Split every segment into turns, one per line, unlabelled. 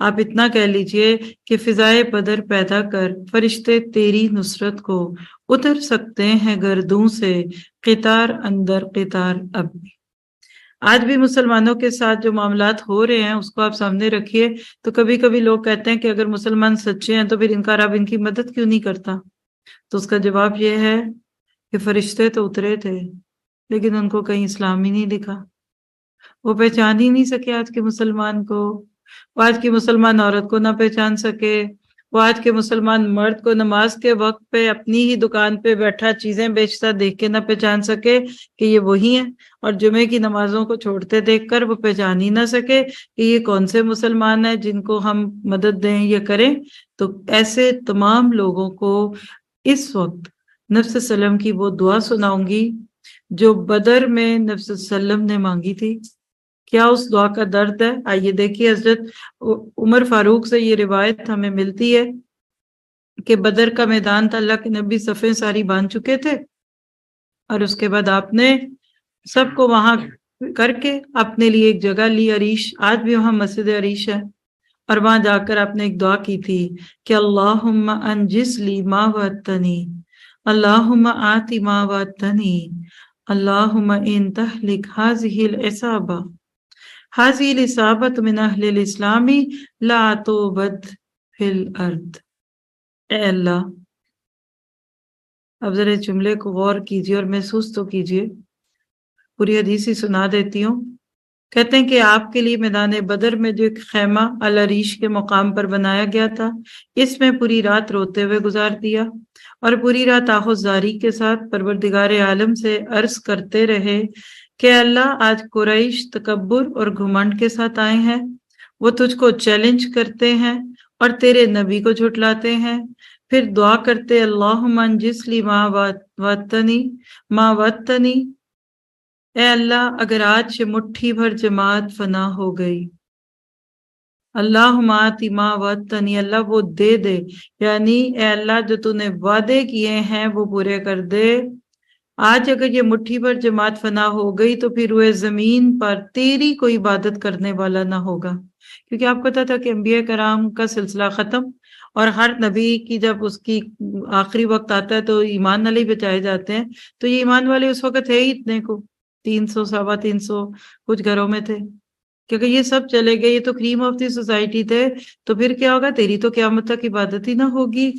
آپ اتنا کہہ لیجئے کہ فضائے بدر پیدا کر، فرشتے تیری نصرت کو اتر سکتے ہیں گردوں سے، قطار اندر قطار اب بھی۔ آج بھی مسلمانوں کے ساتھ جو معاملات ہو رہے ہیں اس کو آپ سامنے رکھیے، تو کبھی کبھی لوگ کہتے ہیں کہ اگر مسلمان سچے ہیں تو پھر ان کا رب ان کی مدد کیوں نہیں کرتا؟ تو اس کا جواب یہ ہے کہ فرشتے تو اترے تھے لیکن ان کو کہیں اسلام ہی نہیں دکھا، وہ پہچان ہی نہیں سکے آج کے مسلمان کو، وہ آج کی مسلمان عورت کو نہ پہچان سکے، وہ آج کے مسلمان مرد کو نماز کے وقت پہ اپنی ہی دکان پہ بیٹھا چیزیں بیچتا دیکھ کے نہ پہچان سکے کہ یہ وہی ہیں، اور جمعے کی نمازوں کو چھوڑتے دیکھ کر وہ پہچان ہی نہ سکے کہ یہ کون سے مسلمان ہیں جن کو ہم مدد دیں یا کریں۔ تو ایسے تمام لوگوں کو اس وقت نبی صلی اللہ علیہ وسلم کی وہ دعا سناؤں گی جو بدر میں نبی صلی اللہ علیہ وسلم نے مانگی تھی۔ کیا اس دعا کا درد ہے؟ آئیے دیکھیے، حضرت عمر فاروق سے یہ روایت ہمیں ملتی ہے کہ بدر کا میدان تھا، اللہ کے نبی صفیں ساری باندھ چکے تھے، اور اس کے بعد آپ نے سب کو وہاں کر کے اپنے لیے ایک جگہ لی، عریش، آج بھی وہاں مسجد عریش ہے، اور وہاں جا کر آپ نے ایک دعا کی تھی کہ اللہم انجز لی ما وعدتنی، اللہم آتی ما وعدتنی، اللہم ان تہلک ہذہ العصابہ، ہذہ العصابۃ من اہل الاسلام لا توبد فی الارض۔ اے اللہ، اب ذرا اس جملے کو غور کیجیے اور محسوس تو کیجیے، پوری حدیث ہی سنا دیتی ہوں۔ کہتے ہیں کہ آپ کے لیے میدان بدر میں جو ایک خیمہ العریش کے مقام پر بنایا گیا تھا، اس میں پوری رات روتے ہوئے گزار دیا، اور پوری رات آہوزاری کے ساتھ پروردگار عالم سے عرض کرتے رہے کہ اللہ، آج قریش تکبر اور گھمنڈ کے ساتھ آئے ہیں، وہ تجھ کو چیلنج کرتے ہیں اور تیرے نبی کو جھٹلاتے ہیں۔ پھر دعا کرتے اللہم انجز لی ما وعدتنی، اے اللہ اگر آج مٹھی بھر جماعت فنا ہو گئی، اللہم آتی ما وعدتنی، اللہ وہ دے دے، یعنی اے اللہ جو تو نے وعدے کیے ہیں وہ پورے کر دے۔ آج اگر یہ مٹھی بھر جماعت فنا ہو گئی تو پھر روئے زمین پر تیری کوئی عبادت کرنے والا نہ ہوگا، کیونکہ آپ کو پتا تھا کہ انبیاء کرام کا سلسلہ ختم، اور ہر نبی کی جب اس کی آخری وقت آتا ہے تو ایمان والے ہی بچائے جاتے ہیں، تو یہ ایمان والے اس وقت ہے ہی اتنے کو 300 350 کچھ گھروں میں تھے، کیونکہ یہ سب چلے گئے، یہ تو کریم آف دی سوسائٹی تھے، تو پھر کیا ہوگا؟ تیری تو قیامت تک عبادت ہی نہ ہوگی۔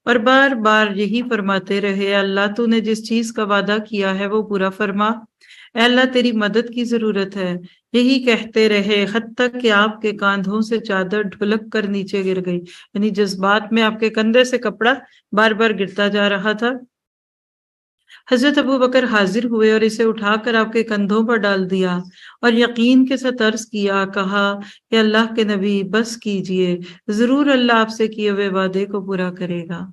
اور بار بار یہی فرماتے رہے اللہ تو نے جس چیز کا وعدہ کیا ہے وہ پورا فرما، اے اللہ تیری مدد کی ضرورت ہے، یہی کہتے رہے حتیٰ کہ آپ کے کاندھوں سے چادر ڈھلک کر نیچے گر گئی، یعنی جذبات میں آپ کے کندھے سے کپڑا بار بار گرتا جا رہا تھا۔ حضرت ابو بکر حاضر ہوئے اور اسے اٹھا کر آپ کے کندھوں پر ڈال دیا اور یقین کے ساتھ عرض کیا، کہا کہ اللہ کے نبی بس کیجئے، ضرور اللہ آپ سے کیے ہوئے وعدے کو پورا کرے گا۔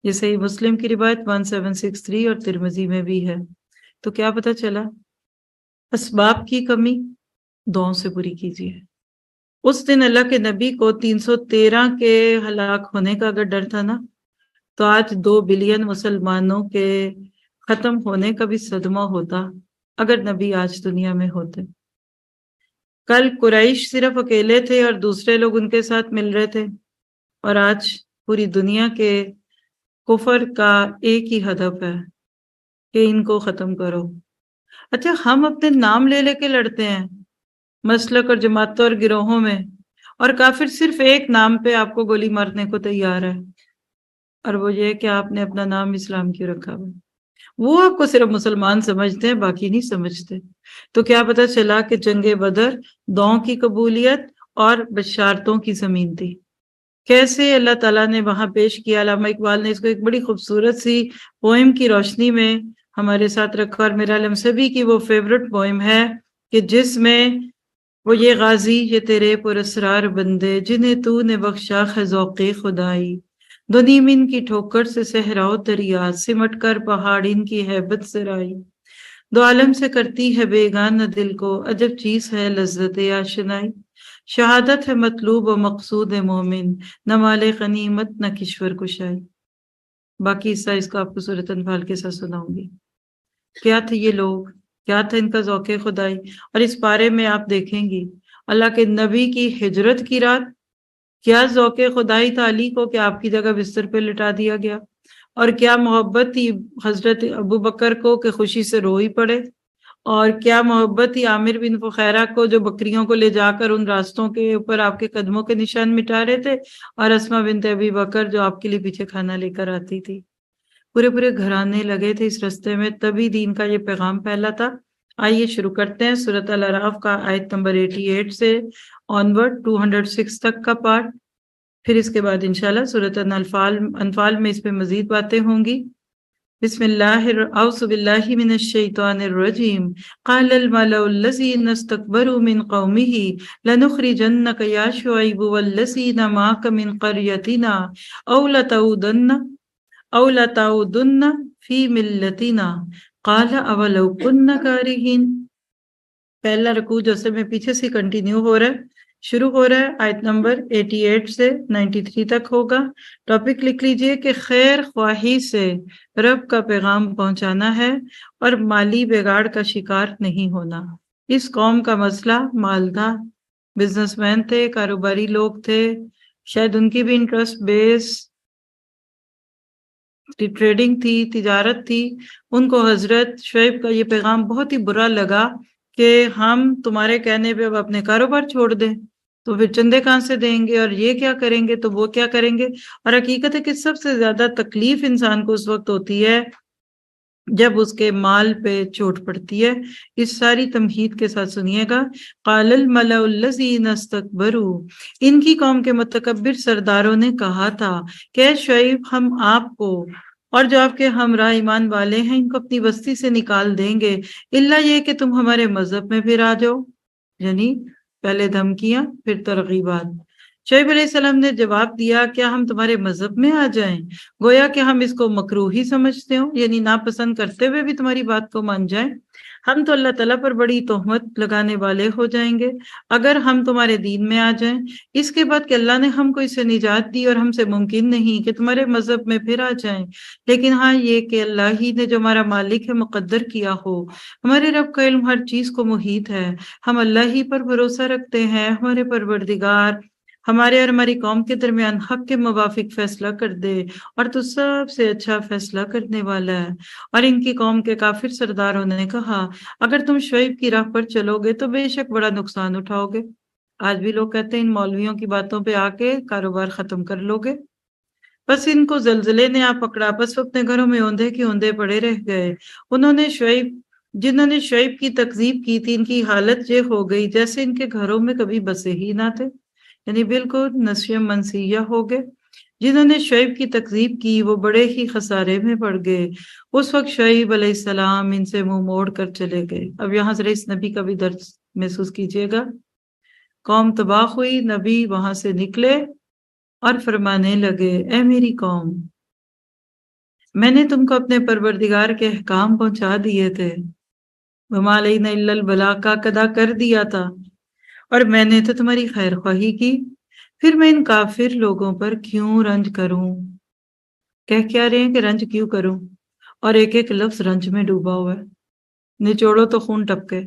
یہ صحیح مسلم کی روایت 1763 اور ترمذی میں بھی ہے۔ تو کیا پتہ چلا؟ اسباب کی کمی دعاؤں سے پوری کیجیے۔ اس دن اللہ کے نبی کو 313 کے ہلاک ہونے کا اگر ڈر تھا نا، تو آج 2 بلین مسلمانوں کے ختم ہونے کا بھی صدمہ ہوتا اگر نبی آج دنیا میں ہوتے۔ کل قریش صرف اکیلے تھے اور دوسرے لوگ ان کے ساتھ مل رہے تھے، اور آج پوری دنیا کے کفر کا ایک ہی ہدف ہے کہ ان کو ختم کرو۔ اچھا، ہم اپنے نام لے لے کے لڑتے ہیں مسلک اور جماعتوں اور گروہوں میں، اور کافر صرف ایک نام پہ آپ کو گولی مارنے کو تیار ہے، اور وہ یہ کہ آپ نے اپنا نام اسلام کیوں رکھا ہوا؟ وہ آپ کو صرف مسلمان سمجھتے ہیں، باقی نہیں سمجھتے۔ تو کیا پتہ چلا کہ جنگ بدر دعاؤں کی قبولیت اور بشارتوں کی زمین تھی۔ کیسے اللہ تعالیٰ نے وہاں پیش کیا، علامہ اقبال نے اس کو ایک بڑی خوبصورت سی پوئم کی روشنی میں ہمارے ساتھ رکھا، اور میرا علم سبھی کی وہ فیورٹ پوئم ہے کہ جس میں وہ یہ غازی یہ تیرے پراسرار بندے جنہیں تو نے بخشا ہے ذوق خدائی، دو نیم ان کی ٹھوکر سے صحراؤ دریا سمٹ کر پہاڑ ان کی ہیبت سرائی، دو عالم سے کرتی ہے بیگانہ دل کو عجب چیز ہے لذت آشنائی، شہادت ہے مطلوب و مقصود مومن نہ مال غنیمت نہ کشور کشائی۔ باقی حصہ اس کو آپ کو سورۃ انفال کے ساتھ سناؤں گی۔ کیا تھے یہ لوگ کیا تھا ان کا ذوق خدائی. اور اس پارے میں آپ دیکھیں گی اللہ کے نبی کی ہجرت کی رات کیا ذوق خدائی تھا علی کو کہ آپ کی جگہ بستر پہ لٹا دیا گیا، اور کیا محبت تھی حضرت ابو بکر کو کہ خوشی سے رو ہی پڑے، اور کیا محبت تھی عامر بن فخیرہ کو جو بکریوں کو لے جا کر ان راستوں کے اوپر آپ کے قدموں کے نشان مٹا رہے تھے، اور اسما بنت ابی بکر جو آپ کے لیے پیچھے کھانا لے کر آتی تھی. پورے پورے گھرانے لگے تھے اس رستے میں، تبھی دین کا یہ پیغام پھیلا تھا. آئیے شروع کرتے ہیں سورۃ الاعراف کا آیت نمبر 88 سے آنورڈ 206 تک کا پارٹ. پھر اس کے بعد انشاءاللہ سورۃ انفال میں اس پہ مزید باتیں ہوں گی. بسم اللہ اعوذ باللہ من الشیطان الرجیم. قال الملأ الذین استکبروا من قومه لنخرجنک یا شعیب والذین معک من قریتنا او لتعودن فی ملتنا قال اولو کن کارہین. پہلا رکوع جیسے میں پیچھے سے کنٹینیو ہو رہا ہے، شروع ہو رہا ہے آیت نمبر 88 سے 93 تک ہوگا. ٹاپک لکھ لیجئے کہ خیر خواہی سے رب کا پیغام پہنچانا ہے اور مالی بگاڑ کا شکار نہیں ہونا. اس قوم کا مسئلہ مال تھا، بزنس مین تھے، کاروباری لوگ تھے، شاید ان کی بھی انٹرسٹ بیس ٹریڈنگ تھی، تجارت تھی. ان کو حضرت شعیب کا یہ پیغام بہت ہی برا لگا کہ ہم تمہارے کہنے پہ اب اپنے کاروبار چھوڑ دیں تو پھر چندے کہاں سے دیں گے، اور یہ کیا کریں گے تو وہ کیا کریں گے. اور حقیقت ہے کہ سب سے زیادہ تکلیف انسان کو اس وقت ہوتی ہے جب اس کے مال پہ چوٹ پڑتی ہے. اس ساری تمہید کے ساتھ سنیے گا. قال الملأ الذین استکبروا، ان کی قوم کے متکبر سرداروں نے کہا تھا کہ شعیب ہم آپ کو اور جو آپ کے ہمراہ ایمان والے ہیں ان کو اپنی بستی سے نکال دیں گے، الا یہ کہ تم ہمارے مذہب میں پھر آ جاؤ. یعنی پہلے دھمکیاں پھر ترغیبات. شعیب علیہ السلام نے جواب دیا کیا ہم تمہارے مذہب میں آ جائیں، گویا کہ ہم اس کو مکروہ ہی سمجھتے ہوں، یعنی ناپسند کرتے ہوئے بھی تمہاری بات کو مان جائیں. ہم تو اللہ تعالیٰ پر بڑی تہمت لگانے والے ہو جائیں گے اگر ہم تمہارے دین میں آ جائیں. اس کے بعد کہ اللہ نے ہم کو اس سے نجات دی اور ہم سے ممکن نہیں کہ تمہارے مذہب میں پھر آ جائیں، لیکن ہاں یہ کہ اللہ ہی نے جو ہمارا مالک ہے مقدر کیا ہو. ہمارے رب کا علم ہر چیز کو محیط ہے، ہم اللہ ہی پر بھروسہ رکھتے ہیں. ہمارے پروردگار ہمارے اور ہماری قوم کے درمیان حق کے موافق فیصلہ کر دے، اور تو سب سے اچھا فیصلہ کرنے والا ہے. اور ان کی قوم کے کافر سرداروں نے کہا اگر تم شعیب کی راہ پر چلو گے تو بے شک بڑا نقصان اٹھاؤ گے. آج بھی لوگ کہتے ہیں ان مولویوں کی باتوں پہ آ کے کاروبار ختم کر لو گے. بس ان کو زلزلے نے آپ پکڑا، بس وہ اپنے گھروں میں اوندھے کے اوندھے پڑے رہ گئے. جنہوں نے شعیب کی تکذیب کی تھی ان کی حالت یہ ہو گئی جیسے ان کے گھروں میں کبھی بسے ہی نہ تھے، یعنی بالکل نسیہ منسیہ ہو گئے. جنہوں نے شعیب کی تکذیب کی وہ بڑے ہی خسارے میں پڑ گئے. اس وقت شعیب علیہ السلام ان سے منہ موڑ کر چلے گئے. اب یہاں ذرا اس نبی کا بھی درد محسوس کیجیے گا. قوم تباہ ہوئی، نبی وہاں سے نکلے اور فرمانے لگے اے میری قوم، میں نے تم کو اپنے پروردگار کے احکام پہنچا دیے تھے، وما علینا الا البلاغ کا ادا کر دیا تھا، اور میں نے تو تمہاری خیر خواہی کی، پھر میں ان کافر لوگوں پر کیوں رنج کروں. کہہ کیا رہے ہیں کہ رنج کیوں کروں، اور ایک ایک لفظ رنج میں ڈوبا ہوا ہے. نچوڑو تو خون ٹپکے.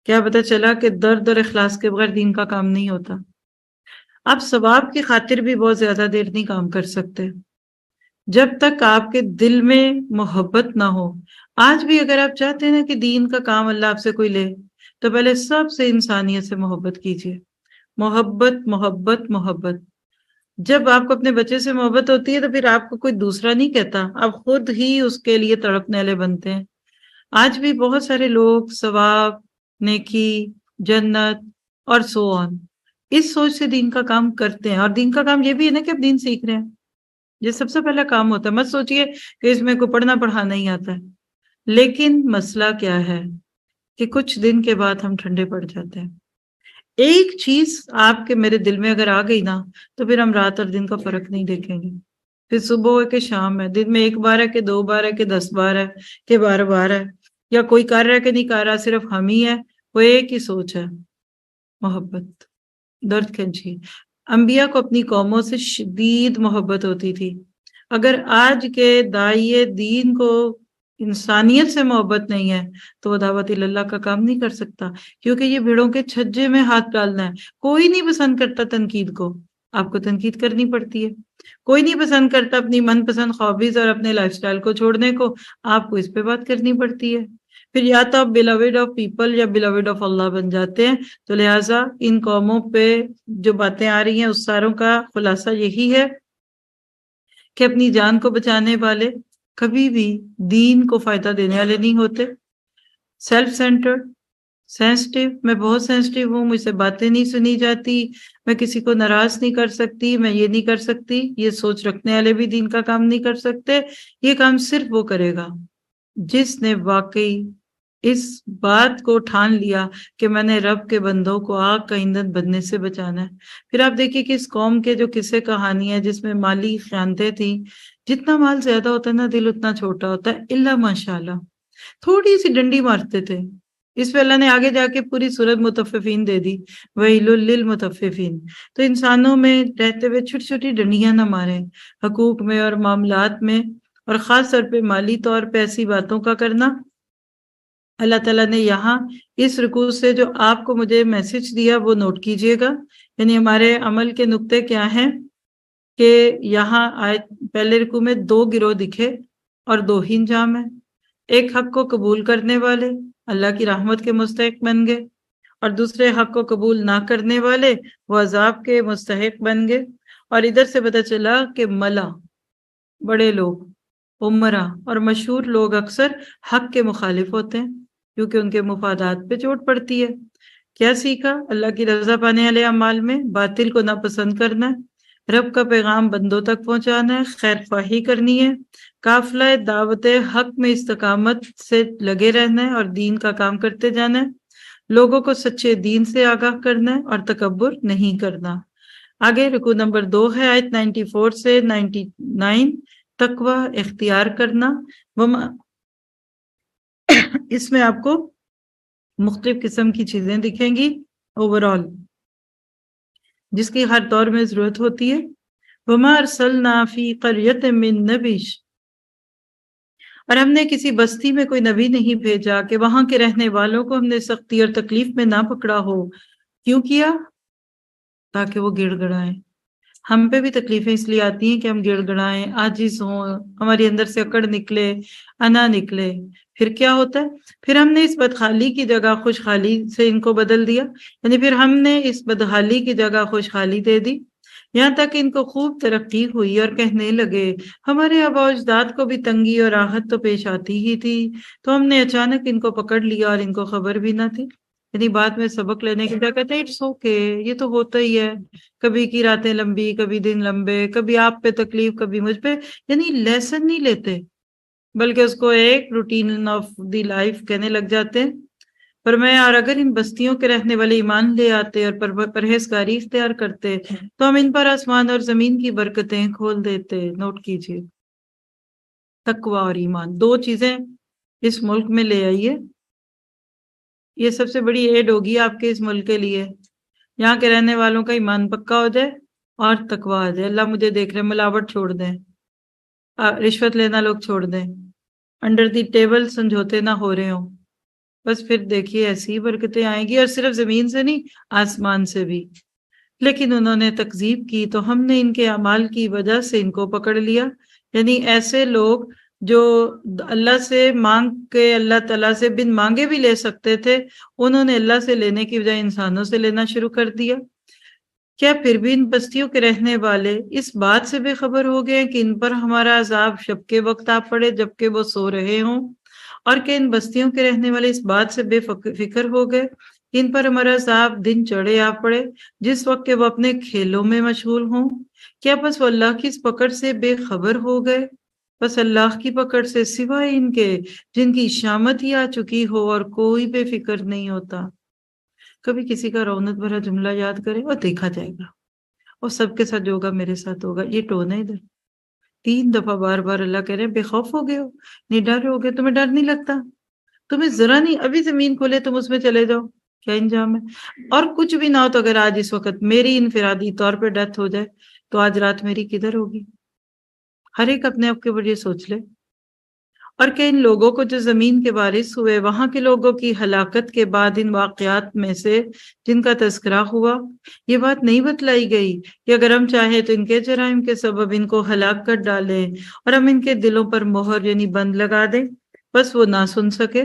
کیا پتہ چلا کہ درد اور اخلاص کے بغیر دین کا کام نہیں ہوتا. آپ ثواب کی خاطر بھی بہت زیادہ دیر نہیں کام کر سکتے جب تک آپ کے دل میں محبت نہ ہو. آج بھی اگر آپ چاہتے ہیں نا کہ دین کا کام اللہ آپ سے کوئی لے تو پہلے سب سے انسانیت سے محبت کیجیے. محبت محبت محبت. جب آپ کو اپنے بچے سے محبت ہوتی ہے تو پھر آپ کو کوئی دوسرا نہیں کہتا، آپ خود ہی اس کے لیے تڑپنے والے بنتے ہیں. آج بھی بہت سارے لوگ ثواب، نیکی، جنت اور سو آن اس سوچ سے دین کا کام کرتے ہیں. اور دین کا کام یہ بھی ہے نا کہ آپ دین سیکھ رہے ہیں، یہ سب سے پہلا کام ہوتا ہے. مت سوچئے کہ اس میں کوئی پڑھنا پڑھانا نہیں آتا ہے. لیکن مسئلہ کیا ہے کہ کچھ دن کے بعد ہم ٹھنڈے پڑ جاتے ہیں. ایک چیز آپ کے میرے دل میں اگر آ گئی نا تو پھر ہم رات اور دن کا فرق نہیں دیکھیں گے. پھر صبح ہے کہ شام ہے، دن میں ایک بار ہے کہ 2 بار ہے کہ 10 بار ہے کہ 12 بار ہے، یا کوئی کر رہا ہے کہ نہیں کر رہا، صرف ہم ہی ہے. وہ ایک ہی سوچ ہے، محبت. درد کھینچی. انبیاء کو اپنی قوموں سے شدید محبت ہوتی تھی. اگر آج کے داعیے دین کو انسانیت سے محبت نہیں ہے تو وہ دعوت اللہ کا کام نہیں کر سکتا، کیونکہ یہ بھیڑوں کے چھجے میں ہاتھ ڈالنا ہے۔ کوئی نہیں پسند کرتا تنقید کو، آپ کو تنقید کرنی پڑتی ہے۔ کوئی نہیں پسند کرتا اپنی من پسند ہابیز اور اپنے لائف سٹائل کو چھوڑنے کو، آپ کو اس پہ بات کرنی پڑتی ہے۔ پھر یا تو آپ بیلاوڈ آف پیپل یا بیلاوڈ آف اللہ بن جاتے ہیں۔ تو لہٰذا ان قوموں پہ جو باتیں آ رہی ہیں اس ساروں کا خلاصہ یہی ہے کہ اپنی جان کو بچانے والے کبھی بھی دین کو فائدہ دینے والے نہیں ہوتے۔ سیلف سینٹرڈ، سینسٹیو، میں بہت سینسٹیو ہوں، مجھ سے باتیں نہیں سنی جاتی، میں کسی کو ناراض نہیں کر سکتی، میں یہ نہیں کر سکتی، یہ سوچ رکھنے والے بھی دین کا کام نہیں کر سکتے۔ یہ کام صرف وہ کرے گا جس نے واقعی اس بات کو ٹھان لیا کہ میں نے رب کے بندوں کو آگ کا ایندھن بننے سے بچانا ہے۔ پھر آپ دیکھیے کہ اس قوم کے جو قصے کہانی ہے جس میں مالی خیانتیں تھیں، جتنا مال زیادہ ہوتا ہے نا دل اتنا چھوٹا ہوتا ہے، الا ماشاء اللہ تھوڑی سی ڈنڈی مارتے تھے۔ اس پہ اللہ نے آگے جا کے پوری سورت مطففین دے دی، ویل للمطففین۔ تو انسانوں میں رہتے ہوئے چھوٹی چھوٹی ڈنڈیاں نہ ماریں، حقوق میں اور معاملات میں، اور خاص طور پہ مالی طور پہ ایسی باتوں کا کرنا۔ اللہ تعالیٰ نے یہاں اس رکوع سے جو آپ کو مجھے میسج دیا وہ نوٹ کیجئے گا، یعنی ہمارے عمل کے نقطے کیا ہیں کہ یہاں پہلے رکوع میں 2 گروہ دکھے اور 2 ہی انجام ہیں۔ ایک حق کو قبول کرنے والے اللہ کی رحمت کے مستحق بن گئے، اور دوسرے حق کو قبول نہ کرنے والے وہ عذاب کے مستحق بن گئے۔ اور ادھر سے پتہ چلا کہ ملا، بڑے لوگ، عمرہ اور مشہور لوگ اکثر حق کے مخالف ہوتے ہیں کیونکہ ان کے مفادات پہ چوٹ پڑتی ہے۔ کیا سیکھا؟ اللہ کی رضا پانے والے اعمال میں باطل کو ناپسند کرنا ہے، رب کا پیغام بندوں تک پہنچانا ہے، خیر خواہی کرنی ہے، قافلہ دعوت حق میں استقامت سے لگے رہنا ہے اور دین کا کام کرتے جانا ہے، لوگوں کو سچے دین سے آگاہ کرنا ہے اور تکبر نہیں کرنا۔ آگے رکوع نمبر 2 ہے، آیت 94 سے 99، تقوی اختیار کرنا۔ اس میں آپ کو مختلف قسم کی چیزیں دکھیں گی اوورال، جس کی ہر دور میں ضرورت ہوتی ہے۔ وَمَا أَرْسَلْنَا فِي قَرْيَةٍ مِّن نَبِيٍّ، اور ہم نے کسی بستی میں کوئی نبی نہیں بھیجا کہ وہاں کے رہنے والوں کو ہم نے سختی اور تکلیف میں نہ پکڑا ہو۔ کیوں کیا؟ تاکہ وہ گڑ گڑائیں۔ ہم پہ بھی تکلیفیں اس لیے آتی ہیں کہ ہم گڑ گڑائیں، عاجز ہوں، ہماری اندر سے اکڑ نکلے، انا نکلے۔ پھر کیا ہوتا ہے؟ پھر ہم نے اس بدحالی کی جگہ خوشحالی سے ان کو بدل دیا، یعنی پھر ہم نے اس بدحالی کی جگہ خوشحالی دے دی، یہاں تک ان کو خوب ترقی ہوئی اور کہنے لگے ہمارے آباء و اجداد کو بھی تنگی اور راحت تو پیش آتی ہی تھی، تو ہم نے اچانک ان کو پکڑ لیا اور ان کو خبر بھی نہ تھی۔ یعنی بعد میں سبق لینے کی بجائے کہتے ہیں اٹس اوکے، یہ تو ہوتا ہی ہے، کبھی کی راتیں لمبی، کبھی دن لمبے، کبھی آپ پہ تکلیف، کبھی مجھ پہ، یعنی لیسن نہیں لیتے بلکہ اس کو ایک روٹین آف دی لائف کہنے لگ جاتے ہیں۔ پر میں اور اگر ان بستیوں کے رہنے والے ایمان لے آتے اور پرہیزگاری اختیار کرتے تو ہم ان پر آسمان اور زمین کی برکتیں کھول دیتے۔ نوٹ کیجیے، تقوی اور ایمان 2 چیزیں اس ملک میں لے آئیے، یہ سب سے بڑی ایڈ ہوگی آپ کے اس ملک کے لیے۔ یہاں کے رہنے والوں کا ایمان پکا ہو جائے اور تقوی آ جائے۔ اللہ مجھے دیکھ رہے، ملاوٹ چھوڑ دیں، رشوت لینا لوگ چھوڑ دیں، انڈر دی ٹیبل سمجھوتے نہ ہو رہے ہوں، بس پھر دیکھیے ایسی برکتیں آئیں گی، اور صرف زمین سے نہیں، آسمان سے بھی۔ لیکن انہوں نے تکذیب کی تو ہم نے ان کے اعمال کی وجہ سے ان کو پکڑ لیا۔ یعنی ایسے لوگ جو اللہ سے مانگ کے اللہ تعالیٰ سے بن مانگے بھی لے سکتے تھے، انہوں نے اللہ سے لینے کی بجائے انسانوں سے لینا شروع کر دیا۔ کیا پھر بھی ان بستیوں کے رہنے والے اس بات سے بے خبر ہو گئے کہ ان پر ہمارا عذاب شب کے وقت آ پڑے جبکہ وہ سو رہے ہوں، اور کہ ان بستیوں کے رہنے والے اس بات سے بے فکر ہو گئے کہ ان پر ہمارا عذاب دن چڑھے آ پڑے جس وقت کہ وہ اپنے کھیلوں میں مشغول ہوں؟ کیا بس وہ اللہ کی اس پکڑ سے بے خبر ہو گئے؟ بس اللہ کی پکڑ سے سوائے ان کے جن کی شامت ہی آ چکی ہو اور کوئی بے فکر نہیں ہوتا۔ کبھی کسی کا رونق بھرا جملہ یاد کرے اور دیکھا جائے گا، اور سب کے ساتھ جو ہوگا میرے ساتھ ہوگا، یہ ٹون ہے ادھر۔ 3 دفعہ بار بار اللہ کہہ رہے ہیں بے خوف ہو گئے ہو، نڈر ہو گئے، تمہیں ڈر نہیں لگتا، تمہیں ذرا نہیں، ابھی زمین کھولے تم اس میں چلے جاؤ، کیا انجام ہے؟ اور کچھ بھی نہ ہو تو اگر آج اس وقت میری انفرادی طور پہ ڈیتھ ہو جائے تو آج رات میری کدھر ہوگی؟ ہر ایک اپنے آپ کے اوپر یہ سوچ لے۔ اور کہ ان لوگوں کو جو زمین کے وارث ہوئے وہاں کے لوگوں کی ہلاکت کے بعد ان واقعات میں سے جن کا تذکرہ ہوا یہ بات نہیں بتلائی گئی کہ اگر ہم چاہیں تو ان کے جرائم کے سبب ان کو ہلاک کر ڈالیں اور ہم ان کے دلوں پر مہر یعنی بند لگا دیں بس وہ نہ سن سکے.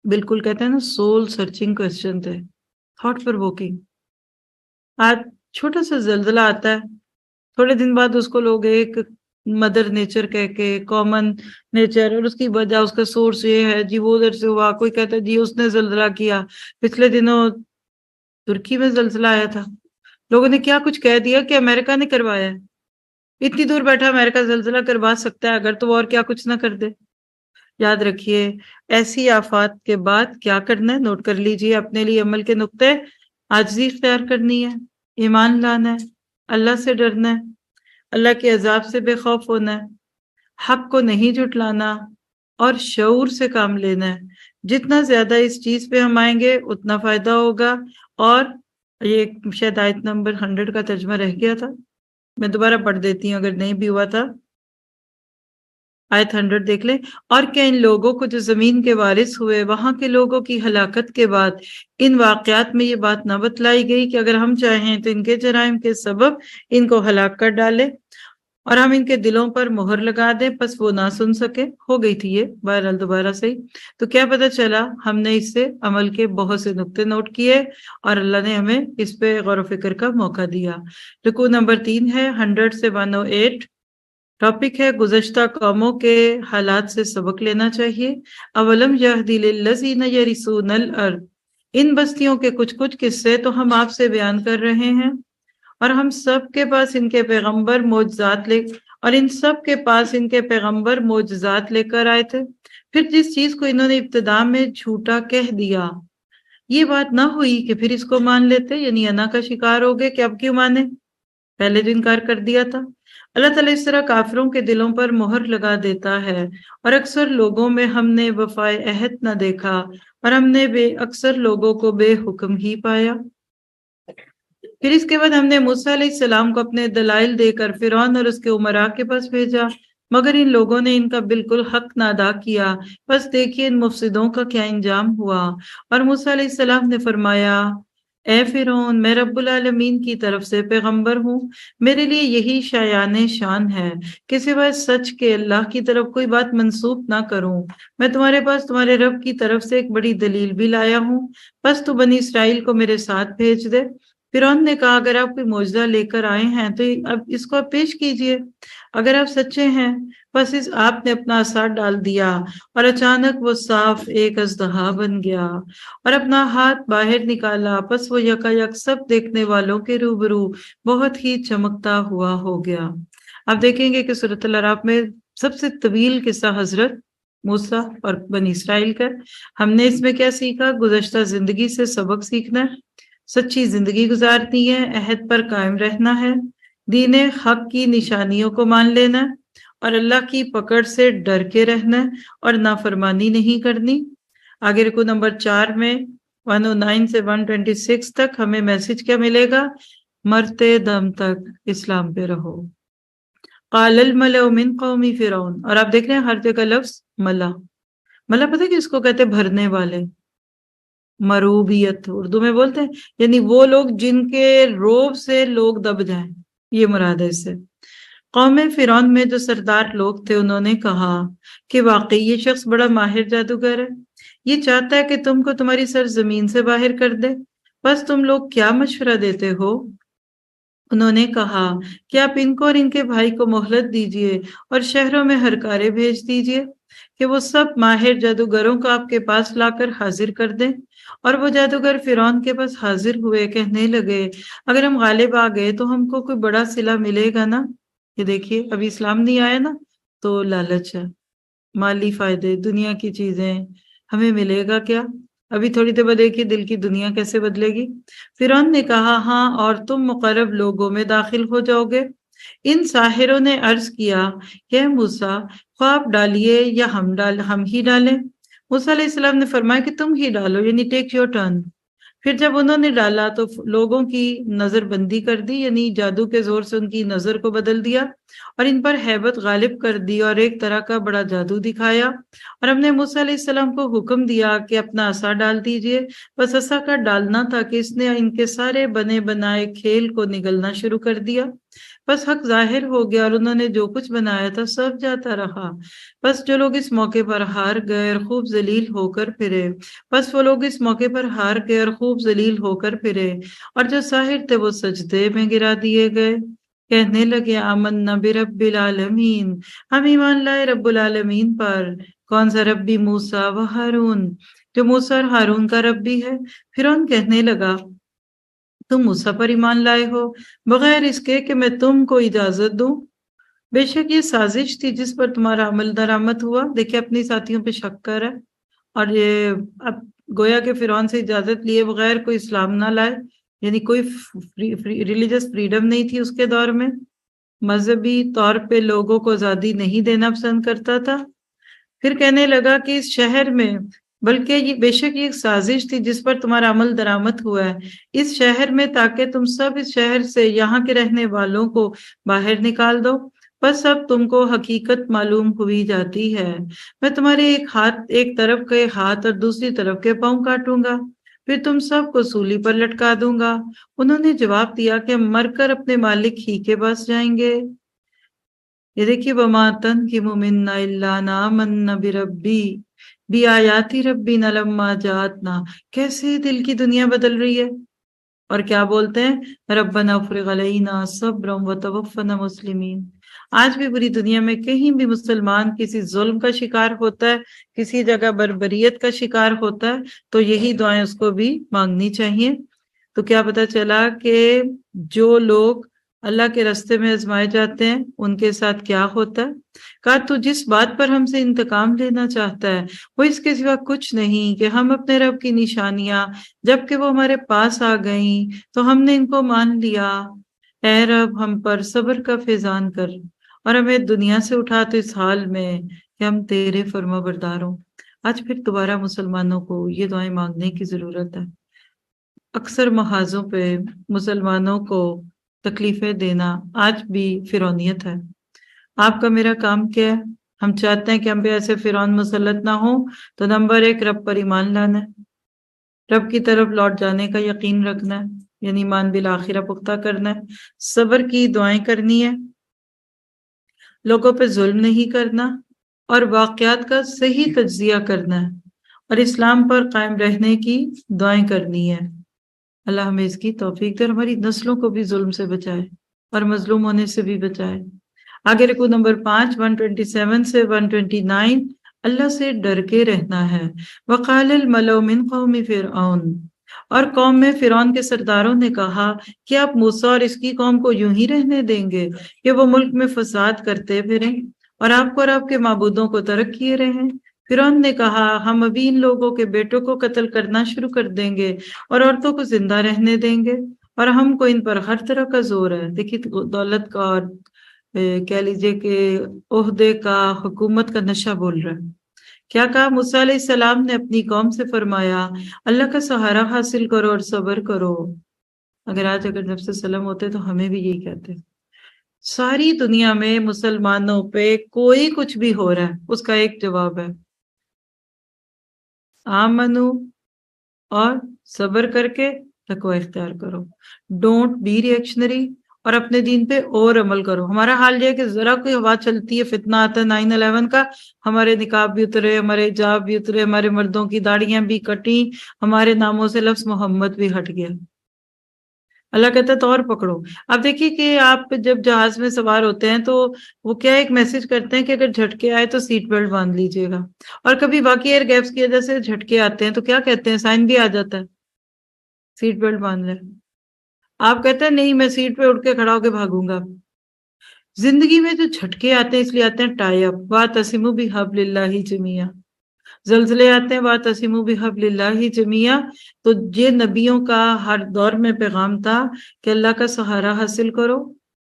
بالکل کہتے ہیں نا سول سرچنگ کوسچن تھے, تھاٹ پرووکنگ. آج چھوٹا سا زلزلہ آتا ہے, تھوڑے دن بعد اس کو لوگ ایک مدر نیچر کہہ کے کامن نیچر اور اس کی وجہ اس کا سورس یہ ہے جی وہ ادھر سے ہوا, کوئی کہتا ہے جی اس نے زلزلہ کیا. پچھلے دنوں ترکی میں زلزلہ آیا تھا, لوگوں نے کیا کچھ کہہ دیا کہ امریکہ نے کروایا ہے. اتنی دور بیٹھا امریکہ زلزلہ کروا سکتا ہے اگر تو اور کیا کچھ نہ کر دے. یاد رکھیے ایسی آفات کے بعد کیا کرنا ہے, نوٹ کر لیجئے اپنے لیے عمل کے نقطے. عاجزی اختیار کرنی ہے, ایمان لانا ہے, اللہ سے ڈرنا ہے, اللہ کے عذاب سے بے خوف ہونا ہے, حق کو نہیں جھٹلانا اور شعور سے کام لینا ہے. جتنا زیادہ اس چیز پہ ہم آئیں گے اتنا فائدہ ہوگا. اور یہ شاید آیت نمبر 100 کا ترجمہ رہ گیا تھا, میں دوبارہ پڑھ دیتی ہوں اگر نہیں بھی ہوا تھا. آیت 100 دیکھ لیں. اور کہ ان لوگوں کو جو زمین کے وارث ہوئے وہاں کے لوگوں کی ہلاکت کے بعد ان واقعات میں یہ بات نہ بتلائی گئی کہ اگر ہم چاہیں تو ان کے جرائم کے سبب ان کو ہلاک کر ڈالے اور ہم ان کے دلوں پر مہر لگا دیں پس وہ نہ سن سکے. ہو گئی تھی یہ بہرحال دوبارہ صحیح. تو کیا پتہ چلا, ہم نے اس سے عمل کے بہت سے نقطے نوٹ کیے اور اللہ نے ہمیں اس پہ غور و فکر کا موقع دیا. رکوع نمبر 3 ہے 100 سے 108. ٹاپک ہے گزشتہ قوموں کے حالات سے سبق لینا چاہیے. اولم یہدی للذین یرثون الارض, ان بستیوں کے کچھ قصے تو ہم آپ سے بیان کر رہے ہیں اور ہم سب کے پاس ان کے پیغمبر معجزات لے کر آئے تھے. پھر جس چیز کو انہوں نے ابتدا میں جھوٹا کہہ دیا یہ بات نہ ہوئی کہ پھر اس کو مان لیتے, یعنی انا کا شکار ہو گئے کہ اب کیوں مانے, پہلے جو انکار کر دیا تھا. اللہ تعالیٰ اس طرح کافروں کے دلوں پر مہر لگا دیتا ہے اور اکثر لوگوں میں ہم نے وفائے عہد نہ دیکھا اور ہم نے اکثر لوگوں کو بے حکم ہی پایا. پھر اس کے بعد ہم نے موسیٰ علیہ السلام کو اپنے دلائل دے کر فرعون اور اس کے امراء کے پاس بھیجا مگر ان لوگوں نے ان کا بالکل حق نہ ادا کیا. بس دیکھیے ان مفسدوں کا کیا انجام ہوا. اور موسیٰ علیہ السلام نے فرمایا اے فرعون میں رب العالمین کی طرف سے پیغمبر ہوں, میرے لیے یہی شایان شان ہے کہ سوائے سچ کے اللہ کی طرف کوئی بات منسوب نہ کروں. میں تمہارے پاس تمہارے رب کی طرف سے ایک بڑی دلیل بھی لایا ہوں, بس تو بنی اسرائیل کو میرے ساتھ بھیج دے. فرعون نے کہا اگر آپ کوئی معجزہ لے کر آئے ہیں تو اب اس کو آپ پیش کیجئے, اگر آپ سچے ہیں. بس آپ نے اپنا عصا ڈال دیا اور اچانک وہ صاف ایک اژدہا بن گیا اور اپنا ہاتھ باہر نکالا, پس وہ یکا یک سب دیکھنے والوں کے روبرو بہت ہی چمکتا ہوا ہو گیا. آپ دیکھیں گے کہ سورۃ الاعراف میں سب سے طویل قصہ حضرت موسیٰ اور بنی اسرائیل کا. ہم نے اس میں کیا سیکھا, گزشتہ زندگی سے سبق سیکھنا ہے, سچی زندگی گزارنی ہے, عہد پر قائم رہنا ہے, دین حق کی نشانیوں کو مان لینا ہے اور اللہ کی پکڑ سے ڈر کے رہنا ہے اور نافرمانی نہیں کرنی. آگے رکو نمبر 4 میں 109 سے 126 تک ہمیں میسج کیا ملے گا, مرتے دم تک اسلام پہ رہو. قال الملأ من قوم فرعون, اور آپ دیکھ رہے ہیں ہر جگہ لفظ ملا. ملا پتہ ہے کہ اس کو کہتے ہیں بھرنے والے, مروبیت اردو میں بولتے ہیں, یعنی وہ لوگ جن کے روب سے لوگ دب جائیں, یہ مراد ہے اس سے. قوم فرعون میں جو سردار لوگ تھے انہوں نے کہا کہ واقعی یہ شخص بڑا ماہر جادوگر ہے, یہ چاہتا ہے کہ تم کو تمہاری سرزمین سے باہر کر دے, بس تم لوگ کیا مشورہ دیتے ہو. انہوں نے کہا کہ آپ ان کو اور ان کے بھائی کو مہلت دیجئے اور شہروں میں ہرکارے بھیج دیجئے کہ وہ سب ماہر جادوگروں کو آپ کے پاس لا کر حاضر کر دیں. اور وہ جادوگر فرعون کے پاس حاضر ہوئے, کہنے لگے اگر ہم غالب آ گئے تو ہم کو کوئی بڑا صلہ ملے گا نا. یہ دیکھیے ابھی اسلام نہیں آیا نا, تو لالچ ہے, مالی فائدے, دنیا کی چیزیں, ہمیں ملے گا کیا. ابھی تھوڑی دیر بعد دیکھیے دل کی دنیا کیسے بدلے گی. فرعون نے کہا ہاں اور تم مقرب لوگوں میں داخل ہو جاؤ گے. ان ساحروں نے عرض کیا کہ موسیٰ خواب ڈالیے یا ہم ہی ڈالیں. موسیٰ علیہ السلام نے فرمایا کہ تم ہی ڈالو, یعنی ٹیک یور ٹرن. پھر جب انہوں نے ڈالا تو لوگوں کی نظر بندی کر دی، یعنی جادو کے زور سے ان کی نظر کو بدل دیا اور ان پر ہیبت غالب کر دی اور ایک طرح کا بڑا جادو دکھایا، اور ہم نے موسیٰ علیہ السلام کو حکم دیا کہ اپنا عصا ڈال دیجئے، بس عصا کا ڈالنا تھا کہ اس نے ان کے سارے بنے بنائے کھیل کو نگلنا شروع کر دیا، بس حق ظاہر ہو گیا اور انہوں نے جو کچھ بنایا تھا سب جاتا رہا۔ بس جو لوگ اس موقع پر ہار گئے اور خوب ذلیل ہو کر پھرے، بس وہ لوگ اس موقع پر ہار گئے اور خوب ذلیل ہو کر پھرے، اور جو ساحر تھے وہ سجدے میں گرا دیے گئے، کہنے لگے آمنا برب العالمین، ہم ایمان لائے رب العالمین پر۔ کون سا ربی؟ موسیٰ و ہارون، جو موسیٰ اور ہارون کا رب بھی ہے۔ فرعون کہنے لگا تم موسیٰ پر ایمان لائے ہو بغیر اس کے کہ میں تم کو اجازت دوں؟ بے شک یہ سازش تھی جس پر تمہارا عمل درآمد ہوا۔ دیکھیں اپنی ساتھیوں پہ شک کر ہے، اور یہ اب گویا کہ فرعون سے اجازت لیے بغیر کوئی اسلام نہ لائے، یعنی کوئی ریلیجس فریڈم نہیں تھی اس کے دور میں، مذہبی طور پہ لوگوں کو آزادی نہیں دینا پسند کرتا تھا۔ پھر کہنے لگا کہ اس شہر میں، بلکہ یہ بے شک یہ ایک سازش تھی جس پر تمہارا عمل درآمد ہوا ہے اس شہر میں، تاکہ تم سب اس شہر سے یہاں کے رہنے والوں کو باہر نکال دو، بس اب تم کو حقیقت معلوم ہوئی جاتی ہے، میں تمہارے ایک طرف کے ہاتھ اور دوسری طرف کے پاؤں کاٹوں گا، پھر تم سب کو سولی پر لٹکا دوں گا۔ انہوں نے جواب دیا کہ ہم مر کر اپنے مالک ہی کے پاس جائیں گے۔ یہ دیکھیے وَمَا تَنْقِمُ مِنَّا إِلَّا أَنْ آمَنَّا بِرَبِّي بِآيَاتِ رَبِّنَا لَمَّا جَاءَتْنَا، کیسے دل کی دنیا بدل رہی ہے، اور کیا بولتے ہیں ربنا افرغ علینا صبرا وتوفنا مسلمین۔ آج بھی پوری دنیا میں کہیں بھی مسلمان کسی ظلم کا شکار ہوتا ہے، کسی جگہ بربریت کا شکار ہوتا ہے، تو یہی دعائیں اس کو بھی مانگنی چاہیے۔ تو کیا پتہ چلا کہ جو لوگ اللہ کے راستے میں آزمائے جاتے ہیں ان کے ساتھ کیا ہوتا ہے۔ کہا تو جس بات پر ہم سے انتقام لینا چاہتا ہے وہ اس کے سوا کچھ نہیں کہ ہم اپنے رب کی نشانیاں جبکہ وہ ہمارے پاس آ گئیں تو ہم نے ان کو مان لیا۔ اے رب ہم پر صبر کا فیضان کر اور ہمیں دنیا سے اٹھا تو اس حال میں کہ ہم تیرے فرما بردار ہوں۔ آج پھر دوبارہ مسلمانوں کو یہ دعائیں مانگنے کی ضرورت ہے۔ اکثر محاذوں پہ مسلمانوں کو تکلیفیں دینا آج بھی فرعونیت ہے۔ آپ کا میرا کام کیا ہے؟ ہم چاہتے ہیں کہ ہم پہ ایسے فرعون مسلط نہ ہوں، تو نمبر 1 رب پر ایمان لانا ہے، رب کی طرف لوٹ جانے کا یقین رکھنا ہے، یعنی ایمان بالآخرہ پختہ کرنا ہے، صبر کی دعائیں کرنی ہے، لوگوں پہ ظلم نہیں کرنا، اور واقعات کا صحیح تجزیہ کرنا ہے، اور اسلام پر قائم رہنے کی دعائیں کرنی ہے۔ اللہ ہمیں اس کی توفیق دے اور ہماری نسلوں کو بھی ظلم سے بچائے اور مظلوم ہونے سے بھی بچائے۔ آگے رکو نمبر 5 127 سے 129، اللہ سے ڈر کے رہنا ہے۔ وقال الملأ من قوم فرعون، اور قوم میں فرعون کے سرداروں نے کہا کہ آپ موسیٰ اور اس کی قوم کو یوں ہی رہنے دیں گے کہ وہ ملک میں فساد کرتے پھریں اور آپ کو اور آپ کے معبودوں کو ترک کیے رہیں؟ فرعون نے کہا ہم ابھی ان لوگوں کے بیٹوں کو قتل کرنا شروع کر دیں گے اور عورتوں کو زندہ رہنے دیں گے، اور ہم کو ان پر ہر طرح کا زور ہے۔ دیکھیے دولت کا اور کہہ لیجیے کہ عہدے کا، حکومت کا نشہ بول رہا ہے۔ کیا کہا موسیٰ علیہ السلام نے اپنی قوم سے؟ فرمایا اللہ کا سہارا حاصل کرو اور صبر کرو۔ اگر آج نبی صلی اللہ علیہ وسلم ہوتے تو ہمیں بھی یہی کہتے۔ ساری دنیا میں مسلمانوں پہ کوئی کچھ بھی ہو رہا ہے اس کا ایک جواب ہے، آمنو، اور صبر کر کے تقوی اختیار کرو، ڈونٹ بی ریئیکشنری، اور اپنے دین پہ اور عمل کرو۔ ہمارا حال یہ ہے کہ ذرا کوئی ہوا چلتی ہے، فتنہ آتا ہے 9/11 کا، ہمارے نقاب بھی اترے، ہمارے حجاب بھی اترے، ہمارے مردوں کی داڑیاں بھی کٹی، ہمارے ناموں سے لفظ محمد بھی ہٹ گیا۔ اللہ کہتا ہے تو اور پکڑو۔ اب دیکھیے کہ آپ جب جہاز میں سوار ہوتے ہیں تو وہ کیا ایک میسج کرتے ہیں کہ اگر جھٹکے آئے تو سیٹ بیلٹ باندھ لیجیے گا، اور کبھی باقی ایئر گیپس کی وجہ سے جھٹکے آتے ہیں تو کیا کہتے ہیں، سائن بھی آ جاتا ہے سیٹ بیلٹ باندھ لیں۔ آپ کہتے ہیں نہیں میں سیٹ پہ اٹھ کے کھڑا ہو کے بھاگوں گا۔ زندگی میں جو جھٹکے آتے ہیں اس لیے آتے ہیں ٹائی اپ، واعتصموا بحبل اللہ جمیعا، زلزلے آتے ہیں واعتصموا بحبل اللہ جمیعا۔ تو یہ نبیوں کا ہر دور میں پیغام تھا کہ اللہ کا سہارا حاصل کرو،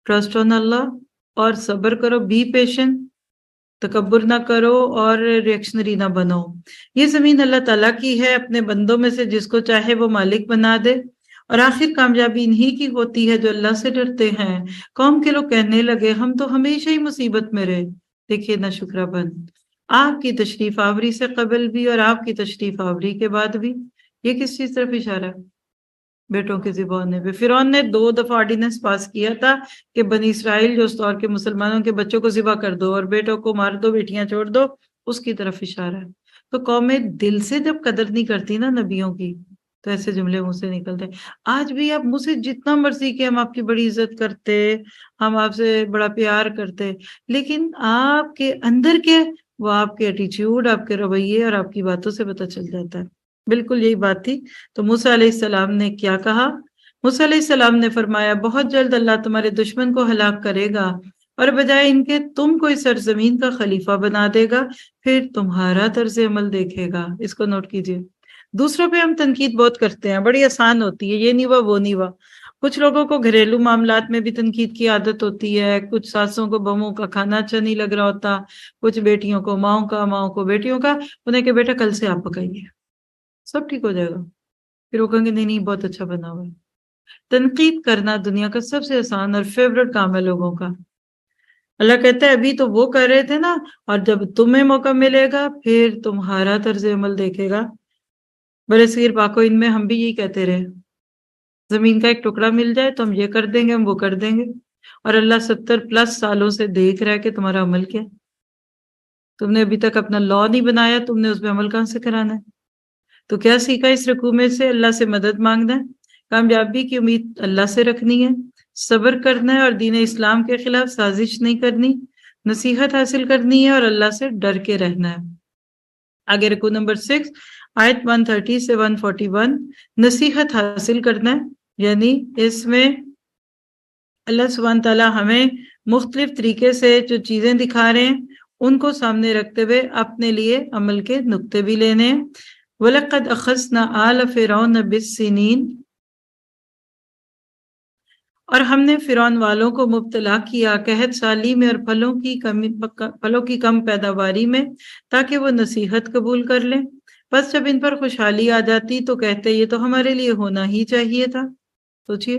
ٹرسٹ آن اللہ، اور صبر کرو، بی پیشنٹ، تکبر نہ کرو اور ریئیکشنری نہ بنو۔ یہ زمین اللہ تعالیٰ کی ہے، اپنے بندوں میں سے جس کو چاہے وہ مالک بنا دے، اور آخر کامیابی انہی کی ہوتی ہے جو اللہ سے ڈرتے ہیں۔ قوم کے لوگ کہنے لگے ہم تو ہمیشہ ہی مصیبت میں رہے۔ دیکھیے نا شکرہ بند، آپ کی تشریف آوری سے قبل بھی اور آپ کی تشریف آوری کے بعد بھی۔ یہ کس چیز طرف اشارہ ہے؟ بیٹوں کے ذبح پہ فرعون نے 2 دفعہ آرڈیننس پاس کیا تھا کہ بنی اسرائیل جو اس دور کے مسلمانوں کے بچوں کو ذبح کر دو اور بیٹوں کو مار دو، بیٹیاں چھوڑ دو، اس کی طرف اشارہ ہے۔ تو قومیں دل سے جب قدر نہیں کرتی نا نبیوں کی تو ایسے جملے منہ سے نکلتے۔ آج بھی آپ مجھ سے جتنا مرضی کہ ہم آپ کی بڑی عزت کرتے، ہم آپ سے بڑا پیار کرتے، لیکن آپ کے اندر کے وہ آپ کے ایٹیچیوڈ، آپ کے رویے اور آپ کی باتوں سے پتہ چل جاتا ہے۔ بالکل یہی بات تھی۔ تو موسیٰ علیہ السلام نے کیا کہا؟ موسیٰ علیہ السلام نے فرمایا بہت جلد اللہ تمہارے دشمن کو ہلاک کرے گا اور بجائے ان کے تم کو اس سرزمین کا خلیفہ بنا دے گا، پھر تمہارا طرز عمل دیکھے گا۔ اس کو نوٹ کیجئے۔ دوسروں پہ ہم تنقید بہت کرتے ہیں، بڑی آسان ہوتی ہے، یہ نہیں ہوا وہ نہیں ہوا۔ کچھ لوگوں کو گھریلو معاملات میں بھی تنقید کی عادت ہوتی ہے، کچھ ساسوں کو بہوؤں کا کھانا اچھا نہیں لگ رہا ہوتا، کچھ بیٹیوں کو ماؤں کا، ماؤں کو بیٹیوں کا، انہیں کہ بیٹا کل سے آپ پکائیے، سب ٹھیک ہو جائے گا۔ پھر وہ کہیں گے نہیں نہیں بہت اچھا بنا ہوا ہے۔ تنقید کرنا دنیا کا سب سے آسان اور فیوریٹ کام ہے لوگوں کا۔ اللہ کہتا ہے ابھی تو وہ کر رہے تھے نا، اور جب تمہیں موقع ملے گا پھر تمہارا طرز عمل دیکھے گا۔ برصغیر پاک و ہند میں ہم بھی یہی کہتے رہے، زمین کا ایک ٹکڑا مل جائے تو ہم یہ کر دیں گے، ہم وہ کر دیں گے، اور اللہ 70+ سالوں سے دیکھ رہا ہے کہ تمہارا عمل کیا۔ تم نے ابھی تک اپنا لا نہیں بنایا، تم نے اس پہ عمل کہاں سے کرانا ہے؟ تو کیا سیکھا اس رکوع میں سے؟ اللہ سے مدد مانگنا ہے، کامیابی کی امید اللہ سے رکھنی ہے، صبر کرنا ہے اور دین اسلام کے خلاف سازش نہیں کرنی، نصیحت حاصل کرنی ہے اور اللہ سے ڈر کے رہنا ہے۔ آگے رکوع نمبر 6 آیت 130 سے 141، نصیحت حاصل کرنا ہے، یعنی اس میں اللہ سبحانہ تعالیٰ ہمیں مختلف طریقے سے جو چیزیں دکھا رہے ہیں ان کو سامنے رکھتے ہوئے اپنے لیے عمل کے نقطے بھی لینے ہیں۔ وَلَقَدْ أَخَذْنَا آلَ فِرْعَوْنَ بِالسِّنِينَ، اور ہم نے فرعون والوں کو مبتلا کیا قحط سالی میں اور پھلوں کی کم پیداواری میں، تاکہ وہ نصیحت قبول کر لیں۔ بس جب ان پر خوشحالی آ جاتی تو کہتے یہ تو ہمارے لیے ہونا ہی چاہیے تھا۔ سوچئے،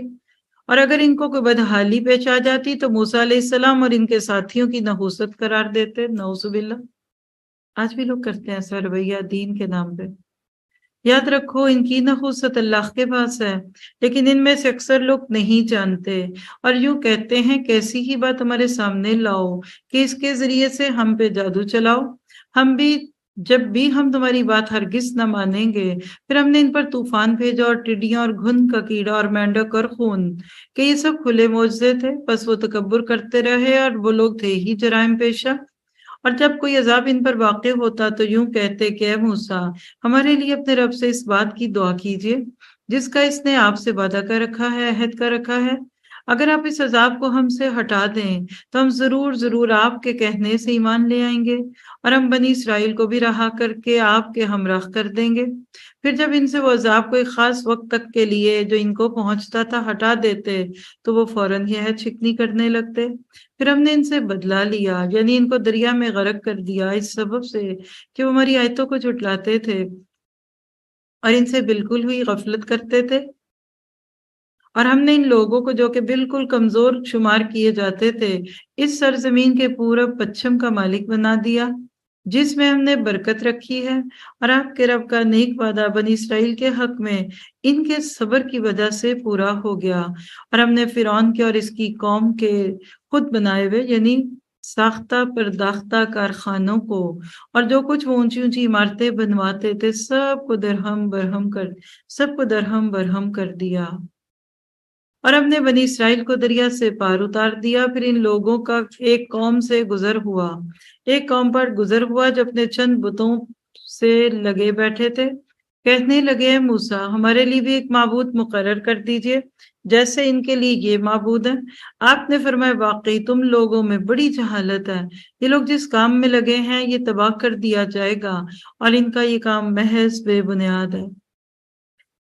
اور اگر ان کو کوئی بدحالی پیش آ جاتی تو موسیٰ علیہ السلام اور ان کے ساتھیوں کی نحوست قرار دیتے۔ نعوذ باللہ۔ آج بھی لوگ کرتے ہیں ایسا رویہ دین کے نام پہ۔ یاد رکھو ان کی نحوست اللہ کے پاس ہے، لیکن ان میں سے اکثر لوگ نہیں جانتے، اور یوں کہتے ہیں کیسی ہی بات ہمارے سامنے لاؤ کہ اس کے ذریعے سے ہم پہ جادو چلاؤ۔ ہم بھی جب بھی ہم تمہاری بات ہرگز نہ مانیں گے۔ پھر ہم نے ان پر طوفان بھیجا اور ٹڈیاں اور گھن کا کیڑا اور مینڈک اور خون، کہ یہ سب کھلے معجزے تھے، بس وہ تکبر کرتے رہے اور وہ لوگ تھے ہی جرائم پیشہ۔ اور جب کوئی عذاب ان پر واقع ہوتا تو یوں کہتے کہ اے موسیٰ، ہمارے لیے اپنے رب سے اس بات کی دعا کیجیے جس کا اس نے آپ سے وعدہ کر رکھا ہے، عہد کر رکھا ہے۔ اگر آپ اس عذاب کو ہم سے ہٹا دیں تو ہم ضرور آپ کے کہنے سے ایمان لے آئیں گے، اور ہم بنی اسرائیل کو بھی رہا کر کے آپ کے ہمراہ کر دیں گے۔ پھر جب ان سے وہ عذاب کوئی خاص وقت تک کے لیے جو ان کو پہنچتا تھا ہٹا دیتے تو وہ فوراً ہی عہد شکنی کرنے لگتے۔ پھر ہم نے ان سے بدلہ لیا، یعنی ان کو دریا میں غرق کر دیا، اس سبب سے کہ وہ ہماری آیتوں کو جھٹلاتے تھے اور ان سے بالکل ہوئی غفلت کرتے تھے۔ اور ہم نے ان لوگوں کو جو کہ بالکل کمزور شمار کیے جاتے تھے اس سرزمین کے پورب پچھم کا مالک بنا دیا، جس میں ہم نے برکت رکھی ہے، اور آپ کے رب کا نیک وعدہ بنی اسرائیل کے حق میں ان کے صبر کی وجہ سے پورا ہو گیا۔ اور ہم نے فرعون کے اور اس کی قوم کے خود بنائے ہوئے یعنی ساختہ پرداختہ کارخانوں کو اور جو کچھ وہ اونچی اونچی عمارتیں بنواتے تھے سب کو درہم برہم کر دیا۔ اور ہم نے بنی اسرائیل کو دریا سے پار اتار دیا۔ پھر ان لوگوں کا ایک قوم پر گزر ہوا جو اپنے چند بتوں سے لگے بیٹھے تھے، کہنے لگے اے موسیٰ، ہمارے لیے بھی ایک معبود مقرر کر دیجئے جیسے ان کے لیے یہ معبود ہے۔ آپ نے فرمایا واقعی تم لوگوں میں بڑی جہالت ہے، یہ لوگ جس کام میں لگے ہیں یہ تباہ کر دیا جائے گا، اور ان کا یہ کام محض بے بنیاد ہے۔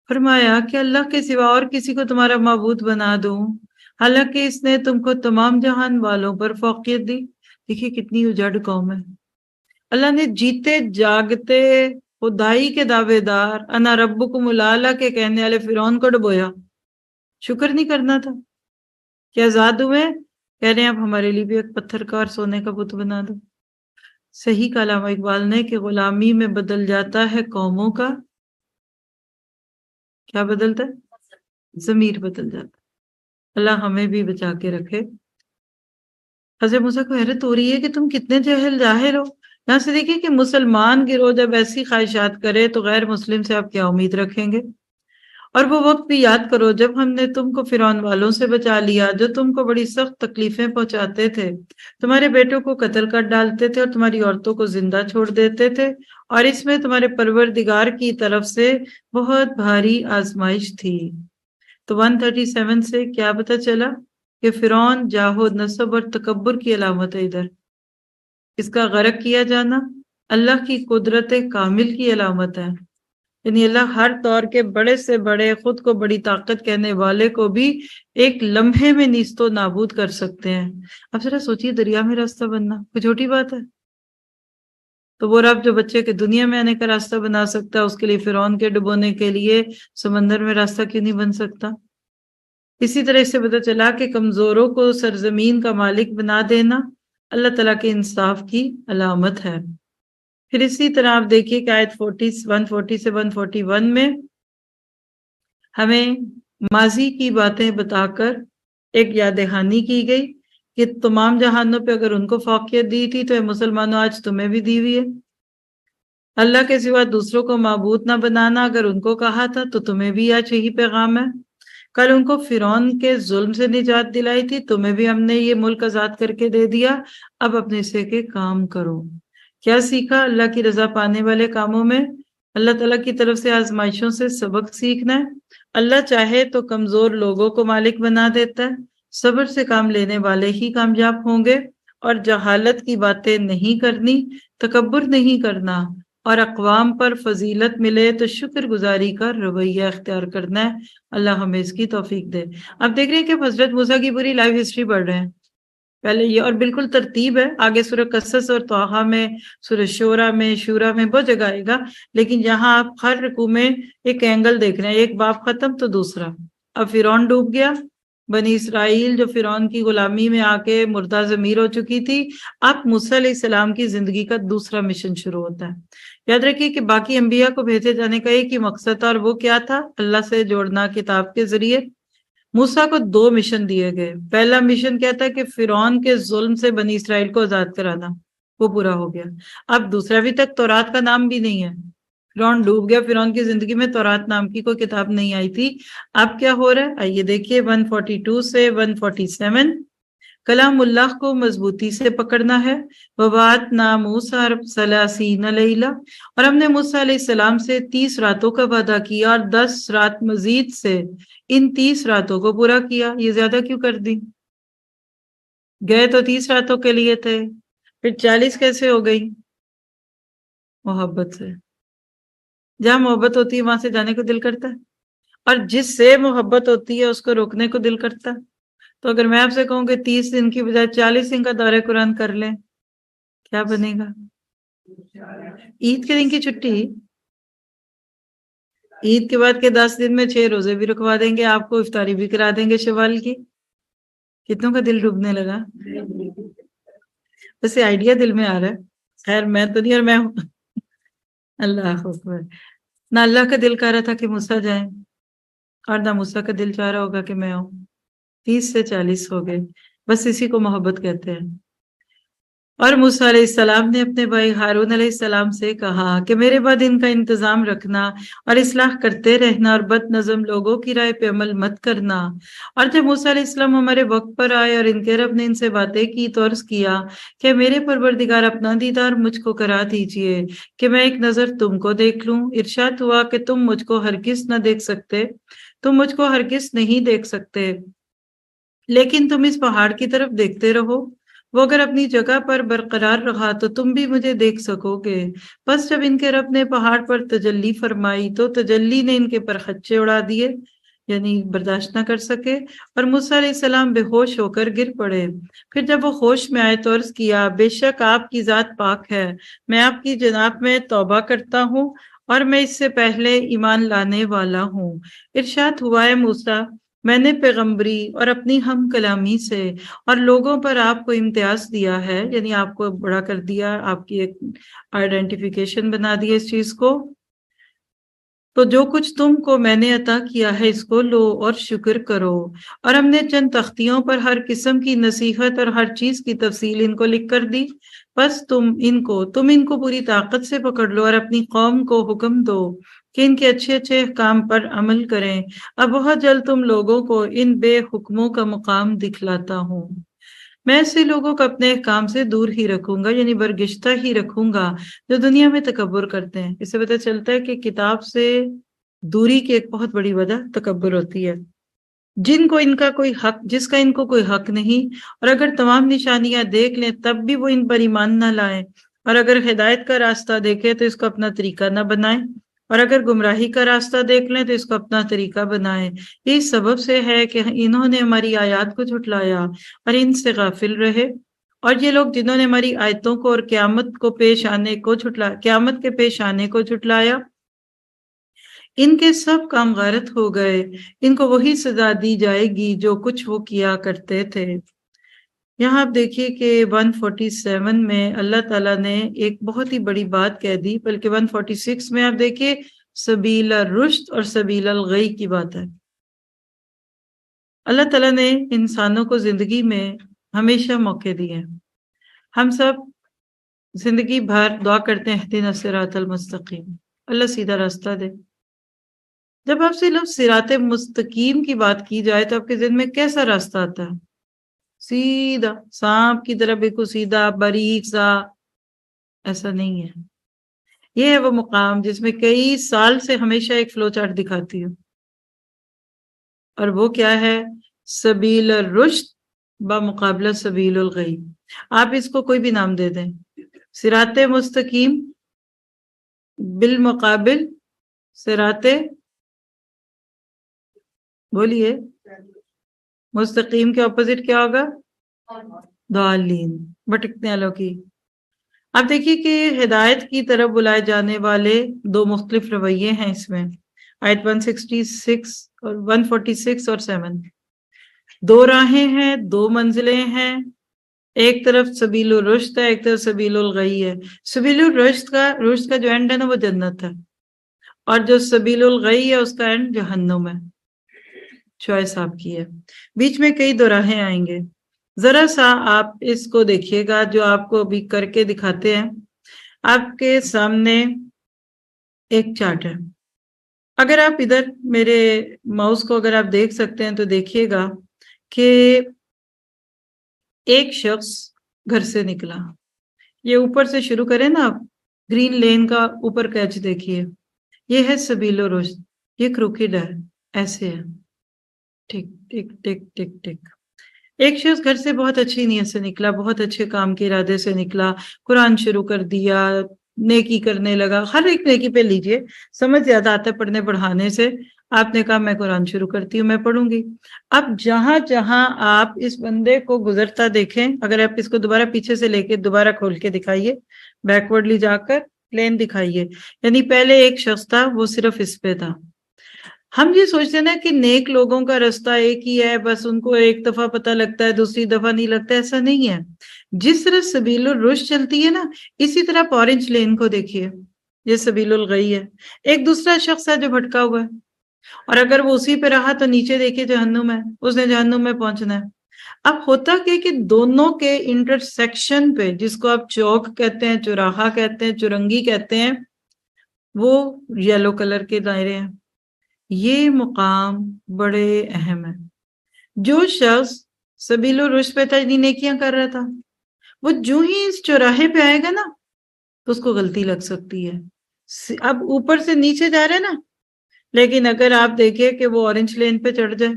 فرمایا کہ اللہ کے سوا اور کسی کو تمہارا معبود بنا دوں، حالانکہ اس نے تم کو تمام جہان والوں پر فوقیت دی۔ دیکھیے کتنی اجڑ قوم ہے. اللہ نے جیتے جاگتے خدائی کے دعوے دار انا ربکم الاعلی کے کہنے والے فرعون کو ڈبویا. شکر نہیں کرنا تھا کہ آزاد ہوئے؟ کہہ رہے ہیں اب ہمارے لیے بھی ایک پتھر کا اور سونے کا بت بنا دو. صحیح کہا علامہ اقبال نے کہ غلامی میں بدل جاتا ہے قوموں کا کیا بدلتا ہے؟ ضمیر بدل جاتا ہے. اللہ ہمیں بھی بچا کے رکھے. حضرت موسیٰ کو حیرت ہو رہی ہے کہ تم کتنے جاہل ہو. یہاں سے دیکھیے کہ مسلمان گروہ جب ایسی خواہشات کرے تو غیر مسلم سے آپ کیا امید رکھیں گے. اور وہ وقت بھی یاد کرو جب ہم نے تم کو فرعون والوں سے بچا لیا جو تم کو بڑی سخت تکلیفیں پہنچاتے تھے، تمہارے بیٹوں کو قتل کر ڈالتے تھے اور تمہاری عورتوں کو زندہ چھوڑ دیتے تھے، اور اس میں تمہارے پروردگار کی طرف سے بہت بھاری آزمائش تھی. تو 137 سے کیا پتہ چلا کہ فرعون جاہد نصب اور تکبر کی علامت ہے. ادھر اس کا غرق کیا جانا اللہ کی قدرت کامل کی علامت ہے. یعنی اللہ ہر دور کے بڑے سے بڑے خود کو بڑی طاقت کہنے والے کو بھی ایک لمحے میں نیست و نابود کر سکتے ہیں. اب ذرا سوچیے دریا میں راستہ بننا کوئی چھوٹی بات ہے؟ تو وہ رب جو بچے کے دنیا میں آنے کا راستہ بنا سکتا ہے اس کے لیے فرعون کے ڈبونے کے لیے سمندر میں راستہ کیوں نہیں بن سکتا؟ اسی طرح سے پتہ چلا کہ کمزوروں کو سرزمین کا مالک بنا دینا اللہ تعالیٰ کے انصاف کی علامت ہے. پھر اسی طرح آپ دیکھیے کہ آیت 140 سے 141 میں ہمیں ماضی کی باتیں بتا کر ایک یاد دہانی کی گئی کہ تمام جہانوں پہ اگر ان کو فوقیت دی تھی تو اے مسلمانوں آج تمہیں بھی دی ہوئی ہے. اللہ کے سوا دوسروں کو معبود نہ بنانا اگر ان کو کہا تھا تو تمہیں بھی آج یہی پیغام ہے. کل ان کو فرعون کے ظلم سے نجات دلائی تھی، تمہیں بھی ہم نے یہ ملک آزاد کر کے دے دیا، اب اپنے حصے کے کام کرو. کیا سیکھا؟ اللہ کی رضا پانے والے کاموں میں اللہ تعالیٰ کی طرف سے آزمائشوں سے سبق سیکھنا ہے. اللہ چاہے تو کمزور لوگوں کو مالک بنا دیتا ہے. صبر سے کام لینے والے ہی کامیاب ہوں گے. اور جہالت کی باتیں نہیں کرنی، تکبر نہیں کرنا، اور اقوام پر فضیلت ملے تو شکر گزاری کا رویہ اختیار کرنا ہے. اللہ ہمیں اس کی توفیق دے. اب دیکھ رہے ہیں کہ حضرت موسیٰ کی پوری لائف ہسٹری پڑھ رہے ہیں. پہلے یہ اور بالکل ترتیب ہے، آگے سورہ قصص اور طٰہٰ میں، سورہ شورا میں، شورا میں بہت جگہ آئے گا، لیکن یہاں آپ ہر رکوع میں ایک اینگل دیکھ رہے ہیں، ایک باب ختم تو دوسرا. اب فرعون ڈوب گیا، بنی اسرائیل جو فرعون کی غلامی میں آ کے مردہ ضمیر ہو چکی تھی، اب موسیٰ علیہ السلام کی زندگی کا دوسرا مشن شروع ہوتا ہے. یاد رکھیے کہ باقی انبیاء کو بھیجے جانے کا ایک ہی مقصد تھا، اور وہ کیا تھا؟ اللہ سے جوڑنا کتاب کے ذریعے. موسیٰ کو 2 مشن دیے گئے. پہلا مشن کیا تھا کہ فرعون کے ظلم سے بنی اسرائیل کو آزاد کرانا، وہ پورا ہو گیا. اب دوسرا، ابھی تک تورات کا نام بھی نہیں ہے، فرعون ڈوب گیا، فرعون کی زندگی میں تورات نام کی کوئی کتاب نہیں آئی تھی. اب کیا ہو رہا ہے؟ آئیے دیکھیے 142 سے 147. کلام اللہ کو مضبوطی سے پکڑنا ہے. وَوَعَدْنَا مُوسَىٰ 30 لَيْلَةً، اور ہم نے موسیٰ علیہ السلام سے 30 راتوں کا وعدہ کیا اور 10 رات مزید سے ان 30 راتوں کو پورا کیا. یہ زیادہ کیوں کر دی؟ گئے تو 30 راتوں کے لیے تھے، پھر 40 کیسے ہو گئی؟ محبت سے. جہاں محبت ہوتی ہے وہاں سے جانے کو دل کرتا ہے، اور جس سے محبت ہوتی ہے اس کو روکنے کو دل کرتا ہے. تو اگر میں آپ سے کہوں کہ 30 دن کی بجائے 40 دن کا دورہ قرآن کر لیں، کیا بنے گا؟ عید کے دن کی چھٹی، عید کے بعد کے 10 دن میں 6 روزے بھی رکھوا دیں گے آپ کو، افطاری بھی کرا دیں گے شوال کی. کتنوں کا دل ڈوبنے لگا؟ ویسے آئیڈیا دل میں آ رہا ہے. خیر میں تو نہیں، اور میں ہوں. اللہ اکبر. نہ اللہ کا دل کہہ رہا تھا کہ موسیٰ جائیں، اور نہ موسیٰ کا دل چاہ رہا ہوگا کہ میں آؤں. 30 سے 40 ہو گئے. بس اسی کو محبت کہتے ہیں. اور موسیٰ علیہ السلام نے اپنے بھائی ہارون علیہ السلام سے کہا کہ میرے بعد ان کا انتظام رکھنا اور اصلاح کرتے رہنا، اور بد نظم لوگوں کی رائے پہ عمل مت کرنا. اور جب موسیٰ علیہ السلام ہمارے وقت پر آئے اور ان کے رب نے ان سے باتیں کی تو عرض کیا کہ میرے پروردگار اپنا دیدار مجھ کو کرا دیجئے کہ میں ایک نظر تم کو دیکھ لوں. ارشاد ہوا کہ تم مجھ کو ہرگز نہ دیکھ سکتے، تم مجھ کو ہرگز نہیں دیکھ سکتے، لیکن تم اس پہاڑ کی طرف دیکھتے رہو، وہ اگر اپنی جگہ پر برقرار رہا تو تم بھی مجھے دیکھ سکو گے. بس جب ان کے رب نے پہاڑ پر تجلی فرمائی تو تجلی نے ان کے پرخچے اڑا دیے، یعنی برداشت نہ کر سکے، اور موسیٰ علیہ السلام بے ہوش ہو کر گر پڑے۔ پھر جب وہ ہوش میں آئے تو عرض کیا، بے شک آپ کی ذات پاک ہے، میں آپ کی جناب میں توبہ کرتا ہوں اور میں اس سے پہلے ایمان لانے والا ہوں۔ ارشاد ہوا ہے موسیٰ، میں نے پیغمبری اور اپنی ہم کلامی سے اور لوگوں پر آپ کو امتیاز دیا ہے، یعنی آپ کو بڑا کر دیا، آپ کی ایک آئیڈینٹیفیکیشن بنا دی اس چیز کو۔ تو جو کچھ تم کو میں نے عطا کیا ہے اس کو لو اور شکر کرو، اور ہم نے چند تختیوں پر ہر قسم کی نصیحت اور ہر چیز کی تفصیل ان کو لکھ کر دی، بس تم ان کو پوری طاقت سے پکڑ لو اور اپنی قوم کو حکم دو کہ ان کے اچھے اچھے احکام پر عمل کریں۔ اب بہت جلد تم لوگوں کو ان بے حکموں کا مقام دکھلاتا ہوں۔ میں ایسے لوگوں کو اپنے احکام سے دور ہی رکھوں گا، یعنی برگشتہ ہی رکھوں گا، جو دنیا میں تکبر کرتے ہیں۔ اس سے پتہ چلتا ہے کہ کتاب سے دوری کی ایک بہت بڑی وجہ تکبر ہوتی ہے، جس کا ان کو کوئی حق نہیں، اور اگر تمام نشانیاں دیکھ لیں تب بھی وہ ان پر ایمان نہ لائیں، اور اگر ہدایت کا راستہ دیکھے تو اس کو اپنا طریقہ نہ بنائیں، اور اگر گمراہی کا راستہ دیکھ لیں تو اس کو اپنا طریقہ بنائیں۔ یہ اس سبب سے ہے کہ انہوں نے ہماری آیات کو جھٹلایا اور ان سے غافل رہے، اور یہ لوگ جنہوں نے ہماری آیتوں کو اور قیامت کے پیش آنے کو جھٹلایا، ان کے سب کام غارت ہو گئے، ان کو وہی سزا دی جائے گی جو کچھ وہ کیا کرتے تھے۔ یہاں آپ دیکھیے کہ 147 میں اللہ تعالیٰ نے ایک بہت ہی بڑی بات کہہ دی، بلکہ 146 میں آپ دیکھیے سبیل الرشد اور سبیل الغی کی بات ہے۔ اللہ تعالیٰ نے انسانوں کو زندگی میں ہمیشہ موقع دیے ہیں، ہم سب زندگی بھر دعا کرتے ہیں اہدنا الصراط المستقیم، اللہ سیدھا راستہ دے۔ جب آپ سے لفظ صراط مستقیم کی بات کی جائے تو آپ کے ذہن میں کیسا راستہ آتا ہے؟ سیدھا سانپ کی طرح بالکل سیدھا باریک سا؟ ایسا نہیں ہے۔ یہ ہے وہ مقام جس میں کئی سال سے ہمیشہ ایک فلو چارٹ دکھاتی ہوں، اور وہ کیا ہے؟ سبیل الرشد بمقابلہ سبیل الغی۔ آپ اس کو کوئی بھی نام دے دیں، صراط مستقیم بالمقابل صراط، بولیے مستقیم کے اپوزٹ کیا ہوگا؟ ضالین، بھٹکنے والوں کی۔ آپ دیکھیے کہ ہدایت کی طرف بلائے جانے والے دو مختلف رویے ہیں اس میں، آیت 166 اور 146 اور 7، دو راہیں ہیں، دو منزلیں ہیں، ایک طرف سبیل الرشد ہے، ایک طرف سبیل الغی ہے۔ سبیل رشد کا جو اینڈ ہے نا وہ جنت ہے، اور جو سبیل الغی ہے اس کا اینڈ جہنم ہے۔ چوائس آپ کی ہے، بیچ میں کئی دو راہیں آئیں گے۔ ذرا سا آپ اس کو دیکھیے گا جو آپ کو ابھی کر کے دکھاتے ہیں۔ آپ کے سامنے ایک چارٹ ہے، اگر آپ ادھر میرے ماؤس کو اگر آپ دیکھ سکتے ہیں تو دیکھیے گا کہ ایک شخص گھر سے نکلا، یہ اوپر سے شروع کریں نا آپ، گرین لین کا اوپر کیچ دیکھیے، یہ ہے سبیل و رشد، یہ کروکیڈ ہے، ایسے ہے، ٹک ٹک ٹک ٹک ٹک۔ ایک شخص گھر سے بہت اچھی نیت سے نکلا، بہت اچھے کام کے ارادے سے نکلا، قرآن شروع کر دیا، نیکی کرنے لگا، ہر ایک نیکی پہ لیجئے، سمجھ زیادہ آتا ہے پڑھنے پڑھانے سے۔ آپ نے کہا میں قرآن شروع کرتی ہوں، میں پڑھوں گی۔ اب جہاں جہاں آپ اس بندے کو گزرتا دیکھیں، اگر آپ اس کو دوبارہ پیچھے سے لے کے دوبارہ کھول کے دکھائیے، بیکورڈلی جا کر پلین دکھائیے، یعنی پہلے ایک شخص تھا وہ صرف اس پہ تھا۔ ہم یہ سوچتے ہیں نا کہ نیک لوگوں کا راستہ ایک ہی ہے، بس ان کو ایک دفعہ پتہ لگتا ہے دوسری دفعہ نہیں لگتا، ایسا نہیں ہے۔ جس طرح سبیل الرشد چلتی ہے نا، اسی طرح آپ اورنج لین کو دیکھیے، یہ سبیل الغی ہے۔ ایک دوسرا شخص ہے جو بھٹکا ہوا ہے، اور اگر وہ اسی پہ رہا تو نیچے دیکھیے جہنم ہے، اس نے جہنم میں پہنچنا ہے۔ اب ہوتا کہ دونوں کے انٹرسیکشن پہ، جس کو آپ چوک کہتے ہیں، چوراہا کہتے ہیں، چورنگی کہتے ہیں، وہ یلو کلر کے دائرے ہیں۔ یہ مقام بڑے اہم ہے۔ جو شخص سبیل الرشد پہ تھا، نیکیاں کر رہا تھا، وہ جو ہی اس چوراہے پہ آئے گا نا تو اس کو غلطی لگ سکتی ہے۔ اب اوپر سے نیچے جا رہے نا، لیکن اگر آپ دیکھیں کہ وہ اورنج لین پہ چڑھ جائے،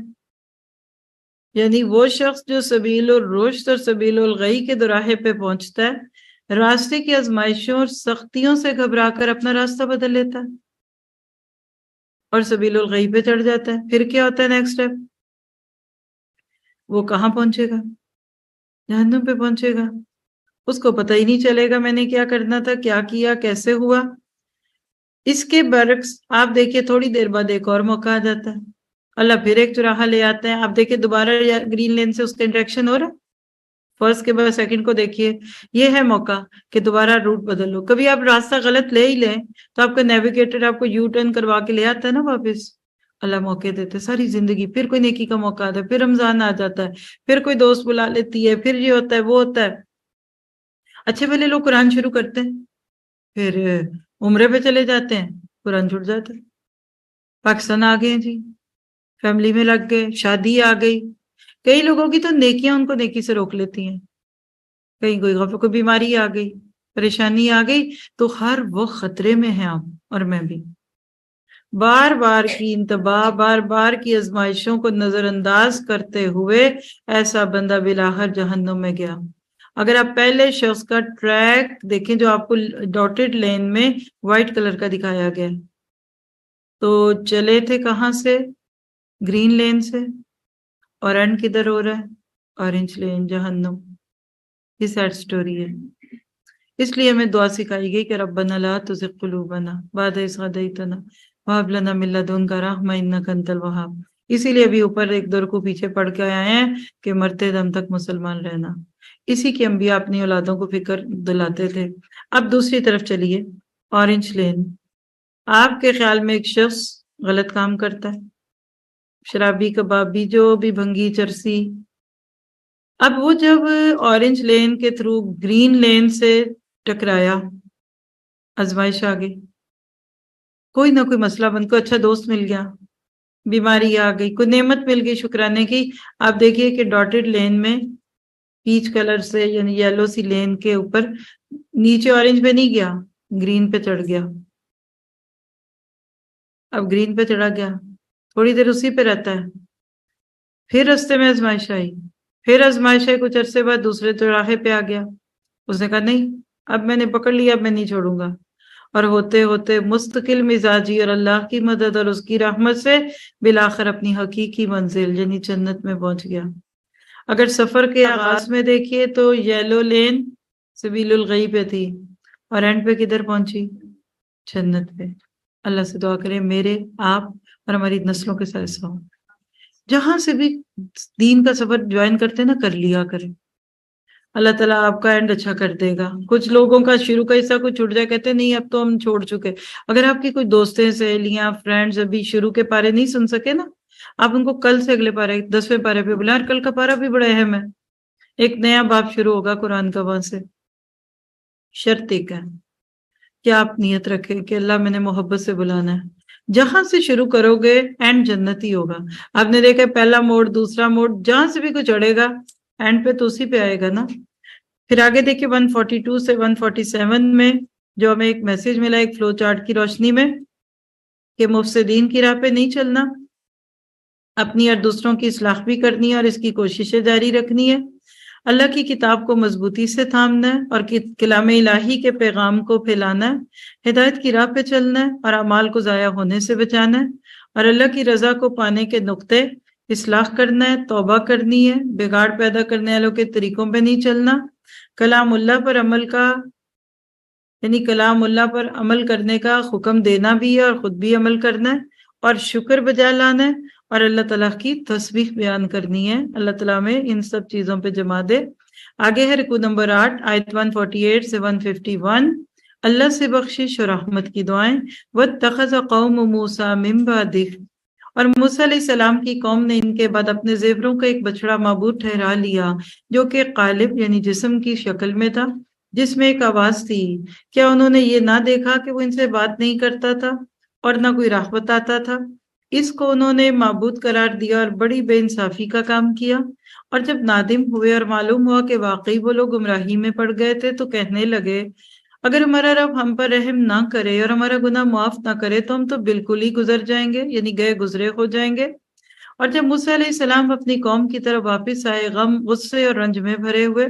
یعنی وہ شخص جو سبیل الرشد اور سبیل الغی کے دوراہے پہ پہنچتا ہے، راستے کی آزمائشوں اور سختیوں سے گھبرا کر اپنا راستہ بدل لیتا ہے۔ اور سبیل الغی پہ چڑھ جاتا ہے، پھر کیا ہوتا ہے نیکسٹ اسٹیپ؟ وہ کہاں پہنچے گا؟ جہنم پہ پہنچے گا، اس کو پتہ ہی نہیں چلے گا میں نے کیا کرنا تھا، کیا کیا، کیسے ہوا۔ اس کے برعکس آپ دیکھیے تھوڑی دیر بعد ایک اور موقع آ جاتا ہے، اللہ پھر ایک چراہا لے آتے ہیں، آپ دیکھیے دوبارہ گرین لین سے اس کا انٹریکشن ہو رہا ہے، فرسٹ کے بعد سیکنڈ کو دیکھیے، یہ ہے موقع کہ دوبارہ روٹ بدل لو۔ کبھی آپ راستہ غلط لے ہی لیں تو آپ کا نیویگیٹر آپ کو یو ٹرن کروا کے لے آتا ہے نا واپس۔ اللہ موقع دیتے ساری زندگی، پھر کوئی نیکی کا موقع آتا ہے، پھر رمضان آ جاتا ہے، پھر کوئی دوست بلا لیتی ہے، پھر یہ ہوتا ہے وہ ہوتا ہے۔ اچھے پہلے لوگ قرآن شروع کرتے ہیں، پھر عمرے پہ چلے جاتے ہیں، قرآن چھوٹ جاتا ہے۔ پاکستان آ گئے جی، فیملی میں لگ گئے، شادی آ گئی، کئی لوگوں کی تو نیکیاں ان کو نیکی سے روک لیتی ہیں، کہیں کوئی بیماری آ گئی، پریشانی آ گئی، تو ہر وہ خطرے میں ہیں آپ اور میں بھی۔ بار بار کی انتباہ، بار بار کی آزمائشوں کو نظر انداز کرتے ہوئے ایسا بندہ بلاخر جہنم میں گیا۔ اگر آپ پہلے شخص کا ٹریک دیکھیں جو آپ کو ڈاٹڈ لین میں وائٹ کلر کا دکھایا گیا، تو چلے تھے کہاں سے؟ گرین لین سے، اور اینڈ کدھر ہو رہا ہے؟ اورنج لین، جہنم۔ یہ سیڈ سٹوری ہے۔ اس لیے ہمیں دعا سکھائی گئی کہ ربنا لا تزغ قلوبنا بعد اذ ہدیتنا وہب لنا من لدنک رحمۃ انک انت الوہاب۔ اسی لیے ابھی اوپر ایک دو رکوع پیچھے پڑھ کے آئے ہیں کہ مرتے دم تک مسلمان رہنا۔ اسی کی انبیاء اپنی اولادوں کو فکر دلاتے تھے۔ اب دوسری طرف چلیے، اورنج لین۔ آپ کے خیال میں ایک شخص غلط کام کرتا ہے، شرابی، کبابی، جو بھی، بھنگی، چرسی، اب وہ جب اورنج لین کے تھرو گرین لین سے ٹکرایا، آزمائش آ گئی، کوئی نہ کوئی مسئلہ بن کو، اچھا دوست مل گیا، بیماری آ گئی، کوئی نعمت مل گئی شکرانے کی۔ آپ دیکھیے کہ ڈاٹڈ لین میں پیچ کلر سے یعنی یلو سی لین کے اوپر نیچے اورنج پہ نہیں گیا، گرین پہ چڑھ گیا۔ اب گرین پہ چڑھا گیا، تھوڑی دیر اسی پہ رہتا ہے، پھر رستے میں آزمائش آئی، پھر آزمائش آئی، کچھ عرصے بعد دوسرے چوراہے پہ آ گیا۔ اس نے کہا نہیں، اب میں نے پکڑ لیا، اب میں نہیں چھوڑوں گا۔ اور ہوتے ہوتے مستقل مزاجی اور اللہ کی مدد اور اس کی رحمت سے بالآخر اپنی حقیقی منزل یعنی جنت میں پہنچ گیا۔ اگر سفر کے آغاز میں دیکھیے تو یلو لین سبیل الغی پہ تھی، اور اینڈ پہ کدھر پہنچی؟ جنت پہ۔ اللہ سے دعا کریں میرے، آپ اور ہماری نسلوں کے ساتھ ایسا ہو۔ جہاں سے بھی دین کا سفر جوائن کرتے ہیں نا، کر لیا کریں، اللہ تعالیٰ آپ کا اینڈ اچھا کر دے گا۔ کچھ لوگوں کا شروع کا حصہ کچھ چھوٹ جائے، کہتے نہیں اب تو ہم چھوڑ چکے۔ اگر آپ کی کوئی دوستیں، سہیلیاں، فرینڈز ابھی شروع کے پارے نہیں سن سکے نا، آپ ان کو کل سے اگلے پارے 10ویں پارے پہ بلائیں، کل کا پارا بھی بڑا اہم ہے، ایک نیا باب شروع ہوگا قرآن کا وہاں سے۔ شرط ایک ہے کہ آپ نیت رکھیں کہ اللہ میں نے محبت سے بلانا ہے، جہاں سے شروع کرو گے اینڈ جنت ہی ہوگا۔ آپ نے دیکھا پہلا موڑ، دوسرا موڑ، جہاں سے بھی کچھ اڑے گا اینڈ پہ تو اسی پہ آئے گا نا۔ پھر آگے دیکھیں 142 سے 147 میں جو ہمیں ایک میسج ملا ایک فلو چارٹ کی روشنی میں، کہ مفسدین کی راہ پہ نہیں چلنا، اپنی اور دوسروں کی اصلاح بھی کرنی ہے اور اس کی کوششیں جاری رکھنی ہے، اللہ کی کتاب کو مضبوطی سے تھامنا ہے اور کلام الہی کے پیغام کو پھیلانا ہے، ہدایت کی راہ پہ چلنا ہے اور اعمال کو ضائع ہونے سے بچانا ہے، اور اللہ کی رضا کو پانے کے نقطے اصلاح کرنا ہے، توبہ کرنی ہے، بگاڑ پیدا کرنے والوں کے طریقوں پہ نہیں چلنا، کلام اللہ پر عمل کا یعنی کلام اللہ پر عمل کرنے کا حکم دینا بھی ہے اور خود بھی عمل کرنا ہے، اور شکر بجا لانا ہے، اور اللہ تعالیٰ کی تسبیح بیان کرنی ہے۔ اللہ تعالیٰ میں ان سب چیزوں پہ جما دے۔ آگے ہے رکوع نمبر 8 آیت 148 سے 151، اللہ سے بخشش اور رحمت کی دعائیں۔ وَاتَّخَذَ قَوْمُ مُوسَىٰ مِن بَعْدِهِ، اور موسیٰ علیہ السلام کی قوم نے ان کے بعد اپنے زیوروں کا ایک بچڑا معبود ٹھہرا لیا، جو کہ قالب یعنی جسم کی شکل میں تھا، جس میں ایک آواز تھی۔ کیا انہوں نے یہ نہ دیکھا کہ وہ ان سے بات نہیں کرتا تھا اور نہ کوئی راہ بتاتا تھا؟ اس کو انہوں نے معبود قرار دیا اور بڑی بے انصافی کا کام کیا، اور جب نادم ہوئے اور معلوم ہوا کہ واقعی وہ لوگ گمراہی میں پڑ گئے تھے تو کہنے لگے، اگر ہمارا رب ہم پر رحم نہ کرے اور ہمارا گناہ معاف نہ کرے تو ہم تو بالکل ہی گزر جائیں گے، یعنی گئے گزرے ہو جائیں گے۔ اور جب موسیٰ علیہ السلام اپنی قوم کی طرف واپس آئے، غم، غصے اور رنج میں بھرے ہوئے،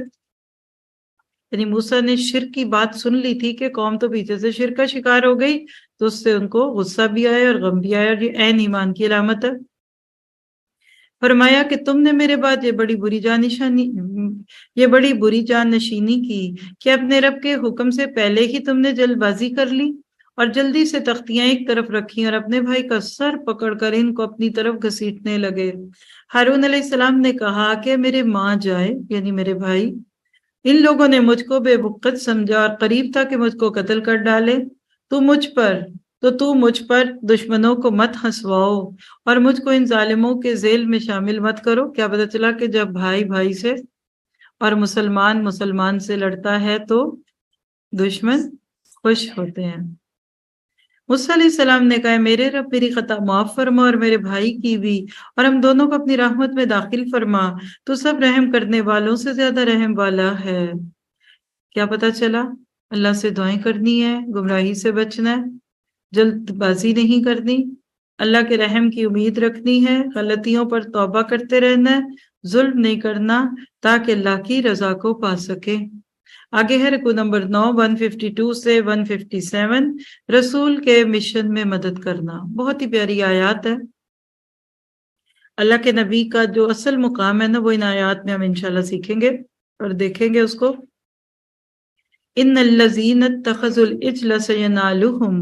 یعنی موسیٰ نے شرک کی بات سن لی تھی کہ قوم تو پیچھے سے شرک کا شکار ہو گئی، تو اس سے ان کو غصہ بھی آیا اور غم بھی آیا، اور یہ عین ایمان کی علامت ہے۔ فرمایا کہ تم نے میرے بعد یہ بڑی بری جانشینی کی کہ اپنے رب کے حکم سے پہلے ہی تم نے جلد بازی کر لی اور جلدی سے تختیاں ایک طرف رکھی اور اپنے بھائی کا سر پکڑ کر ان کو اپنی طرف گھسیٹنے لگے۔ ہارون علیہ السلام نے کہا کہ میرے ماں جائے، یعنی میرے بھائی، ان لوگوں نے مجھ کو بے وقت سمجھا اور قریب تھا کہ مجھ کو قتل کر ڈالے، تو مجھ پر دشمنوں کو مت ہنسواؤ اور مجھ کو ان ظالموں کے ذیل میں شامل مت کرو۔ کیا پتہ چلا کہ جب بھائی بھائی سے اور مسلمان سے لڑتا ہے تو دشمن خوش ہوتے ہیں۔ موسیٰ علیہ السلام نے کہا میرے رب میری خطا معاف فرما اور میرے بھائی کی بھی، اور ہم دونوں کو اپنی رحمت میں داخل فرما، تو سب رحم کرنے والوں سے زیادہ رحم والا ہے۔ کیا پتہ چلا؟ اللہ سے دعائیں کرنی ہے، گمراہی سے بچنا ہے، جلد بازی نہیں کرنی، اللہ کے رحم کی امید رکھنی ہے، غلطیوں پر توبہ کرتے رہنا ہے، ظلم نہیں کرنا تاکہ اللہ کی رضا کو پا سکے۔ آگے ہے رکوع نمبر 9 152 سے 157، رسول کے مشن میں مدد کرنا۔ بہت ہی پیاری آیات ہے۔ اللہ کے نبی کا جو اصل مقام ہے نا، وہ ان آیات میں ہم انشاءاللہ سیکھیں گے اور دیکھیں گے اس کو۔ ان الذین اتخذوا العجل سینالہم،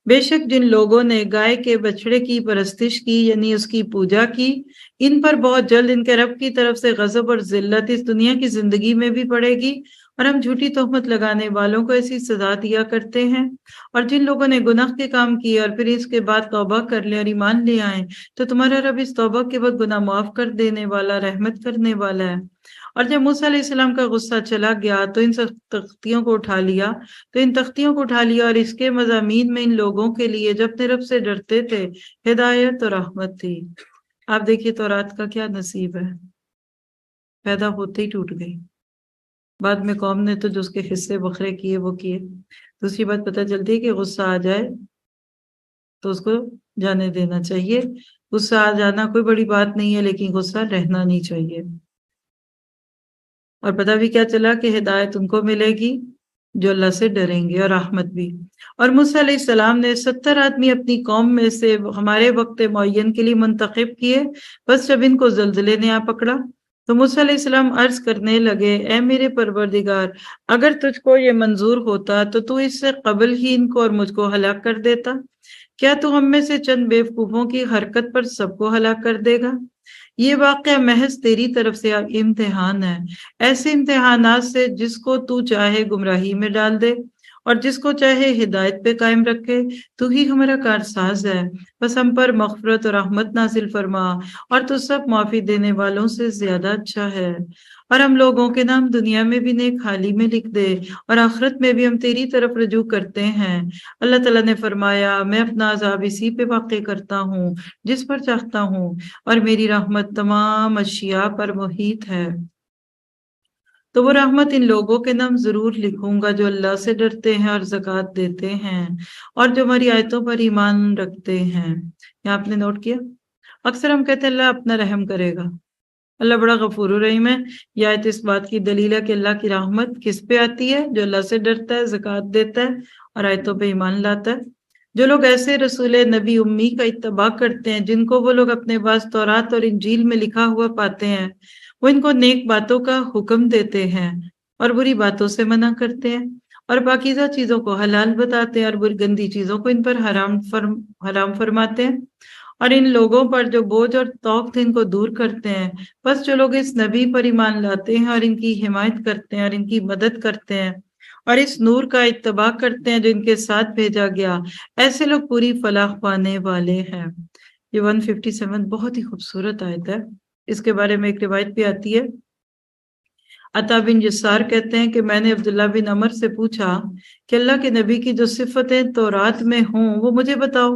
بے شک جن لوگوں نے گائے کے بچڑے کی پرستش کی، یعنی اس کی پوجا کی، ان پر بہت جلد ان کے رب کی طرف سے غضب اور ذلت اس دنیا کی زندگی میں بھی پڑے گی، اور ہم جھوٹی تہمت لگانے والوں کو ایسی سزا دیا کرتے ہیں۔ اور جن لوگوں نے گناہ کے کام کیے اور پھر اس کے بعد توبہ کر لیں اور ایمان لے آئیں، تو تمہارا رب اس توبہ کے بعد گناہ معاف کر دینے والا، رحمت کرنے والا ہے۔ اور جب موسیٰ علیہ السلام کا غصہ چلا گیا تو ان تختیوں کو اٹھا لیا اور اس کے مضامین میں ان لوگوں کے لیے جو اپنے رب سے ڈرتے تھے ہدایت اور رحمت تھی۔ آپ دیکھیے تورات کا کیا نصیب ہے، پیدا ہوتے ہی ٹوٹ گئی، بعد میں قوم نے تو جو اس کے حصے بکھرے کیے وہ کیے۔ دوسری بات پتہ چلتی ہے کہ غصہ آ جائے تو اس کو جانے دینا چاہیے۔ غصہ آ جانا کوئی بڑی بات نہیں ہے، لیکن غصہ رہنا نہیں چاہیے۔ اور پتہ بھی کیا چلا کہ ہدایت ان کو ملے گی جو اللہ سے ڈریں گے، اور رحمت بھی۔ اور موسیٰ علیہ السلام نے 70 آدمی اپنی قوم میں سے ہمارے وقت معین کے لیے منتخب کیے، بس جب ان کو زلزلے نے آ پکڑا تو موسیٰ علیہ السلام عرض کرنے لگے اے میرے پروردگار، اگر تجھ کو یہ منظور ہوتا تو اس سے قبل ہی ان کو اور مجھ کو ہلاک کر دیتا۔ کیا تو ہم میں سے چند بیوقوفوں کی حرکت پر سب کو ہلاک کر دے گا؟ یہ واقعہ محض تیری طرف سے امتحان ہے، ایسے امتحانات سے جس کو تو چاہے گمراہی میں ڈال دے اور جس کو چاہے ہدایت پہ قائم رکھے۔ تو ہی ہمارا کارساز ہے، بس ہم پر مغفرت اور رحمت نازل فرما، اور تو سب معافی دینے والوں سے زیادہ اچھا ہے۔ اور ہم لوگوں کے نام دنیا میں بھی نیک حالی میں لکھ دے، اور آخرت میں بھی ہم تیری طرف رجوع کرتے ہیں۔ اللہ تعالیٰ نے فرمایا میں اپنا عذاب اسی پہ واقع کرتا ہوں جس پر چاہتا ہوں، اور میری رحمت تمام اشیاء پر محیط ہے۔ تو وہ رحمت ان لوگوں کے نام ضرور لکھوں گا جو اللہ سے ڈرتے ہیں اور زکوٰۃ دیتے ہیں اور جو ہماری آیتوں پر ایمان رکھتے ہیں۔ یہاں آپ نے نوٹ کیا، اکثر ہم کہتے ہیں اللہ اپنا رحم کرے گا، اللہ بڑا غفور الرحیم ہے۔ یہ آیت اس بات کی دلیل ہے کہ اللہ کی رحمت کس پہ آتی ہے؟ جو اللہ سے ڈرتا ہے، زکوٰۃ دیتا ہے اور آیتوں پہ ایمان لاتا ہے۔ جو لوگ ایسے رسول نبی امی کا اتباع کرتے ہیں جن کو وہ لوگ اپنے پاس تورات اور انجیل میں لکھا ہوا پاتے ہیں، وہ ان کو نیک باتوں کا حکم دیتے ہیں اور بری باتوں سے منع کرتے ہیں، اور پاکیزہ چیزوں کو حلال بتاتے ہیں اور گندی چیزوں کو ان پر حرام فرماتے ہیں، اور ان لوگوں پر جو بوجھ اور توقت ان کو دور کرتے ہیں۔ بس جو لوگ اس نبی پر ایمان لاتے ہیں اور ان کی حمایت کرتے ہیں اور ان کی مدد کرتے ہیں اور اس نور کا اتباع کرتے ہیں جو ان کے ساتھ بھیجا گیا، ایسے لوگ پوری فلاح پانے والے ہیں۔ یہ 157 بہت ہی خوبصورت آیت ہے۔ اس کے بارے میں ایک روایت بھی آتی ہے، عطا بن جسار کہتے ہیں کہ میں نے عبداللہ بن عمر سے پوچھا کہ اللہ کے نبی کی جو صفتیں تورات میں ہوں وہ مجھے بتاؤ،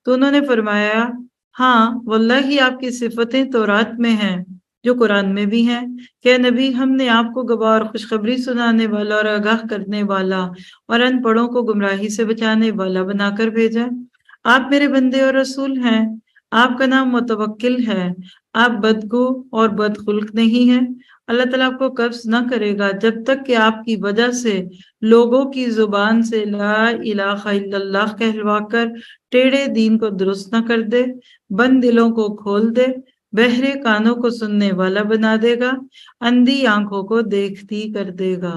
تو انہوں نے فرمایا ہاں واللہ آپ کی صفتیں تورات میں ہیں جو قرآن میں بھی ہیں کہ نبی ہم نے آپ کو گواہ اور خوشخبری سنانے والا اور آگاہ کرنے والا اور ان پڑھوں کو گمراہی سے بچانے والا بنا کر بھیجا۔ آپ میرے بندے اور رسول ہیں، آپ کا نام متوکل ہے، آپ بدگو اور بدخلق نہیں ہیں، اللہ تعالیٰ آپ کو قبض نہ کرے گا جب تک کہ آپ کی وجہ سے لوگوں کی زبان سے لا الہ الا اللہ کہلوا کر ٹیڑھے دین کو درست نہ کر دے، بند دلوں کو کھول دے، بہرے کانوں کو سننے والا بنا دے گا، اندھی آنکھوں کو دیکھتی کر دے گا۔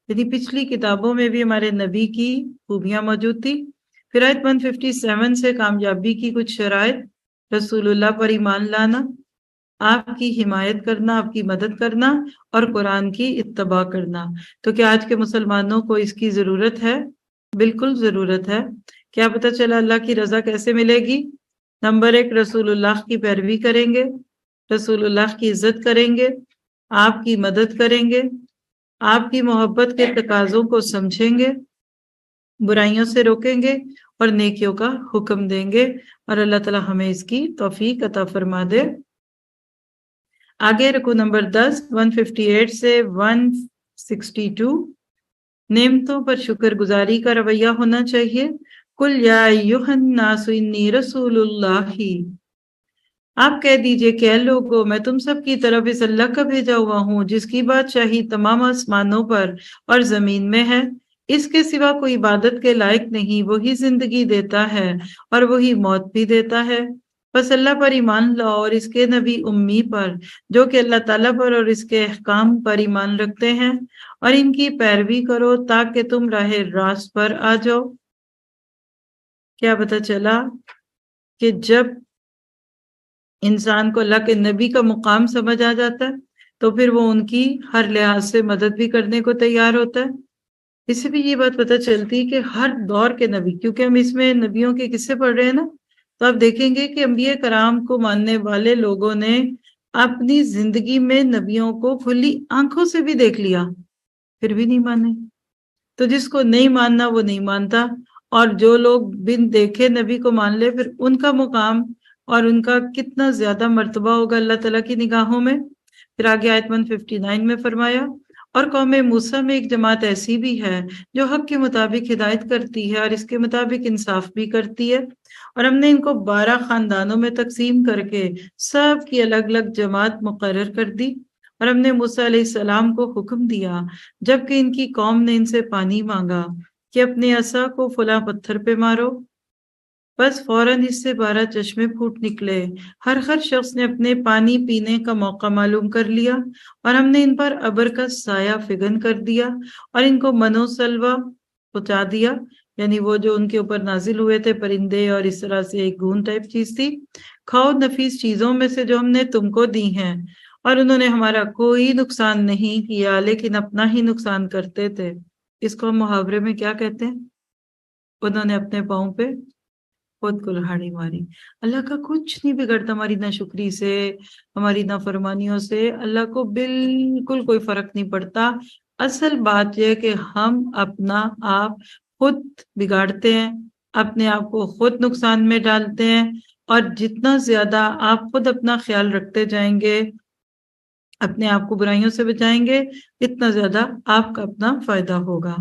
یعنی پچھلی کتابوں میں بھی ہمارے نبی کی خوبیاں موجود تھی۔ پھر آیت 157 سے کامیابی کی کچھ شرائط: رسول اللہ پر ایمان لانا، آپ کی حمایت کرنا، آپ کی مدد کرنا، اور قرآن کی اتباع کرنا۔ تو کیا آج کے مسلمانوں کو اس کی ضرورت ہے؟ بالکل ضرورت ہے۔ کیا پتہ چلا اللہ کی رضا کیسے ملے گی؟ نمبر 1، رسول اللہ کی پیروی کریں گے، رسول اللہ کی عزت کریں گے، آپ کی مدد کریں گے، آپ کی محبت کے تقاضوں کو سمجھیں گے، برائیوں سے روکیں گے اور نیکیوں کا حکم دیں گے، اور اللہ تعالی ہمیں اس کی توفیق عطا فرما دے۔ آگے رکو نمبر 10، 158 سے 162، نعمتوں پر شکر گزاری کا رویہ ہونا چاہیے۔ قل یا ایھا الناس انی رسول اللہ، آپ کہہ دیجئے کہ اے لوگو میں تم سب کی طرف اس اللہ کا بھیجا ہوا ہوں جس کی بادشاہی تمام آسمانوں پر اور زمین میں ہے، اس کے سوا کوئی عبادت کے لائق نہیں، وہی زندگی دیتا ہے اور وہی موت بھی دیتا ہے۔ بس اللہ پر ایمان لاؤ اور اس کے نبی امی پر جو کہ اللہ تعالیٰ پر اور اس کے احکام پر ایمان رکھتے ہیں، اور ان کی پیروی کرو تاکہ تم راہ راست پر آ جاؤ۔ کیا پتہ چلا کہ جب انسان کو اللہ کے نبی کا مقام سمجھ آ جاتا ہے تو پھر وہ ان کی ہر لحاظ سے مدد بھی کرنے کو تیار ہوتا ہے۔ اس سے بھی یہ بات پتہ چلتی کہ ہر دور کے نبی، کیونکہ ہم اس میں نبیوں کے قصے پڑھ رہے ہیں نا، تو آپ دیکھیں گے کہ انبیاء کرام کو ماننے والے لوگوں نے اپنی زندگی میں نبیوں کو کھلی آنکھوں سے بھی دیکھ لیا، پھر بھی نہیں مانے۔ تو جس کو نہیں ماننا وہ نہیں مانتا، اور جو لوگ بن دیکھے نبی کو مان لے پھر ان کا مقام اور ان کا کتنا زیادہ مرتبہ ہوگا اللہ تعالیٰ کی نگاہوں میں۔ پھر آگے آیت 159 میں فرمایا، اور قوم موسیٰ میں ایک جماعت ایسی بھی ہے جو حق کے مطابق ہدایت کرتی ہے اور اس کے مطابق انصاف بھی کرتی ہے، اور ہم نے ان کو 12 خاندانوں میں تقسیم کر کے سب کی الگ الگ جماعت مقرر کر دی، اور ہم نے موسیٰ علیہ السلام کو حکم دیا جبکہ ان کی قوم نے ان سے پانی مانگا کہ اپنے عصا کو فلاں پتھر پہ مارو، بس فوراً اس سے 12 چشمے پھوٹ نکلے۔ ہر شخص نے اپنے پانی پینے کا موقع معلوم کر لیا، اور ہم نے ان پر ابر کا سایہ فگن کر دیا اور ان کو من و سلوہ پہنچا دیا، یعنی وہ جو ان کے اوپر نازل ہوئے تھے پرندے اور اس طرح سے ایک گھون ٹائپ چیز تھی۔ کھاؤ نفیس چیزوں میں سے جو ہم نے تم کو دی ہیں، اور انہوں نے ہمارا کوئی نقصان نہیں کیا لیکن اپنا ہی نقصان کرتے تھے۔ اس کو ہم محاورے میں کیا کہتے ہیں؟ انہوں نے اپنے پاؤں پہ خود کلہاڑی ماری۔ اللہ کا کچھ نہیں بگڑتا ہماری ناشکری سے، ہماری نافرمانیوں سے، اللہ کو بالکل کوئی فرق نہیں پڑتا۔ اصل بات یہ کہ ہم اپنا آپ خود بگاڑتے ہیں، اپنے آپ کو خود نقصان میں ڈالتے ہیں، اور جتنا زیادہ آپ خود اپنا خیال رکھتے جائیں گے، اپنے آپ کو برائیوں سے بچائیں گے، اتنا زیادہ آپ کا اپنا فائدہ ہوگا۔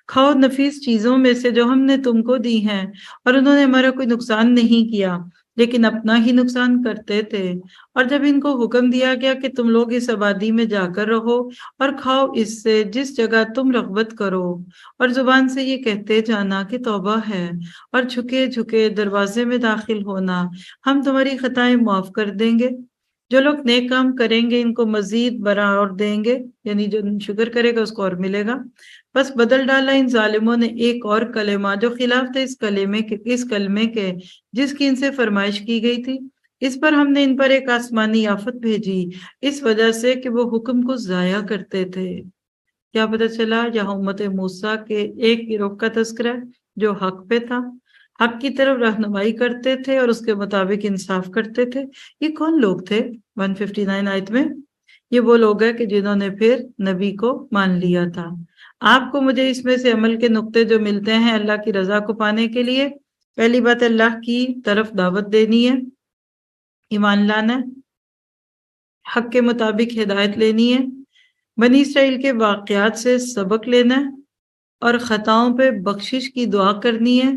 کھاؤ نفیس چیزوں میں سے جو ہم نے تم کو دی ہیں، اور انہوں نے ہمارا کوئی نقصان نہیں کیا لیکن اپنا ہی نقصان کرتے تھے۔ اور جب ان کو حکم دیا گیا کہ تم لوگ اس آبادی میں جا کر رہو اور کھاؤ اس سے جس جگہ تم رغبت کرو، اور زبان سے یہ کہتے جانا کہ توبہ ہے، اور جھکے جھکے دروازے میں داخل ہونا، ہم تمہاری خطائیں معاف کر دیں گے۔ جو لوگ نیک کام کریں گے ان کو مزید برا اور دیں گے، یعنی جو شکر کرے گا اس کو اور ملے گا۔ بس بدل ڈالا ان ظالموں نے ایک اور کلمہ جو خلاف تھا اس کلمے کے جس کی ان سے فرمائش کی گئی تھی۔ اس پر ہم نے ان پر ایک آسمانی آفت بھیجی اس وجہ سے کہ وہ حکم کو ضائع کرتے تھے۔ کیا پتہ چلا؟ یہاں امت موسیٰ کے ایک گروہ کا تذکرہ ہے جو حق پہ تھا، حق کی طرف رہنمائی کرتے تھے اور اس کے مطابق انصاف کرتے تھے۔ یہ کون لوگ تھے 159 آیت میں؟ یہ وہ لوگ ہیں کہ جنہوں نے پھر نبی کو مان لیا تھا۔ آپ کو مجھے اس میں سے عمل کے نقطے جو ملتے ہیں اللہ کی رضا کو پانے کے لیے، پہلی بات اللہ کی طرف دعوت دینی ہے، ایمان لانا ہے، حق کے مطابق ہدایت لینی ہے، بنی اسرائیل کے واقعات سے سبق لینا ہے، اور خطاؤں پہ بخشش کی دعا کرنی ہے،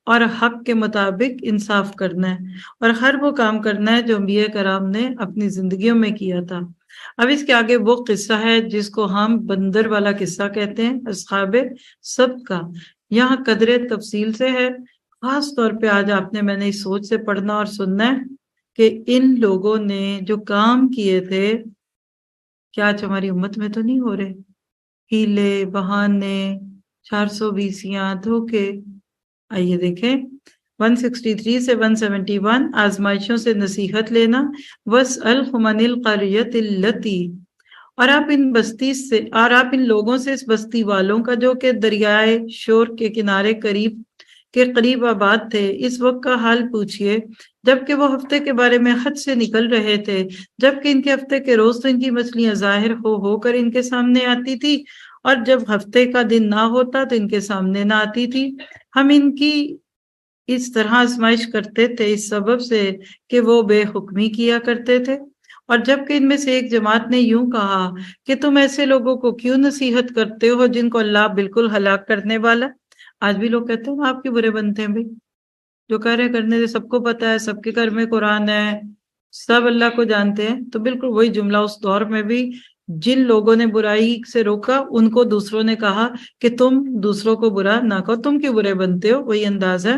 اور حق کے مطابق انصاف کرنا ہے، اور ہر وہ کام کرنا ہے جو انبیاء کرام نے اپنی زندگیوں میں کیا تھا۔ اب اس کے آگے وہ قصہ ہے جس کو ہم بندر والا قصہ کہتے ہیں، اصحاب سبت کا. یہاں قدرے تفصیل سے ہے. خاص طور پہ آج آپ نے، میں نے اس سوچ سے پڑھنا اور سننا ہے کہ ان لوگوں نے جو کام کیے تھے کیا آج ہماری امت میں تو نہیں ہو رہے؟ ہیلے، بہانے، 420 دھوکے. آئیے دیکھیں 163 سے 171. آزمائشوں سے نصیحت لینا. وَاسْأَلْهُمْ عَنِ الْقَرْيَةِ الَّتِي، اور آپ ان لوگوں سے اس بستی والوں کا جو کہ دریائے شور کے کنارے قریب آباد تھے، اس وقت کا حال پوچھئے جبکہ وہ ہفتے کے بارے میں حد سے نکل رہے تھے، جبکہ ان کے ہفتے کے روز تو ان کی مچھلیاں ظاہر ہو کر ان کے سامنے آتی تھی، اور جب ہفتے کا دن نہ ہوتا تو ان کے سامنے نہ آتی تھی. ہم ان کی اس طرح آزمائش کرتے تھے اس سبب سے کہ وہ بے حکمی کیا کرتے تھے. اور جبکہ ان میں سے ایک جماعت نے یوں کہا کہ تم ایسے لوگوں کو کیوں نصیحت کرتے ہو جن کو اللہ بالکل ہلاک کرنے والا. آج بھی لوگ کہتے ہیں آپ کے برے بنتے ہیں. بھائی جو کہہ رہے کرنے سے سب کو پتا ہے، سب کے گھر میں قرآن ہے، سب اللہ کو جانتے ہیں. تو بالکل وہی جملہ اس دور میں بھی جن لوگوں نے برائی سے روکا ان کو دوسروں نے کہا کہ تم دوسروں کو برا نہ کہو، تم کیوں برے بنتے ہو. وہی انداز ہے.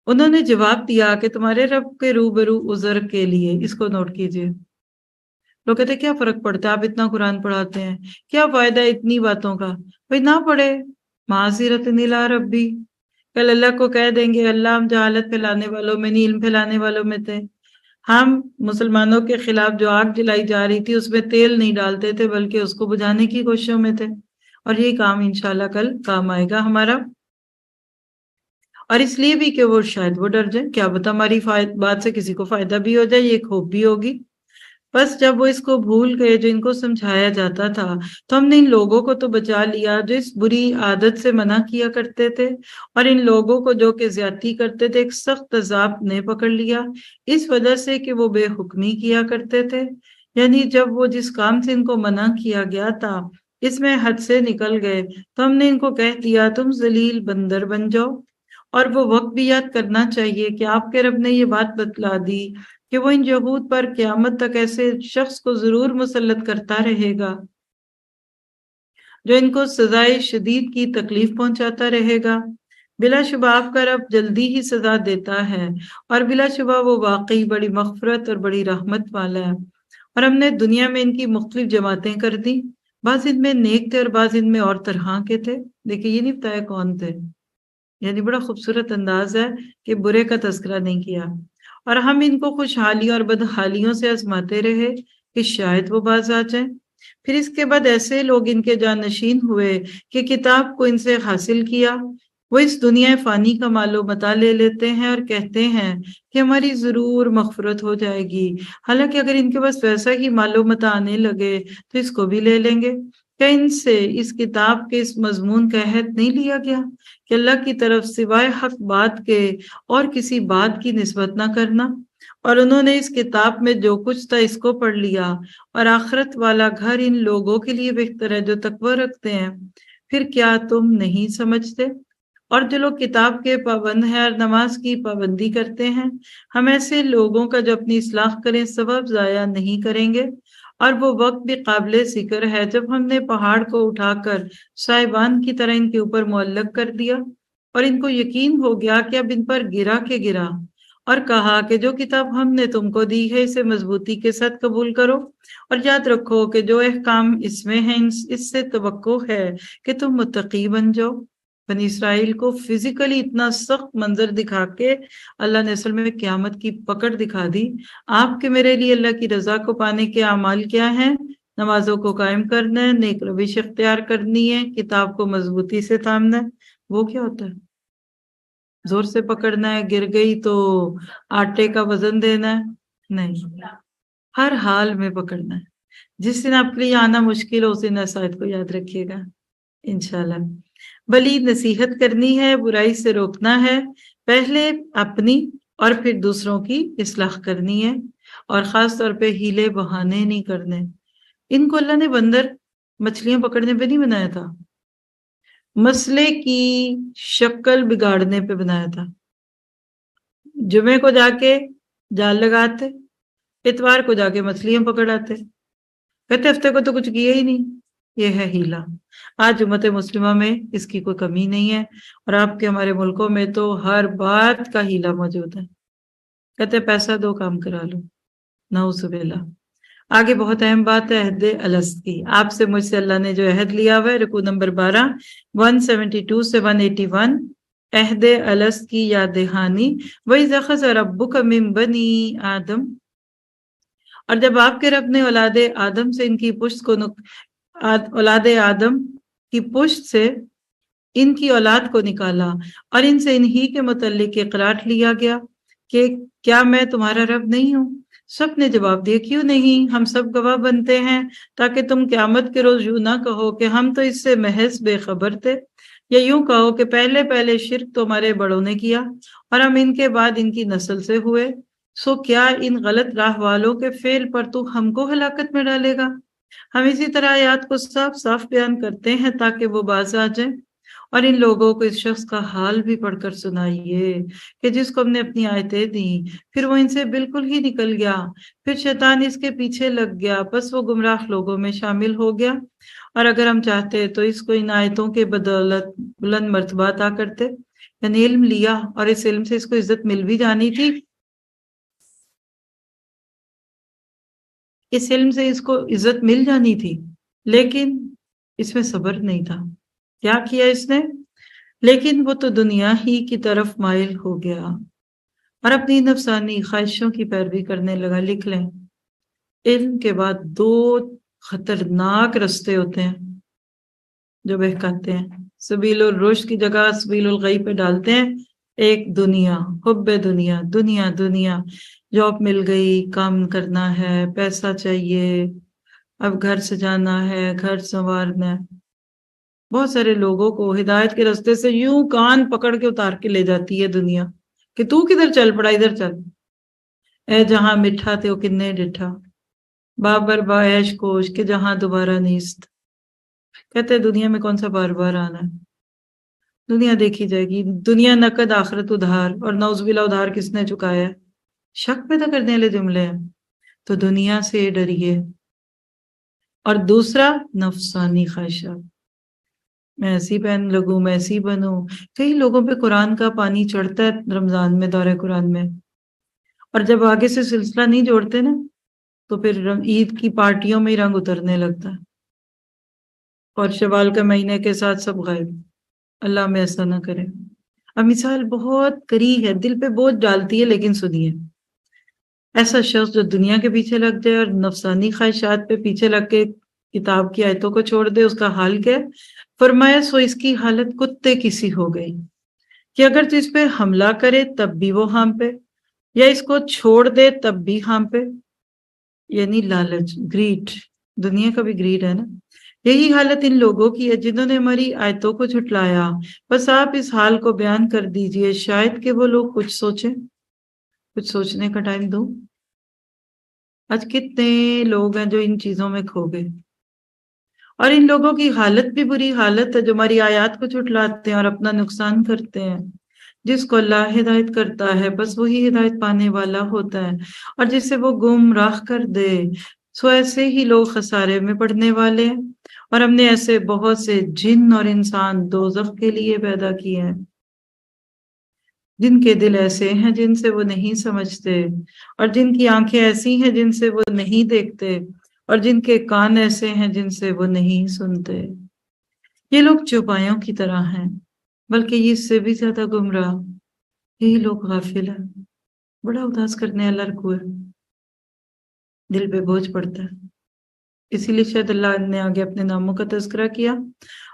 انہوں نے جواب دیا کہ تمہارے رب کے روبرو عذر کے لیے. اس کو نوٹ کیجئے. لوگ کہتے ہیں کیا فرق پڑتا ہے، آپ اتنا قرآن پڑھاتے ہیں، کیا فائدہ اتنی باتوں کا. بھائی نہ پڑھے، معذرت الی ربی. کل اللہ کو کہہ دیں گے اللہ ہم جہالت پھیلانے والوں میں نہیں، علم پھیلانے والوں میں تھے. ہم مسلمانوں کے خلاف جو آگ جلائی جا رہی تھی اس میں تیل نہیں ڈالتے تھے بلکہ اس کو بجھانے کی کوششوں میں تھے. اور یہ کام انشاءاللہ کل کام آئے گا ہمارا. اور اس لیے بھی کہ وہ شاید وہ ڈر جائے، کیا پتا ہماری بات سے کسی کو فائدہ بھی ہو جائے، یہ خوب بھی ہوگی. بس جب وہ اس کو بھول گئے جو ان کو سمجھایا جاتا تھا تو ہم نے ان لوگوں کو تو بچا لیا جو اس بری عادت سے منع کیا کرتے تھے، اور ان لوگوں کو جو کہ زیادتی کرتے تھے ایک سخت عذاب نے پکڑ لیا اس وجہ سے کہ وہ بے حکمی کیا کرتے تھے. یعنی جب وہ جس کام سے ان کو منع کیا گیا تھا اس میں حد سے نکل گئے تو ہم نے ان کو کہہ دیا تم ذلیل بندر بن جاؤ. اور وہ وقت بھی یاد کرنا چاہیے کہ آپ کے رب نے یہ بات بتلا دی کہ وہ ان یہود پر قیامت تک ایسے شخص کو ضرور مسلط کرتا رہے گا جو ان کو سزائے شدید کی تکلیف پہنچاتا رہے گا. بلا شبہ آپ کا رب جلدی ہی سزا دیتا ہے، اور بلا شبہ وہ واقعی بڑی مغفرت اور بڑی رحمت والا ہے. اور ہم نے دنیا میں ان کی مختلف جماعتیں کر دی، بعض ان میں نیک تھے اور بعض ان میں اور طرح کے تھے. دیکھیے یہ نہیں بتایا کون تھے. یعنی بڑا خوبصورت انداز ہے کہ برے کا تذکرہ نہیں کیا. اور ہم ان کو خوشحالیوں اور بدحالیوں سے آزماتے رہے کہ شاید وہ باز آ جائیں. پھر اس کے بعد ایسے لوگ ان کے جانشین ہوئے کہ کتاب کو ان سے حاصل کیا. وہ اس دنیا فانی کا مال و متاع لے لیتے ہیں اور کہتے ہیں کہ ہماری ضرور مغفرت ہو جائے گی، حالانکہ اگر ان کے پاس ویسا ہی مال و متاع آنے لگے تو اس کو بھی لے لیں گے. کہ ان سے اس کتاب کے اس مضمون کا عہد نہیں لیا گیا کہ اللہ کی طرف سوائے حق بات کے اور کسی بات کی نسبت نہ کرنا. اور انہوں نے اس کتاب میں جو کچھ تھا اس کو پڑھ لیا، اور آخرت والا گھر ان لوگوں کے لیے بہتر ہے جو تقوی رکھتے ہیں. پھر کیا تم نہیں سمجھتے؟ اور جو لوگ کتاب کے پابند ہیں اور نماز کی پابندی کرتے ہیں، ہم ایسے لوگوں کا جو اپنی اصلاح کریں ثواب ضائع نہیں کریں گے. اور وہ وقت بھی قابل ذکر ہے جب ہم نے پہاڑ کو اٹھا کر صاحبان کی طرح ان کے اوپر معلق کر دیا، اور ان کو یقین ہو گیا کہ اب ان پر گرا کے گرا، اور کہا کہ جو کتاب ہم نے تم کو دی ہے اسے مضبوطی کے ساتھ قبول کرو، اور یاد رکھو کہ جو احکام اس میں ہیں اس سے توقع ہے کہ تم متقی بن جاؤ. بنی اسرائیل کو فزیکلی اتنا سخت منظر دکھا کے اللہ نے اصل میں قیامت کی پکڑ دکھا دی. آپ کے میرے لیے اللہ کی رضا کو پانے کے اعمال کیا ہیں؟ نمازوں کو قائم کرنا ہے، نیک روش اختیار کرنی ہے، کتاب کو مضبوطی سے تھامنا ہے. وہ کیا ہوتا ہے؟ زور سے پکڑنا ہے، گر گئی تو آٹے کا وزن دینا ہے؟ نہیں، ہر حال میں پکڑنا ہے. جس دن آپ کے لیے آنا مشکل ہو اس دن اسائد کو یاد رکھیے گا انشاءاللہ. بلی نصیحت کرنی ہے، برائی سے روکنا ہے، پہلے اپنی اور پھر دوسروں کی اصلاح کرنی ہے، اور خاص طور پہ ہیلے بہانے نہیں کرنے. ان کو اللہ نے بندر مچھلیاں پکڑنے پہ نہیں بنایا تھا، مسئلے کی شکل بگاڑنے پہ بنایا تھا. جمعے کو جا کے جال لگاتے، اتوار کو جا کے مچھلیاں پکڑ آتے، کہتے ہفتے کو تو کچھ کیا ہی نہیں۔ یہ ہے ہیلا۔ آج امت مسلمہ میں اس کی کوئی کمی نہیں ہے، اور آپ کے ہمارے ملکوں میں تو ہر بات کا ہیلا موجود ہے۔ کہتے پیسہ دو کام کرا لو، نعوذ باللہ۔ آگے بہت اہم بات ہے عہد الست کی۔ آپ سے مجھ سے اللہ نے جو عہد لیا ہوا ہے، رکوع نمبر 12 172 سے 181، عہد الست کی یاد دہانی۔ وَإِذْ أَخَذَ رَبُّكَ مِن بَنِي آدم، اور جب آپ کے رب نے اولاد آدم سے ان کی پشت کو اولاد آدم کی پشت سے ان کی اولاد کو نکالا، اور ان سے انہی کے متعلق اقرار لیا گیا کہ کیا میں تمہارا رب نہیں ہوں؟ سب نے جواب دیا کیوں نہیں، ہم سب گواہ بنتے ہیں، تاکہ تم قیامت کے روز یوں نہ کہو کہ ہم تو اس سے محض بے خبر تھے، یا یوں کہو کہ پہلے پہلے شرک تو ہمارے بڑوں نے کیا اور ہم ان کے بعد ان کی نسل سے ہوئے، سو کیا ان غلط راہ والوں کے فعل پر تو ہم کو ہلاکت میں ڈالے گا؟ ہم اسی طرح آیات کو صاف صاف بیان کرتے ہیں تاکہ وہ باز آ جائیں، اور ان لوگوں کو اس شخص کا حال بھی پڑھ کر سنائیے کہ جس کو ہم نے اپنی آیتیں دیں، پھر وہ ان سے بالکل ہی نکل گیا، پھر شیطان اس کے پیچھے لگ گیا، بس وہ گمراہ لوگوں میں شامل ہو گیا، اور اگر ہم چاہتے تو اس کو ان آیتوں کے بدولت بلند مرتبہ عطا کرتے، یعنی علم لیا اور اس علم سے اس کو عزت مل بھی جانی تھی، اس علم سے اس کو عزت مل جانی تھی، لیکن اس میں صبر نہیں تھا۔ کیا کیا اس نے؟ لیکن وہ تو دنیا ہی کی طرف مائل ہو گیا اور اپنی نفسانی خواہشوں کی پیروی کرنے لگا۔ لکھ لیں، علم کے بعد دو خطرناک رستے ہوتے ہیں جو بہکاتے ہیں۔ سبیل الرشد کی جگہ سبیل الغی پہ ڈالتے ہیں۔ ایک دنیا، حب دنیا، دنیا دنیا، جاب مل گئی، کام کرنا ہے، پیسہ چاہیے، اب گھر سجانا ہے، گھر سنوارنا ہے۔ بہت سارے لوگوں کو ہدایت کے راستے سے یوں کان پکڑ کے اتار کے لے جاتی ہے دنیا کہ تو کدھر چل پڑا، ادھر چل، اے جہاں مٹھا تے وہ کنے ڈٹھا، بابر باعش کوش کہ جہاں دوبارہ نیست۔ کہتے ہیں دنیا میں کون سا بار بار آنا ہے، دنیا دیکھی جائے گی، دنیا نقد آخرت ادھار، اور نعوذ باللہ ادھار کس نے چکایا ہے؟ شک پیدا کرنے والے جملے ہیں۔ تو دنیا سے ڈریے، اور دوسرا نفسانی خواہشات، میں ایسی پہن لگوں، میں ایسی بنوں۔ کئی لوگوں پہ قرآن کا پانی چڑھتا ہے رمضان میں، دورہ قرآن میں، اور جب آگے سے سلسلہ نہیں جوڑتے نا تو پھر عید کی پارٹیوں میں ہی رنگ اترنے لگتا ہے، اور شوال کے مہینے کے ساتھ سب غائب۔ اللہ ہمیں ایسا نہ کرے۔ اب مثال بہت کری ہے، دل پہ بوجھ ڈالتی ہے، لیکن سنیے، ایسا شخص جو دنیا کے پیچھے لگ جائے اور نفسانی خواہشات پہ پیچھے لگ کے کتاب کی آیتوں کو چھوڑ دے، اس کا حال کیا ہے؟ فرمایا سو اس کی حالت کتے کی سی ہو گئی کہ اگر تو اس پہ حملہ کرے تب بھی وہ ہاں پہ، یا اس کو چھوڑ دے تب بھی ہاں پہ، یعنی لالچ، گریڈ، دنیا کا بھی گریڈ ہے نا۔ یہی حالت ان لوگوں کی ہے جنہوں نے ہماری آیتوں کو جھٹلایا۔ بس آپ اس حال کو بیان کر دیجئے، شاید کہ وہ لوگ کچھ سوچیں، کچھ سوچنے کا ٹائم دو۔ آج کتنے لوگ ہیں جو ان چیزوں میں کھو گئے، اور ان لوگوں کی حالت بھی بری حالت ہے جو ہماری آیات کو جھٹلاتے ہیں اور اپنا نقصان کرتے ہیں۔ جس کو اللہ ہدایت کرتا ہے بس وہی ہدایت پانے والا ہوتا ہے، اور جسے وہ گمراہ کر دے سو ایسے ہی لوگ خسارے میں پڑنے والے ہیں۔ اور ہم نے ایسے بہت سے جن اور انسان دوزخ کے لیے پیدا کیے ہیں، جن کے دل ایسے ہیں جن سے وہ نہیں سمجھتے، اور جن کی آنکھیں ایسی ہیں جن سے وہ نہیں دیکھتے، اور جن کے کان ایسے ہیں جن سے وہ نہیں سنتے۔ یہ لوگ چوپایوں کی طرح ہیں، بلکہ یہ اس سے بھی زیادہ گمراہ۔ یہی لوگ غافل ہیں۔ بڑا اداس کرنے والا رکوع ہے، دل پہ بوجھ پڑتا ہے۔ اسی لیے شاید اللہ نے آگے اپنے ناموں کا تذکرہ کیا،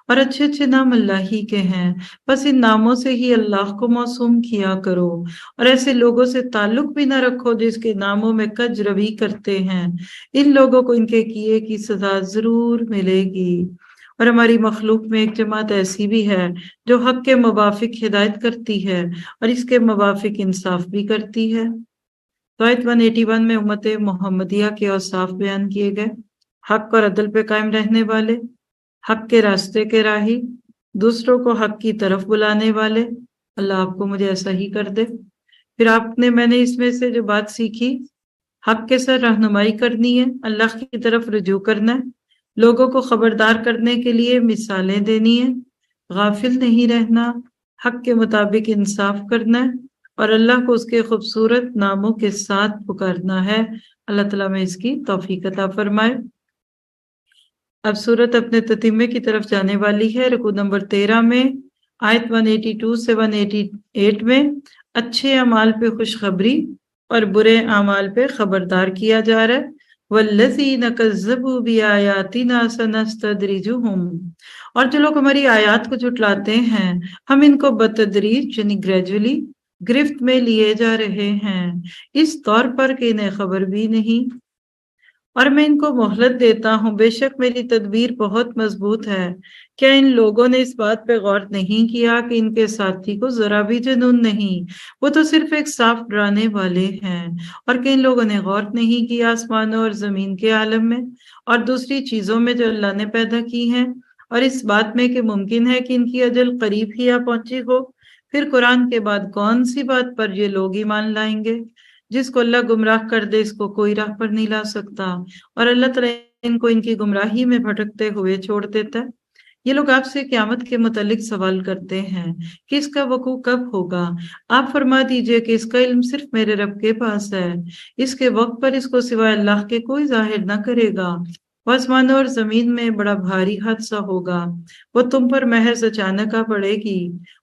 اور اچھے اچھے نام اللہ ہی کے ہیں، بس ان ناموں سے ہی اللہ کو موسوم کیا کرو، اور ایسے لوگوں سے تعلق بھی نہ رکھو جس کے ناموں میں کج روی کرتے ہیں۔ ان لوگوں کو ان کے کیے کی سزا ضرور ملے گی۔ اور ہماری مخلوق میں ایک جماعت ایسی بھی ہے جو حق کے موافق ہدایت کرتی ہے اور اس کے موافق انصاف بھی کرتی ہے۔ تو آیت 181 میں امت محمدیہ کے اوصاف بیان کیے گئے: حق اور عدل پہ قائم رہنے والے، حق کے راستے کے راہی، دوسروں کو حق کی طرف بلانے والے۔ اللہ آپ کو مجھے ایسا ہی کر دے۔ پھر میں نے اس میں سے جو بات سیکھی، حق کے ساتھ رہنمائی کرنی ہے، اللہ کی طرف رجوع کرنا ہے، لوگوں کو خبردار کرنے کے لیے مثالیں دینی ہے، غافل نہیں رہنا، حق کے مطابق انصاف کرنا ہے اور اللہ کو اس کے خوبصورت ناموں کے ساتھ پکارنا ہے۔ اللہ تعالیٰ میں اس کی توفیق عطا فرمائے۔ اب سورت اپنے تتمے کی طرف جانے والی ہے۔ رکوع نمبر 13 میں آیت 182 سے 188 میں اچھے اعمال پہ خوشخبری اور برے اعمال پہ خبردار کیا جا رہا ہے۔ وَالَّذِينَ كَذَّبُوا بِآيَاتِنَا سَنَسْتَدْرِجُهُمْ، اور جو لوگ ہماری آیات کو جھٹلاتے ہیں ہم ان کو بتدریج یعنی گریجولی گرفت میں لیے جا رہے ہیں، اس طور پر کہ انہیں خبر بھی نہیں، اور میں ان کو مہلت دیتا ہوں، بے شک میری تدبیر بہت مضبوط ہے۔ کیا ان لوگوں نے اس بات پہ غور نہیں کیا کہ ان کے ساتھی کو ذرا بھی جنون نہیں، وہ تو صرف ایک صاف ڈرانے والے ہیں، اور کہ ان لوگوں نے غور نہیں کیا آسمانوں اور زمین کے عالم میں اور دوسری چیزوں میں جو اللہ نے پیدا کی ہیں، اور اس بات میں کہ ممکن ہے کہ ان کی اجل قریب ہی آ پہنچی ہو۔ پھر قرآن کے بعد کون سی بات پر یہ لوگ ایمان لائیں گے؟ جس کو اللہ گمراہ کر دے اس کو کوئی راہ پر نہیں لا سکتا، اور اللہ تعالیٰ ان کو ان کی گمراہی میں بھٹکتے ہوئے چھوڑ دیتا ہے۔ یہ لوگ آپ سے قیامت کے متعلق سوال کرتے ہیں کہ اس کا وقوع کب ہوگا؟ آپ فرما دیجئے کہ اس کا علم صرف میرے رب کے پاس ہے، اس کے وقت پر اس کو سوائے اللہ کے کوئی ظاہر نہ کرے گا۔ وہ آسمانوں اور زمین میں بڑا بھاری حادثہ ہوگا، وہ تم پر محض اچانک آ پڑے گی۔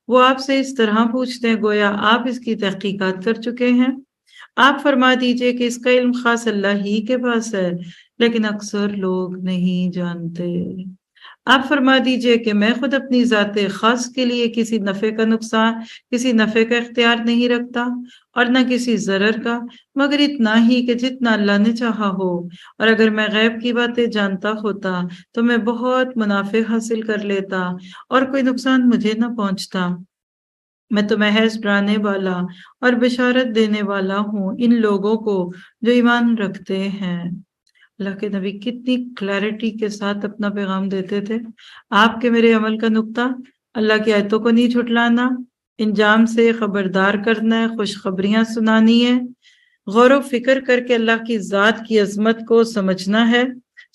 وہ آپ سے اس طرح پوچھتے ہیں گویا آپ اس کی تحقیقات کر چکے ہیں۔ آپ فرما دیجئے کہ اس کا علم خاص اللہ ہی کے پاس ہے، لیکن اکثر لوگ نہیں جانتے۔ آپ فرما دیجئے کہ میں خود اپنی ذات خاص کے لیے کسی نفع کا نقصان، کسی نفع کا اختیار نہیں رکھتا اور نہ کسی ضرر کا، مگر اتنا ہی کہ جتنا اللہ نے چاہا ہو، اور اگر میں غیب کی باتیں جانتا ہوتا تو میں بہت منافع حاصل کر لیتا اور کوئی نقصان مجھے نہ پہنچتا۔ میں تو محض ڈرانے والا اور بشارت دینے والا ہوں ان لوگوں کو جو ایمان رکھتے ہیں۔ اللہ کے نبی کتنی کلیئرٹی کے ساتھ اپنا پیغام دیتے تھے۔ آپ کے میرے عمل کا نقطہ اللہ کی آیتوں کو نہیں جھٹلانا، انجام سے خبردار کرنا ہے، خوشخبریاں سنانی ہے، غور و فکر کر کے اللہ کی ذات کی عظمت کو سمجھنا ہے،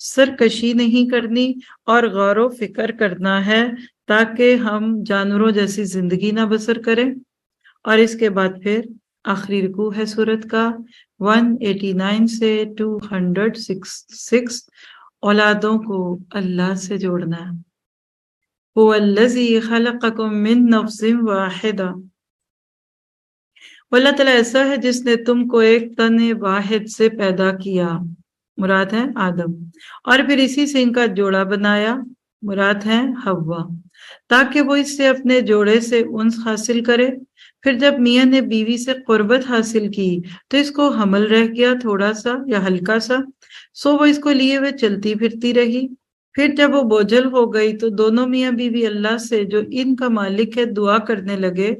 سرکشی نہیں کرنی اور غور و فکر کرنا ہے تاکہ ہم جانوروں جیسی زندگی نہ بسر کریں۔ اور اس کے بعد پھر آخری رکوع ہے سورت کا 189 سے 206، اولادوں کو اللہ سے جوڑنا ہے۔ هو الذی خلقکم من نفس واحدہ، اللہ تعالیٰ ایسا ہے جس نے تم کو ایک تن واحد سے پیدا کیا، مراد ہے آدم، اور پھر اسی سے ان کا جوڑا بنایا، مراد ہے حوا، تاکہ وہ اس سے اپنے جوڑے سے انس حاصل کرے۔ پھر جب میاں نے بیوی سے قربت حاصل کی تو اس کو حمل رہ گیا تھوڑا سا یا ہلکا سا، سو وہ اس کو لیے ہوئے چلتی پھرتی رہی۔ پھر جب وہ بوجھل ہو گئی تو دونوں میاں بیوی اللہ سے جو ان کا مالک ہے دعا کرنے لگے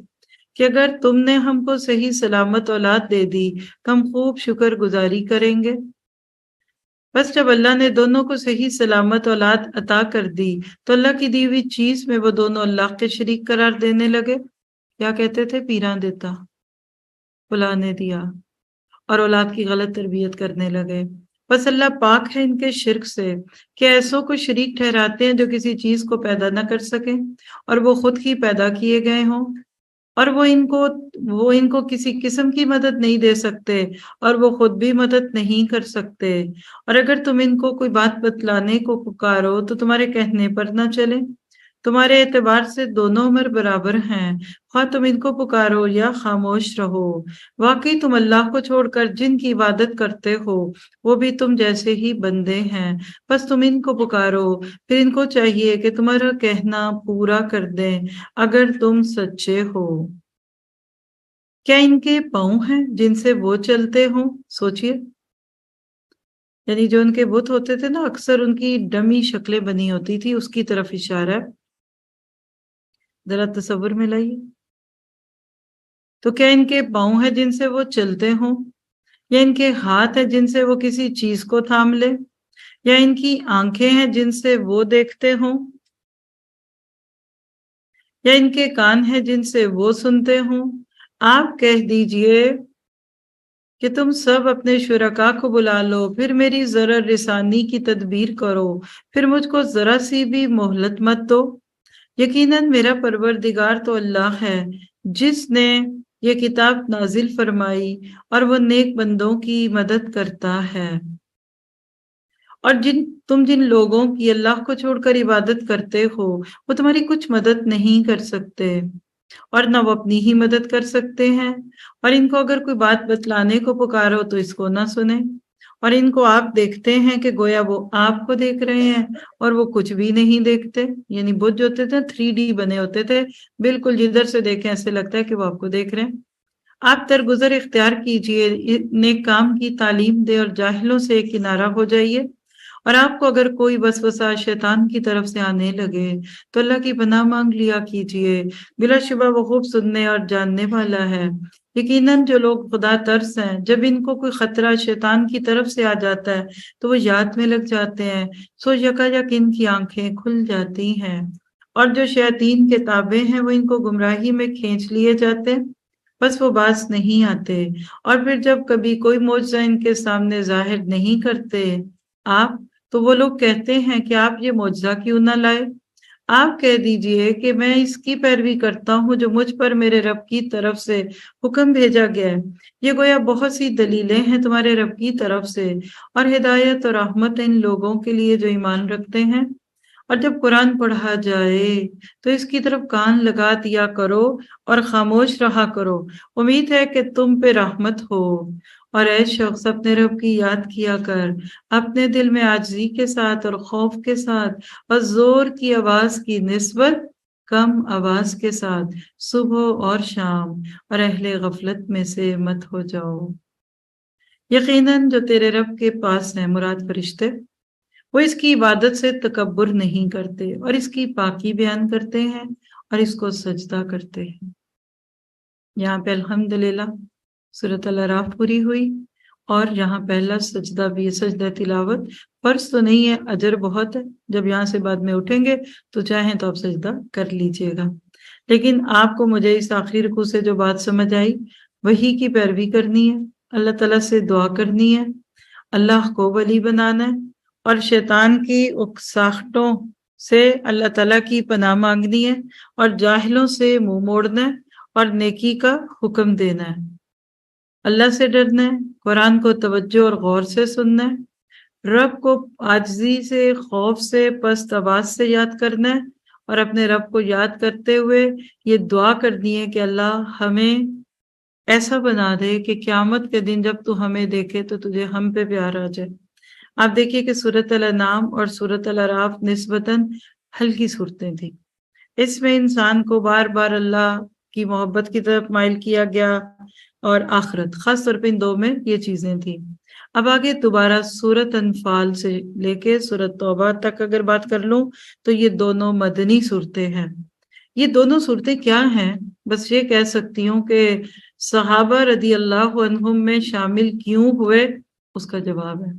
کہ اگر تم نے ہم کو صحیح سلامت اولاد دے دی تو ہم خوب شکر گزاری کریں گے۔ بس جب اللہ نے دونوں کو صحیح سلامت اولاد عطا کر دی تو اللہ کی دی ہوئی چیز میں وہ دونوں اللہ کے شریک قرار دینے لگے۔ کیا کہتے تھے؟ پیراں دیتا، فلاں نے دیا، اور اولاد کی غلط تربیت کرنے لگے۔ بس اللہ پاک ہے ان کے شرک سے کہ ایسوں کو شریک ٹھہراتے ہیں جو کسی چیز کو پیدا نہ کر سکیں اور وہ خود ہی پیدا کیے گئے ہوں، اور وہ ان کو کسی قسم کی مدد نہیں دے سکتے اور وہ خود بھی مدد نہیں کر سکتے۔ اور اگر تم ان کو کوئی بات بتلانے کو پکارو تو تمہارے کہنے پر نہ چلے، تمہارے اعتبار سے دونوں عمر برابر ہیں، خواہ تم ان کو پکارو یا خاموش رہو۔ واقعی تم اللہ کو چھوڑ کر جن کی عبادت کرتے ہو وہ بھی تم جیسے ہی بندے ہیں، بس تم ان کو پکارو، پھر ان کو چاہیے کہ تمہارا کہنا پورا کر دیں اگر تم سچے ہو۔ کیا ان کے پاؤں ہیں جن سے وہ چلتے ہوں؟ سوچئے، یعنی جو ان کے بت ہوتے تھے نا اکثر ان کی ڈمی شکلیں بنی ہوتی تھی، اس کی طرف اشارہ ہے، ذرا تصور میں لائیے۔ تو کیا ان کے پاؤں ہیں جن سے وہ چلتے ہوں، یا ان کے ہاتھ ہیں جن سے وہ کسی چیز کو تھام لے، یا ان کی آنکھیں ہیں جن سے وہ دیکھتے ہوں، یا ان کے کان ہیں جن سے وہ سنتے ہوں؟ آپ کہہ دیجئے کہ تم سب اپنے شرکا کو بلا لو، پھر میری ضرر رسانی کی تدبیر کرو، پھر مجھ کو ذرا سی بھی مہلت مت دو۔ یقیناً میرا پروردگار تو اللہ ہے جس نے یہ کتاب نازل فرمائی، اور وہ نیک بندوں کی مدد کرتا ہے۔ اور تم جن لوگوں کی اللہ کو چھوڑ کر عبادت کرتے ہو وہ تمہاری کچھ مدد نہیں کر سکتے، اور نہ وہ اپنی ہی مدد کر سکتے ہیں، اور ان کو اگر کوئی بات بتلانے کو پکارو تو اس کو نہ سنیں، اور ان کو آپ دیکھتے ہیں کہ گویا وہ آپ کو دیکھ رہے ہیں، اور وہ کچھ بھی نہیں دیکھتے۔ یعنی بت جو ہوتے تھے 3D بنے ہوتے تھے، بالکل جدھر سے دیکھیں ایسے لگتا ہے کہ وہ آپ کو دیکھ رہے ہیں۔ آپ درگزر اختیار کیجئے، نیک کام کی تعلیم دے، اور جاہلوں سے کنارہ ہو جائیے۔ اور آپ کو اگر کوئی وسوسہ شیطان کی طرف سے آنے لگے تو اللہ کی پناہ مانگ لیا کیجئے، بلا شبہ وہ خوب سننے اور جاننے والا ہے۔ یقیناً جو لوگ خدا ترس ہیں، جب ان کو کوئی خطرہ شیطان کی طرف سے آ جاتا ہے تو وہ یاد میں لگ جاتے ہیں، سو یکایک ان کی آنکھیں کھل جاتی ہیں، اور جو شیاطین کے تابع ہیں وہ ان کو گمراہی میں کھینچ لیے جاتے ہیں، بس وہ باز نہیں آتے۔ اور پھر جب کبھی کوئی معجزہ ان کے سامنے ظاہر نہیں کرتے آپ، تو وہ لوگ کہتے ہیں کہ آپ یہ معجزہ کیوں نہ لائے۔ آپ کہہ دیجئے کہ میں اس کی پیروی کرتا ہوں جو مجھ پر میرے رب کی طرف سے حکم بھیجا گیا ہے۔ یہ گویا بہت سی دلیلیں ہیں تمہارے رب کی طرف سے، اور ہدایت اور رحمت ان لوگوں کے لیے جو ایمان رکھتے ہیں۔ اور جب قرآن پڑھا جائے تو اس کی طرف کان لگا دیا کرو اور خاموش رہا کرو، امید ہے کہ تم پہ رحمت ہو۔ اور اے شخص اپنے رب کی یاد کیا کر، اپنے دل میں عاجزی کے ساتھ اور خوف کے ساتھ، اور زور کی آواز کی نسبت کم آواز کے ساتھ، صبح اور شام، اور اہل غفلت میں سے مت ہو جاؤ۔ یقیناً جو تیرے رب کے پاس ہیں، مراد فرشتے، وہ اس کی عبادت سے تکبر نہیں کرتے، اور اس کی پاکی بیان کرتے ہیں اور اس کو سجدہ کرتے ہیں۔ یہاں پہ الحمدللہ سورۃ الاعراف پوری ہوئی، اور یہاں پہلا سجدہ بھی ہے، سجدہ تلاوت۔ فرض تو نہیں ہے، اجر بہت ہے، جب یہاں سے بعد میں اٹھیں گے تو چاہیں تو آپ سجدہ کر لیجئے گا، لیکن آپ کو مجھے اس آخری رکوع سے جو بات سمجھ آئی، وہی کی پیروی کرنی ہے، اللہ تعالیٰ سے دعا کرنی ہے، اللہ کو ولی بنانا ہے، اور شیطان کی اکساہٹوں سے اللہ تعالیٰ کی پناہ مانگنی ہے، اور جاہلوں سے منہ موڑنا ہے، اور نیکی کا حکم دینا ہے، اللہ سے ڈرنا ہے، قرآن کو توجہ اور غور سے سننا ہے، رب کو عاجزی سے، خوف سے، پست آواز سے یاد کرنا ہے، اور اپنے رب کو یاد کرتے ہوئے یہ دعا کرنی ہے کہ اللہ ہمیں ایسا بنا دے کہ قیامت کے دن جب تو ہمیں دیکھے تو تجھے ہم پہ پیار آ جائے۔ آپ دیکھیے کہ سورۃ الانعام اور سورۃ الاعراف نسبتاً ہلکی صورتیں تھیں، اس میں انسان کو بار بار اللہ کی محبت کی طرف مائل کیا گیا، اور آخرت، خاص طور پہ ان دو میں یہ چیزیں تھیں۔ اب آگے دوبارہ سورۃ انفال سے لے کے سورۃ توبہ تک اگر بات کر لوں تو یہ دونوں مدنی صورتیں ہیں۔ یہ دونوں صورتیں کیا ہیں؟ بس یہ کہہ سکتی ہوں کہ صحابہ رضی اللہ عنہم میں شامل کیوں ہوئے، اس کا جواب ہے۔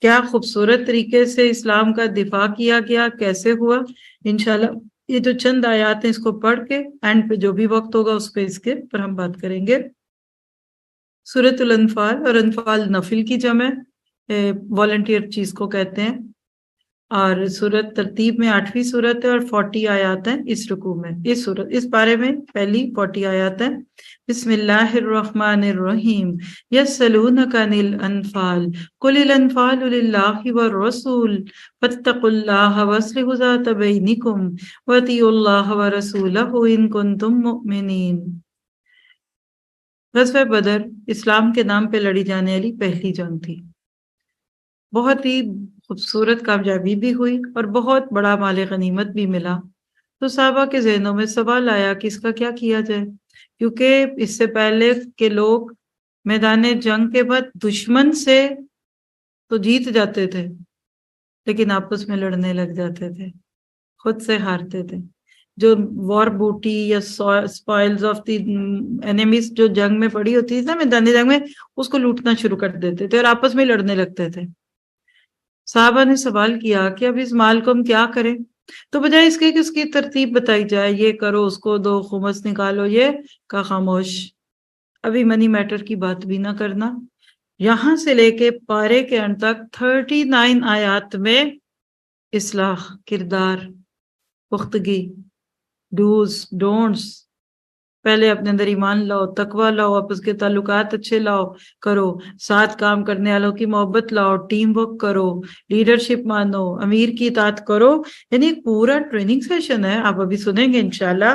کیا خوبصورت طریقے سے اسلام کا دفاع کیا گیا، کیسے ہوا، انشاءاللہ یہ جو چند آیات ہیں اس کو پڑھ کے اینڈ پہ جو بھی وقت ہوگا اس پہ اس کے پر ہم بات کریں گے۔ سورۃ الانفال، اور انفال نفل کی جمع والنٹیئر چیز کو کہتے ہیں، اور سورت ترتیب میں 8ویں سورت ہے، اور 40 آیات ہیں اس رکوع میں، اس پارے میں پہلی 40 آیات ہیں۔ بسم اللہ الرحمن الرحیم، یسألونک عن الانفال قل الانفال للہ والرسول فاتقوا اللہ واصلحوا ذات بینکم واطیعوا اللہ ورسولہ ان کنتم مؤمنین۔ غزوہ بدر اسلام کے نام پہ لڑی جانے والی پہلی جنگ تھی، بہت ہی خوبصورت کامیابی بھی ہوئی اور بہت بڑا مال غنیمت بھی ملا۔ تو صحابہ کے ذہنوں میں سوال آیا کہ اس کا کیا کیا جائے، کیونکہ اس سے پہلے کے لوگ میدان جنگ کے بعد دشمن سے تو جیت جاتے تھے لیکن آپس میں لڑنے لگ جاتے تھے، خود سے ہارتے تھے۔ جو وار بوٹی یا اسپائلز آف دی اینیمیز جو جنگ میں پڑی ہوتی تھی نا میدان جنگ میں، اس کو لوٹنا شروع کر دیتے تھے اور آپس میں لڑنے لگتے تھے۔ صحابہ نے سوال کیا کہ اب اس مال کو ہم کیا کریں، تو بجائے اس کے کہ اس کی ترتیب بتائی جائے، یہ کرو، اس کو دو، خمس نکالو، یہ کا خاموش، ابھی منی میٹر کی بات بھی نہ کرنا. یہاں سے لے کے پارے کے انت تک 39 آیات میں اصلاح کردار، پختگی، ڈوز ڈونٹس. پہلے اپنے اندر ایمان لاؤ، تقوی لاؤ، آپس کے تعلقات اچھے لاؤ کرو، ساتھ کام کرنے والوں کی محبت لاؤ، ٹیم ورک کرو، لیڈرشپ مانو، امیر کی اطاعت کرو. یعنی ایک پورا ٹریننگ سیشن ہے، آپ ابھی سنیں گے انشاءاللہ.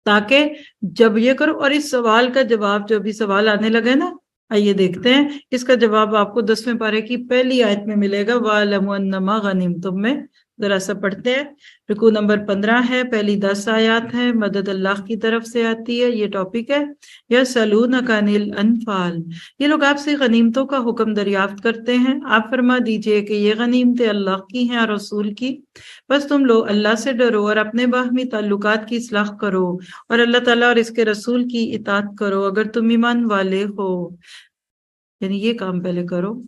تاکہ جب یہ کرو، اور اس سوال کا جواب، جو ابھی سوال آنے لگے نا، آئیے دیکھتے ہیں اس کا جواب آپ کو 10ویں پارے کی پہلی آیت میں ملے گا. وَاعْلَمُوا أَنَّمَا غَنِمْتُم میں ذرا سا پڑھتے ہیں. رکوع نمبر 15 ہے، پہلی 10 آیات ہیں، مدد اللہ کی طرف سے آتی ہے. یہ ٹاپک ہے یسألونک عن الانفال. یہ لوگ آپ سے غنیمتوں کا حکم دریافت کرتے ہیں، آپ فرما دیجئے کہ یہ غنیمتیں اللہ کی ہیں اور رسول کی. بس تم لوگ اللہ سے ڈرو اور اپنے باہمی تعلقات کی اصلاح کرو اور اللہ تعالیٰ اور اس کے رسول کی اطاعت کرو اگر تم ایمان والے ہو. یعنی یہ کام پہلے کرو.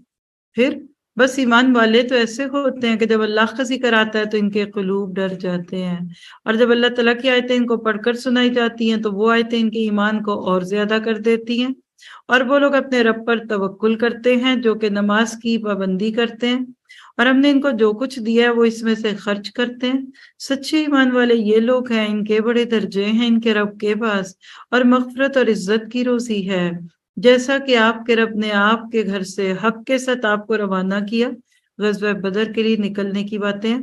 پھر بس ایمان والے تو ایسے ہوتے ہیں کہ جب اللہ کا ذکر آتا ہے تو ان کے قلوب ڈر جاتے ہیں، اور جب اللہ تعالیٰ کی آیتیں ان کو پڑھ کر سنائی جاتی ہیں تو وہ آیتیں ان کے ایمان کو اور زیادہ کر دیتی ہیں. اور وہ لوگ اپنے رب پر توکل کرتے ہیں جو کہ نماز کی پابندی کرتے ہیں، اور ہم نے ان کو جو کچھ دیا ہے وہ اس میں سے خرچ کرتے ہیں. سچے ایمان والے یہ لوگ ہیں، ان کے بڑے درجے ہیں ان کے رب کے پاس، اور مغفرت اور عزت کی روزی ہے. جیسا کہ آپ کے رب نے آپ کے گھر سے حق کے ساتھ آپ کو روانہ کیا غزوہ بدر کے لیے نکلنے کی باتیں ہیں،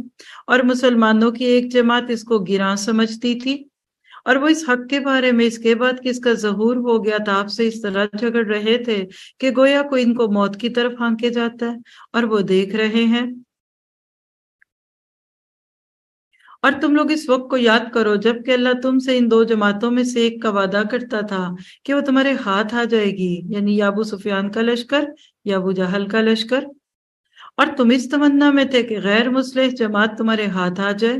اور مسلمانوں کی ایک جماعت اس کو گراں سمجھتی تھی، اور وہ اس حق کے بارے میں اس کے بعد کہ اس کا ظہور ہو گیا تھا آپ سے اس طرح جھگڑ رہے تھے کہ گویا کوئی ان کو موت کی طرف ہانکے جاتا ہے اور وہ دیکھ رہے ہیں. اور تم لوگ اس وقت کو یاد کرو جب کہ اللہ تم سے ان 2 جماعتوں میں سے ایک کا وعدہ کرتا تھا کہ وہ تمہارے ہاتھ آ جائے گی، یعنی یا ابو سفیان کا لشکر یا ابو جہل کا لشکر. اور تم اس تمنا میں تھے کہ غیر مسلح جماعت تمہارے ہاتھ آ جائے،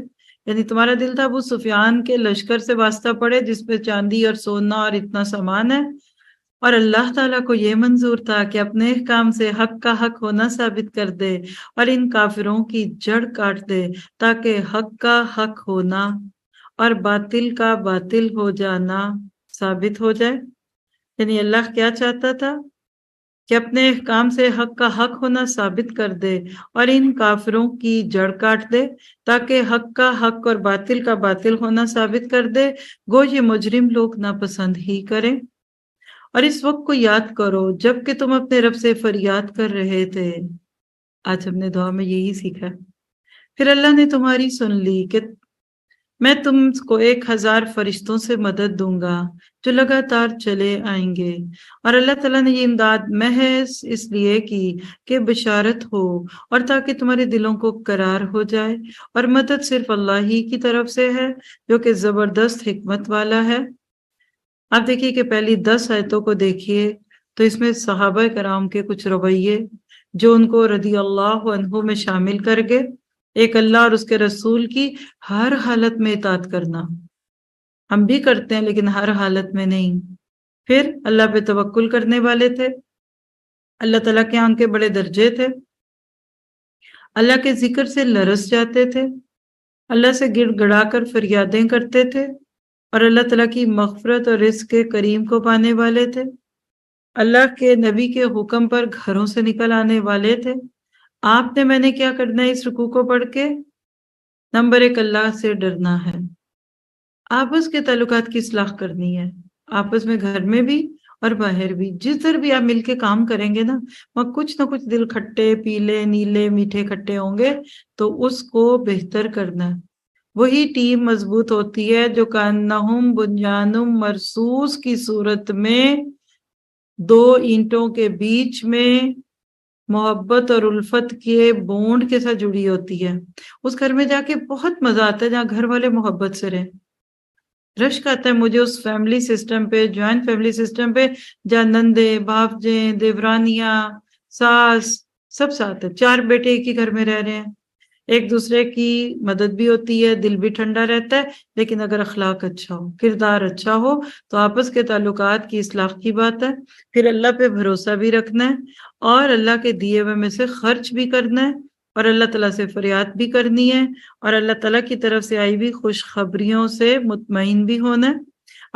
یعنی تمہارا دل تھا ابو سفیان کے لشکر سے واسطہ پڑے جس پہ چاندی اور سونا اور اتنا سامان ہے. اور اللہ تعالیٰ کو یہ منظور تھا کہ اپنے احکام سے حق کا حق ہونا ثابت کر دے اور ان کافروں کی جڑ کاٹ دے تاکہ حق کا حق ہونا اور باطل کا باطل ہو جانا ثابت ہو جائے. یعنی اللہ کیا چاہتا تھا کہ اپنے احکام سے حق کا حق ہونا ثابت کر دے اور ان کافروں کی جڑ کاٹ دے تاکہ حق کا حق اور باطل کا باطل ہونا ثابت کر دے، گو یہ مجرم لوگ ناپسند ہی کریں. اور اس وقت کو یاد کرو جب کہ تم اپنے رب سے فریاد کر رہے تھے. آج ہم نے دعا میں یہی سیکھا. پھر اللہ نے تمہاری سن لی کہ میں تم کو 1000 فرشتوں سے مدد دوں گا جو لگاتار چلے آئیں گے. اور اللہ تعالیٰ نے یہ امداد محض اس لیے کی کہ بشارت ہو اور تاکہ تمہارے دلوں کو قرار ہو جائے، اور مدد صرف اللہ ہی کی طرف سے ہے جو کہ زبردست حکمت والا ہے. آپ دیکھیے کہ پہلی 10 آیتوں کو دیکھیے تو اس میں صحابہ کرام کے کچھ رویے جو ان کو رضی اللہ عنہ میں شامل کر گئے. ایک اللہ اور اس کے رسول کی ہر حالت میں اطاعت کرنا، ہم بھی کرتے ہیں لیکن ہر حالت میں نہیں. پھر اللہ پہ توکل کرنے والے تھے، اللہ تعالیٰ کے ان کے بڑے درجے تھے، اللہ کے ذکر سے لرز جاتے تھے، اللہ سے گڑ گڑا کر فریادیں کرتے تھے، اور اللہ تعالیٰ کی مغفرت اور رزق کے کریم کو پانے والے تھے، اللہ کے نبی کے حکم پر گھروں سے نکل آنے والے تھے. آپ نے میں نے کیا کرنا ہے اس رکوع کو پڑھ کے؟ نمبر 1 اللہ سے ڈرنا ہے، آپس کے تعلقات کی اصلاح کرنی ہے، آپس میں گھر میں بھی اور باہر بھی. جس در بھی آپ مل کے کام کریں گے نا وہاں کچھ نہ کچھ دل کھٹے پیلے نیلے میٹھے کھٹے ہوں گے، تو اس کو بہتر کرنا ہے. وہی ٹیم مضبوط ہوتی ہے جو کانہم بنیانم مرصوص کی صورت میں 2 اینٹوں کے بیچ میں محبت اور الفت کے بونڈ کے ساتھ جڑی ہوتی ہے. اس گھر میں جا کے بہت مزہ آتا ہے جہاں گھر والے محبت سے رہیں. رشک آتا ہے مجھے اس فیملی سسٹم پہ، جوائنٹ فیملی سسٹم پہ، جہاں نندے بھاوجیں دیورانیاں ساس سب ساتھ ہے، 4 بیٹے ایک ہی گھر میں رہ رہے ہیں، ایک دوسرے کی مدد بھی ہوتی ہے، دل بھی ٹھنڈا رہتا ہے. لیکن اگر اخلاق اچھا ہو، کردار اچھا ہو تو آپس کے تعلقات کی اصلاح کی بات ہے. پھر اللہ پہ بھروسہ بھی رکھنا ہے اور اللہ کے دیے ہوئے میں سے خرچ بھی کرنا ہے اور اللہ تعالیٰ سے فریاد بھی کرنی ہے اور اللہ تعالیٰ کی طرف سے آئی بھی خوشخبریوں سے مطمئن بھی ہونا ہے.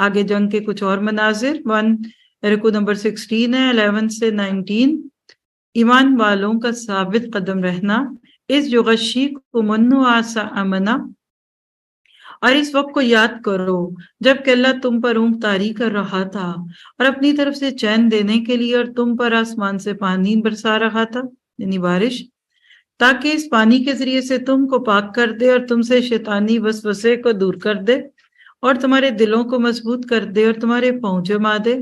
آگے جنگ کے کچھ اور مناظر، رکوع نمبر 16 ہے 11 سے 19۔ ایمان والوں کا ثابت قدم رہنا، اس جو غشی کو منو آسا امنا، اور اس وقت کو یاد کرو جب کہ اللہ تم پر اونگ طاری کر رہا تھا اور اپنی طرف سے چین دینے کے لیے، اور تم پر آسمان سے پانی برسا رہا تھا، یعنی بارش، تاکہ اس پانی کے ذریعے سے تم کو پاک کر دے اور تم سے شیطانی وسوسے کو دور کر دے اور تمہارے دلوں کو مضبوط کر دے اور تمہارے پاؤں جما دے۔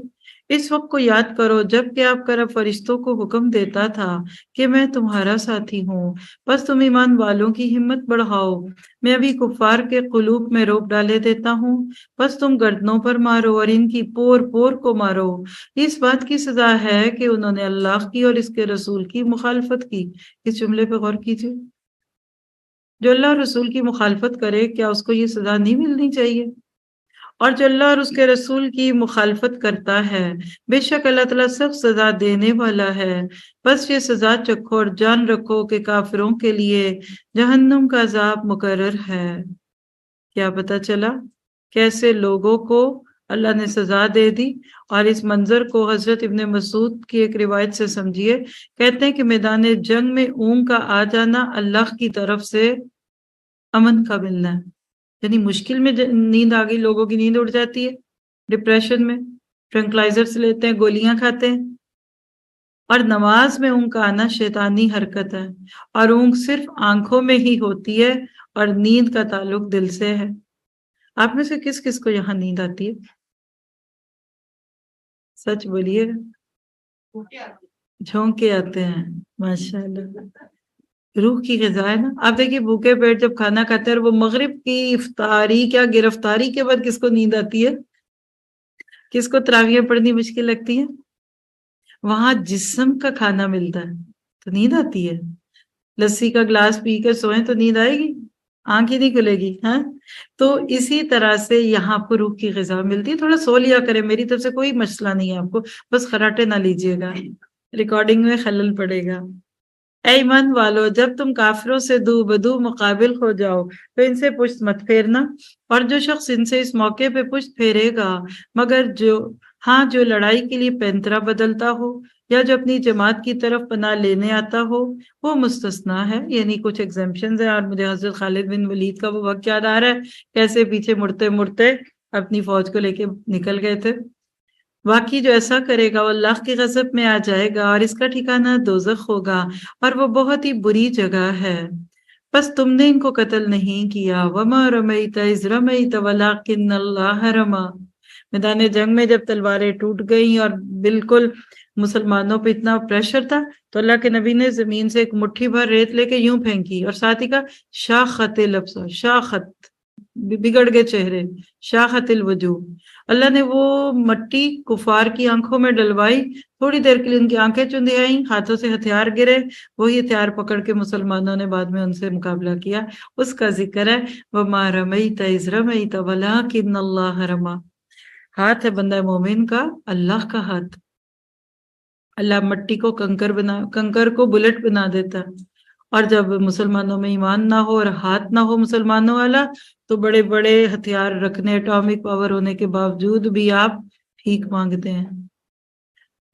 اس وقت کو یاد کرو جب کہ آپ کا رب فرشتوں کو حکم دیتا تھا کہ میں تمہارا ساتھی ہوں، بس تم ایمان والوں کی ہمت بڑھاؤ، میں ابھی کفار کے قلوب میں روب ڈالے دیتا ہوں، بس تم گردنوں پر مارو اور ان کی پور پور کو مارو۔ اس بات کی سزا ہے کہ انہوں نے اللہ کی اور اس کے رسول کی مخالفت کی۔ اس جملے پہ غور کیجیے، جو اللہ اور رسول کی مخالفت کرے کیا اس کو یہ سزا نہیں ملنی چاہیے؟ اور جو اللہ اور اس کے رسول کی مخالفت کرتا ہے، بے شک اللہ تعالیٰ سخت سزا دینے والا ہے۔ بس یہ سزا چکھو اور جان رکھو کہ کافروں کے لیے جہنم کا عذاب مقرر ہے۔ کیا پتہ چلا کیسے لوگوں کو اللہ نے سزا دے دی؟ اور اس منظر کو حضرت ابن مسعود کی ایک روایت سے سمجھیے، کہتے ہیں کہ میدان جنگ میں اونگ کا آ جانا اللہ کی طرف سے امن کا ملنا ہے، یعنی مشکل میں نیند آ گئی، لوگوں کی نیند اڑ جاتی ہے، ڈپریشن میں ٹرنکلائزرز لیتے ہیں، گولیاں کھاتے ہیں، اور نماز میں اونگ کا آنا شیطانی حرکت ہے، اور اونگ صرف آنکھوں میں ہی ہوتی ہے اور نیند کا تعلق دل سے ہے۔ آپ میں سے کس کس کو یہاں نیند آتی ہے؟ سچ بولیے، جھونکے آتے ہیں، ماشاء اللہ، روح کی غذا ہے نا۔ آپ دیکھیے بھوکے پیٹ جب کھانا کھاتے ہیں اور وہ مغرب کی افطاری کیا گرفتاری کے بعد کس کو نیند آتی ہے؟ کس کو تراویح پڑھنی مشکل لگتی ہے؟ وہاں جسم کا کھانا ملتا ہے تو نیند آتی ہے۔ لسی کا گلاس پی کر سوئیں تو نیند آئے گی؟ آنکھ ہی نہیں کھلے گی، ہاں۔ تو اسی طرح سے یہاں آپ کو روح کی غذا ملتی ہے، تھوڑا سو لیا کرے، میری طرف سے کوئی مسئلہ نہیں ہے آپ کو، بس خراٹے نہ لیجیے گا، ریکارڈنگ میں خلل پڑے گا۔ اے ایمان والو، جب تم کافروں سے دو بدو مقابل ہو جاؤ تو ان سے پشت مت پھیرنا، اور جو شخص ان سے اس موقع پہ پشت پھیرے گا، مگر جو لڑائی کے لیے پینترا بدلتا ہو یا جو اپنی جماعت کی طرف پناہ لینے آتا ہو، وہ مستثنا ہے، یعنی کچھ ایگزمپشنز ہیں۔ اور مجھے حضرت خالد بن ولید کا وہ وقت یاد آ رہا ہے، کیسے پیچھے مڑتے مڑتے اپنی فوج کو لے کے نکل گئے تھے۔ باقی جو ایسا کرے گا وہ اللہ کی غضب میں آ جائے گا اور اس کا ٹھکانہ دوزخ ہوگا، اور وہ بہت ہی بری جگہ ہے۔ بس تم نے ان کو قتل نہیں کیا، وما رمیت اذ رمیت ولکن اللہ رمی۔ میدان جنگ میں جب تلواریں ٹوٹ گئیں اور بالکل مسلمانوں پہ اتنا پریشر تھا تو اللہ کے نبی نے زمین سے ایک مٹھی بھر ریت لے کے یوں پھینکی اور ساتھ ہی کہا شاخت الابصار، شاخت بگڑ گئے چہرے، شاخت الوجوہ۔ اللہ نے وہ مٹی کفار کی آنکھوں میں ڈلوائی، تھوڑی دیر کے لیے ان کی آنکھیں چندی آئیں، ہاتھوں سے ہتھیار گرے، وہی ہتھیار پکڑ کے مسلمانوں نے بعد میں ان سے مقابلہ کیا۔ اس کا ذکر ہے وَمَا رَمَيْتَ إِذْ رَمَيْتَ وَلَكِنَّ اللَّهَ رَمَى۔ ہاتھ ہے بندہ مومن کا، اللہ کا ہاتھ۔ اللہ مٹی کو کنکر کو بلٹ بنا دیتا ہے، اور جب مسلمانوں میں ایمان نہ ہو اور ہاتھ نہ ہو مسلمانوں والا تو بڑے بڑے ہتھیار رکھنے، اٹامک پاور ہونے کے باوجود بھی آپ بھیک مانگتے ہیں۔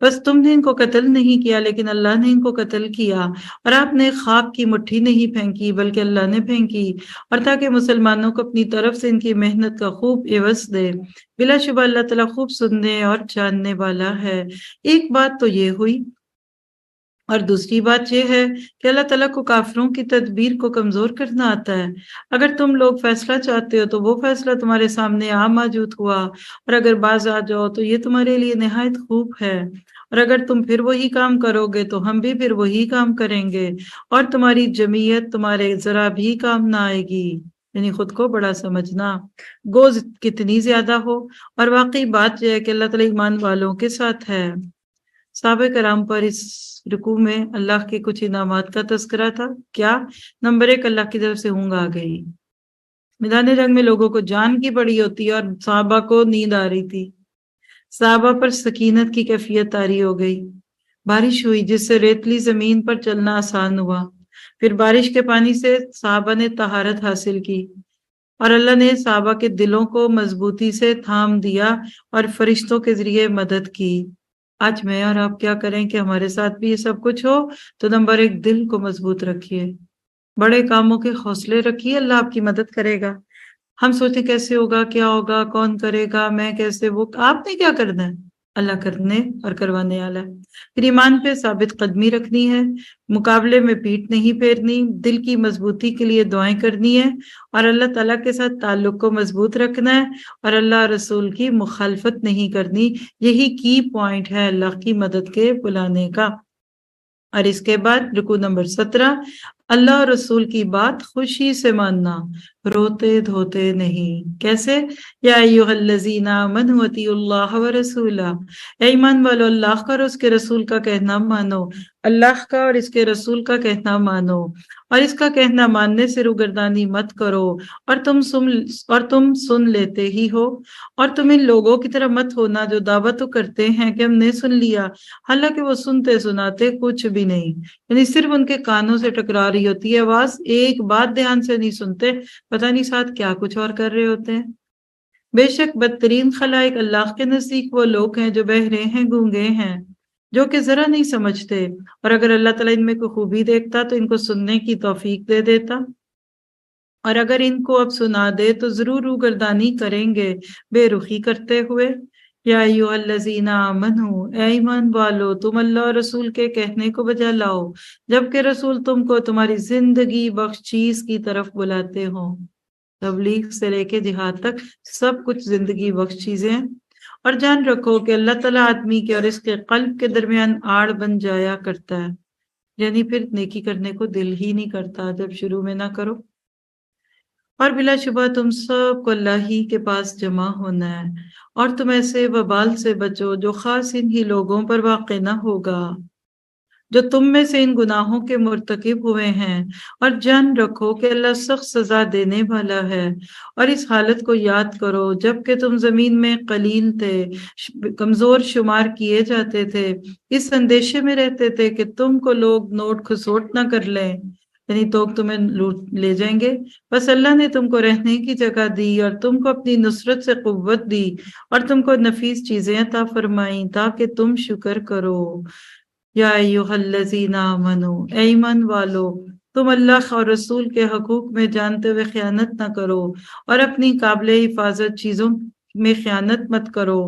بس تم نے ان کو قتل نہیں کیا لیکن اللہ نے ان کو قتل کیا، اور آپ نے خواب کی مٹھی نہیں پھینکی بلکہ اللہ نے پھینکی، اور تاکہ مسلمانوں کو اپنی طرف سے ان کی محنت کا خوب عوض دے۔ بلا شبہ اللہ تعالیٰ خوب سننے اور جاننے والا ہے۔ ایک بات تو یہ ہوئی، اور دوسری بات یہ ہے کہ اللہ تعالیٰ کو کافروں کی تدبیر کو کمزور کرنا آتا ہے۔ اگر تم لوگ فیصلہ چاہتے ہو تو وہ فیصلہ تمہارے سامنے موجود ہوا، اور اگر باز آ جاؤ تو یہ تمہارے لیے نہایت خوب ہے، اور اگر تم پھر وہی کام کرو گے تو ہم بھی پھر وہی کام کریں گے، اور تمہاری جمعیت تمہارے ذرا بھی کام نہ آئے گی، یعنی خود کو بڑا سمجھنا گوز کتنی زیادہ ہو۔ اور واقعی بات یہ ہے کہ اللہ تعالیٰ ایمان والوں کے ساتھ ہے۔ صحابہ کرام پر اس رکوع میں اللہ کے کچھ انعامات کا تذکرہ تھا۔ کیا؟ نمبر 1، اللہ کی طرف سے اونگ آ گئی۔ میدان جنگ میں لوگوں کو جان کی پڑی ہوتی ہے اور صحابہ کو نیند آ رہی تھی، صحابہ پر سکینت کی کیفیت طاری ہو گئی، بارش ہوئی جس سے ریتلی زمین پر چلنا آسان ہوا، پھر بارش کے پانی سے صحابہ نے طہارت حاصل کی، اور اللہ نے صحابہ کے دلوں کو مضبوطی سے تھام دیا اور فرشتوں کے ذریعے مدد کی۔ آج میں اور آپ کیا کریں کہ ہمارے ساتھ بھی یہ سب کچھ ہو؟ تو نمبر 1، دل کو مضبوط رکھیے، بڑے کاموں کے حوصلے رکھیے، اللہ آپ کی مدد کرے گا۔ ہم سوچیں کیسے ہوگا، کیا ہوگا، کون کرے گا، میں کیسے، وہ آپ نے کیا کرنا ہے، اللہ کرنے اور کروانے والا ہے۔ پھر ایمان پہ ثابت قدمی رکھنی ہے، مقابلے میں پیٹھ نہیں پھیرنی، دل کی مضبوطی کے لیے دعائیں کرنی ہے، اور اللہ تعالیٰ کے ساتھ تعلق کو مضبوط رکھنا ہے، اور اللہ رسول کی مخالفت نہیں کرنی۔ یہی کی پوائنٹ ہے اللہ کی مدد کے بلانے کا۔ اور اس کے بعد رکوع نمبر 17، اللہ اور رسول کی بات خوشی سے ماننا، روتے دھوتے نہیں۔ کیسے؟ یا ایھا الذین آمنوا اطیعوا اللہ ورسولہ، اے ایمان والو اللہ کا اور اس کے رسول کا کہنا مانو، اللہ کا اور اس کے رسول کا کہنا مانو، اور اس کا کہنا ماننے سے روگردانی مت کرو، اور تم سن لیتے ہی ہو، اور تم ان لوگوں کی طرح مت ہونا جو دعویٰ تو کرتے ہیں کہ ہم نے سن لیا، حالانکہ وہ سنتے سناتے کچھ بھی نہیں۔ یعنی صرف ان کے کانوں سے ٹکرا رہی ہوتی ہے آواز، ایک بات دھیان سے نہیں سنتے، پتہ نہیں ساتھ کیا کچھ اور کر رہے ہوتے ہیں۔ بے شک بدترین خلائق اللہ کے نزدیک وہ لوگ ہیں جو بہرے ہیں، گونگے ہیں، جو کہ ذرا نہیں سمجھتے، اور اگر اللہ تعالیٰ ان میں کوئی خوبی دیکھتا تو ان کو سننے کی توفیق دے دیتا، اور اگر ان کو اب سنا دے تو ضرور روگردانی کریں گے بے رخی کرتے ہوئے۔ یا ایھا الذین آمنوا، اے ایمان والو تم اللہ اور رسول کے کہنے کو بجا لاؤ جبکہ رسول تم کو تمہاری زندگی بخش چیز کی طرف بلاتے ہوں۔ تبلیغ سے لے کے جہاد تک سب کچھ زندگی بخش چیزیں ہیں۔ اور جان رکھو کہ اللہ تعالیٰ آدمی کے اور اس کے قلب کے درمیان آڑ بن جایا کرتا ہے، یعنی پھر نیکی کرنے کو دل ہی نہیں کرتا جب شروع میں نہ کرو۔ اور بلا شبہ تم سب کو اللہ ہی کے پاس جمع ہونا ہے، اور تم ایسے وبال سے بچو جو خاص انہی لوگوں پر واقع نہ ہوگا جو تم میں سے ان گناہوں کے مرتکب ہوئے ہیں، اور جان رکھو کہ اللہ سخت سزا دینے والا ہے۔ اور اس حالت کو یاد کرو جب کہ تم زمین میں قلیل تھے، کمزور شمار کیے جاتے تھے، اس اندیشے میں رہتے تھے کہ تم کو لوگ نوٹ کھسوٹ نہ کر لیں، یعنی تو تمہیں لوٹ لے جائیں گے۔ بس اللہ نے تم کو رہنے کی جگہ دی اور تم کو اپنی نصرت سے قوت دی اور تم کو نفیس چیزیں عطا فرمائیں تاکہ تم شکر کرو۔ یا ایھا الذین آمنوا، اے ایمان والو تم اللہ اور رسول کے حقوق میں جانتے ہوئے خیانت نہ کرو، اور اپنی قابل حفاظت چیزوں میں خیانت مت کرو،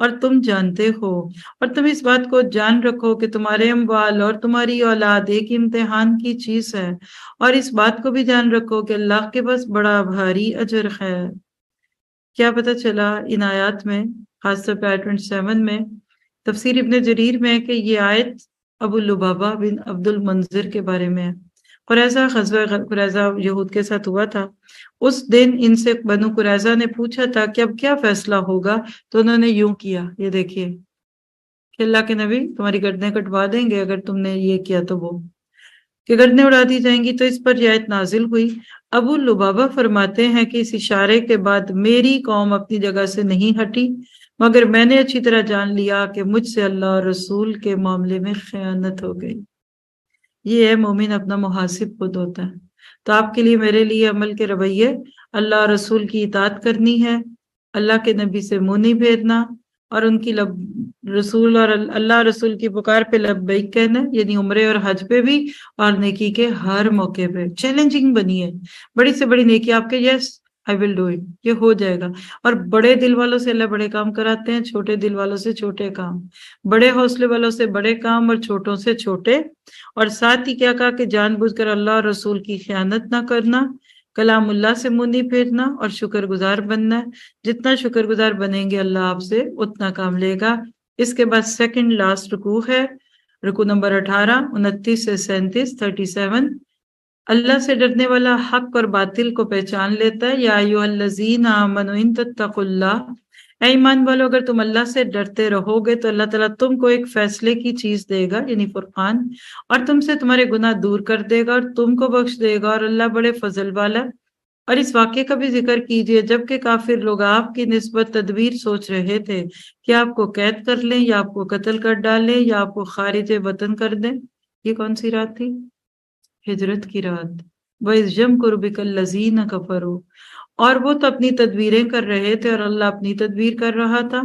اور تم جانتے ہو، اور تم اس بات کو جان رکھو کہ تمہارے اموال اور تمہاری اولاد ایک امتحان کی چیز ہے، اور اس بات کو بھی جان رکھو کہ اللہ کے پاس بڑا بھاری اجر ہے۔ کیا پتہ چلا ان آیات میں، خاص طور پہ آیت 27 میں، تفسیر ابن جریر میں، کہ یہ آیت ابو لبابہ بن عبد المنذر کے بارے میں ہے۔ غزوہ قریظہ یہود کے ساتھ ہوا تھا۔ اس دن ان سے بنو قریظہ نے پوچھا تھا کہ اب کیا فیصلہ ہوگا، تو انہوں نے یوں کیا، یہ دیکھیے کہ اللہ کے نبی تمہاری گردنیں کٹوا دیں گے اگر تم نے یہ کیا تو وہ، کہ گردنیں اڑا دی جائیں گی۔ تو اس پر یہ آیت نازل ہوئی۔ ابو لبابہ فرماتے ہیں کہ اس اشارے کے بعد میری قوم اپنی جگہ سے نہیں ہٹی، مگر میں نے اچھی طرح جان لیا کہ مجھ سے اللہ اور رسول کے معاملے میں خیانت ہو گئی۔ یہ ہے مومن اپنا محاسب خود ہوتا ہے۔ تو آپ کے لیے، میرے لیے عمل کے رویے، اللہ اور رسول کی اطاعت کرنی ہے، اللہ کے نبی سے منہ نہیں پھیرنا، اور ان کی رسول اور اللہ رسول کی پکار پہ لبیک کہنا، یعنی عمرے اور حج پہ بھی، اور نیکی کے ہر موقع پہ چیلنجنگ بنیے۔ بڑی سے بڑی نیکی آپ کے، یس آئی ول ڈو اٹ، یہ ہو جائے گا۔ اور بڑے دل والوں سے اللہ بڑے کام کراتے ہیں، چھوٹے دل والوں سے چھوٹے کام، بڑے حوصلے والوں سے بڑے کام، اور چھوٹوں سے چھوٹے۔ اور ساتھ ہی کیا کہا کہ جان بوجھ کر اللہ اور رسول کی خیانت نہ کرنا، کلام اللہ سے منہ نہیں پھیرنا، اور شکر گزار بننا ہے۔ جتنا شکر گزار بنیں گے اللہ آپ سے اتنا کام لے گا۔ اس کے بعد سیکنڈ لاسٹ رکوع ہے، رکوع نمبر 18، 29 سے 37، 37۔ اللہ سے ڈرنے والا حق اور باطل کو پہچان لیتا ہے۔ یا ایھا الذین آمنوا ان تتقوا اللہ، اے ایمان والو اگر تم اللہ سے ڈرتے رہو گے تو اللہ تعالیٰ تم کو ایک فیصلے کی چیز دے گا، یعنی فرقان، اور تم سے تمہارے گناہ دور کر دے گا اور تم کو بخش دے گا، اور اللہ بڑے فضل والا۔ اور اس واقعے کا بھی ذکر کیجئے جبکہ کافر لوگ آپ کی نسبت تدبیر سوچ رہے تھے کہ آپ کو قید کر لیں یا آپ کو قتل کر ڈالیں یا آپ کو خارج وطن کر دیں۔ یہ کون سی رات تھی؟ ہجرت کی رات۔ وَإِذْ يَمْكُرُ بِكَ الَّذِينَ كَفَرُوا، اور وہ تو اپنی تدبیریں کر رہے تھے اور اللہ اپنی تدبیر کر رہا تھا،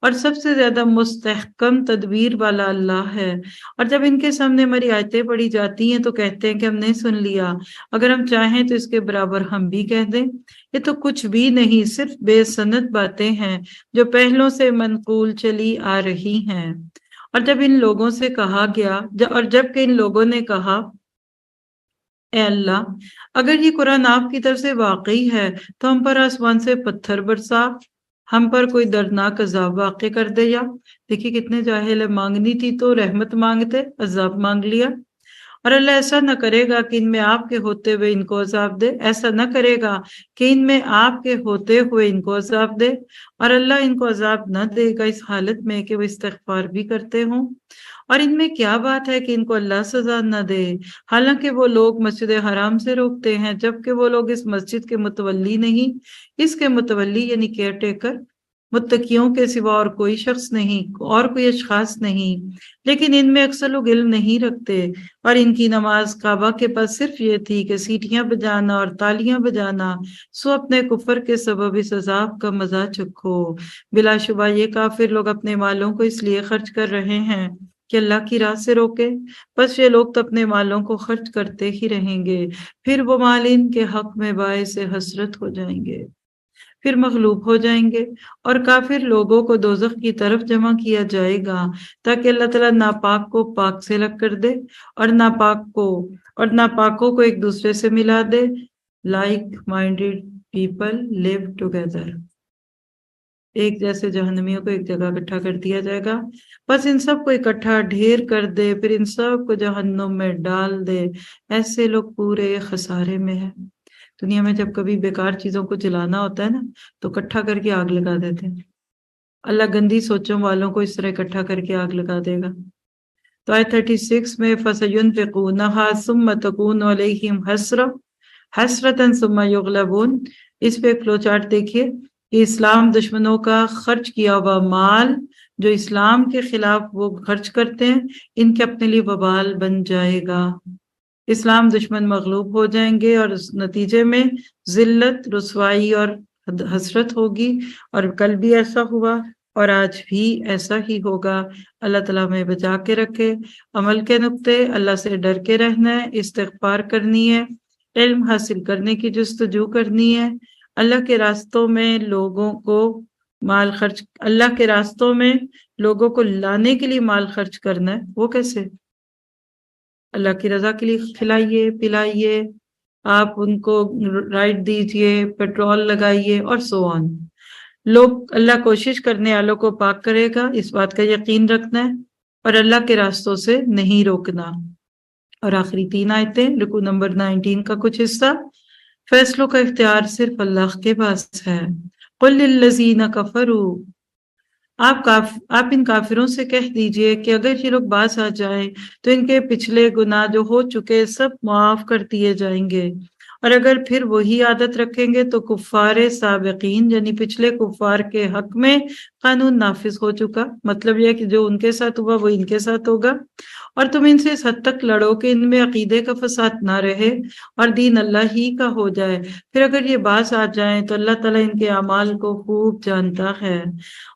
اور سب سے زیادہ مستحکم تدبیر والا اللہ ہے۔ اور جب ان کے سامنے ہماری آیتیں پڑھی جاتی ہیں تو کہتے ہیں کہ ہم نے سن لیا، اگر ہم چاہیں تو اس کے برابر ہم بھی کہہ دیں۔ یہ تو کچھ بھی نہیں، صرف بے سند باتیں ہیں جو پہلوں سے منقول چلی آ رہی ہیں۔ اور جب ان لوگوں سے کہا گیا، اور جب کہ ان لوگوں نے کہا اے اللہ، اگر یہ قرآن آپ کی طرف سے واقعی ہے تو ہم پر آسمان سے پتھر برسا، ہم پر کوئی دردناک عذاب واقع کر دے۔ یا دیکھیے کتنے جاہل ہے، مانگنی تھی تو رحمت مانگتے، عذاب مانگ لیا۔ اور اللہ ایسا نہ کرے گا کہ ان میں آپ کے ہوتے ہوئے ان کو عذاب دے، ایسا نہ کرے گا کہ ان میں آپ کے ہوتے ہوئے ان کو عذاب دے، اور اللہ ان کو عذاب نہ دے گا اس حالت میں کہ وہ استغفار بھی کرتے ہوں۔ اور ان میں کیا بات ہے کہ ان کو اللہ سزا نہ دے، حالانکہ وہ لوگ مسجد حرام سے روکتے ہیں، جبکہ وہ لوگ اس مسجد کے متولی نہیں، اس کے متولی یعنی کیئر ٹیکر متقیوں کے سوا اور کوئی شخص نہیں، اور کوئی اشخاص نہیں، لیکن ان میں اکثر لوگ علم نہیں رکھتے۔ اور ان کی نماز کعبہ کے پاس صرف یہ تھی کہ سیٹیاں بجانا اور تالیاں بجانا، سو اپنے کفر کے سبب اس عذاب کا مزہ چکھو۔ بلا شبہ یہ کافر لوگ اپنے مالوں کو اس لیے خرچ کر رہے ہیں کہ اللہ کی راہ سے روکے، بس یہ لوگ تو اپنے مالوں کو خرچ کرتے ہی رہیں گے، پھر وہ مال ان کے حق میں باعث حسرت ہو جائیں گے، پھر مغلوب ہو جائیں گے، اور کافر لوگوں کو دوزخ کی طرف جمع کیا جائے گا تاکہ اللہ تعالیٰ ناپاک کو پاک سے الگ کر دے، اور ناپاکوں کو ایک دوسرے سے ملا دے۔ Like minded people live together, ایک جیسے جہنمیوں کو ایک جگہ اکٹھا کر دیا جائے گا، بس ان سب کو اکٹھا ڈھیر کر دے، پھر ان سب کو جہنم میں ڈال دے۔ ایسے لوگ پورے خسارے میں ہیں۔ دنیا میں جب کبھی بیکار چیزوں کو جلانا ہوتا ہے نا تو اکٹھا کر کے آگ لگا دیتے ہیں، اللہ گندی سوچوں والوں کو اس طرح اکٹھا کر کے آگ لگا دے گا۔ تو آیت 36 میں فَسَيُنْفِقُونَهَا ثُمَّ تَكُونُ عَلَيْهِمْ حَسْرَةً ثُمَّ يُغْلَبُونَ۔ اس پہ فلو چارٹ دیکھیے کہ اسلام دشمنوں کا خرچ کیا ہوا مال جو اسلام کے خلاف وہ خرچ کرتے ہیں، ان کے اپنے لیے وبال بن جائے گا۔ اسلام دشمن مغلوب ہو جائیں گے اور اس نتیجے میں ذلت، رسوائی اور حسرت ہوگی، اور کل بھی ایسا ہوا اور آج بھی ایسا ہی ہوگا۔ اللہ تعالیٰ میں بچا کے رکھے۔ عمل کے نقطے: اللہ سے ڈر کے رہنا ہے، استغفار کرنی ہے، علم حاصل کرنے کی جستجو کرنی ہے، اللہ کے راستوں میں لوگوں کو لوگوں کو لانے کے لیے مال خرچ کرنا ہے۔ وہ کیسے؟ اللہ کی رضا کے لیے کھلائیے پلائیے، آپ ان کو رائٹ دیجئے، پیٹرول لگائیے اور سو آن۔ اللہ کوشش کرنے والوں کو پاک کرے گا، اس بات کا یقین رکھنا ہے، اور اللہ کے راستوں سے نہیں روکنا۔ اور آخری 3 آیتیں، رکوع نمبر 19 کا کچھ حصہ۔ فیصلوں کا اختیار صرف اللہ کے پاس ہے۔ قُلْ لِلَّذِينَ كَفَرُوا، آپ ان کافروں سے کہہ دیجئے کہ اگر یہ لوگ باز آ جائیں تو ان کے پچھلے گناہ جو ہو چکے سب معاف کر دیے جائیں گے، اور اگر پھر وہی عادت رکھیں گے تو کفار سابقین یعنی پچھلے کفار کے حق میں قانون نافذ ہو چکا۔ مطلب یہ کہ جو ان کے ساتھ ہوا وہ ان کے ساتھ ہوگا، اور تم ان سے اس حد تک لڑو کہ ان میں عقیدے کا فساد نہ رہے اور دین اللہ ہی کا ہو جائے۔ پھر اگر یہ باز آ جائیں تو اللہ تعالیٰ ان کے اعمال کو خوب جانتا ہے،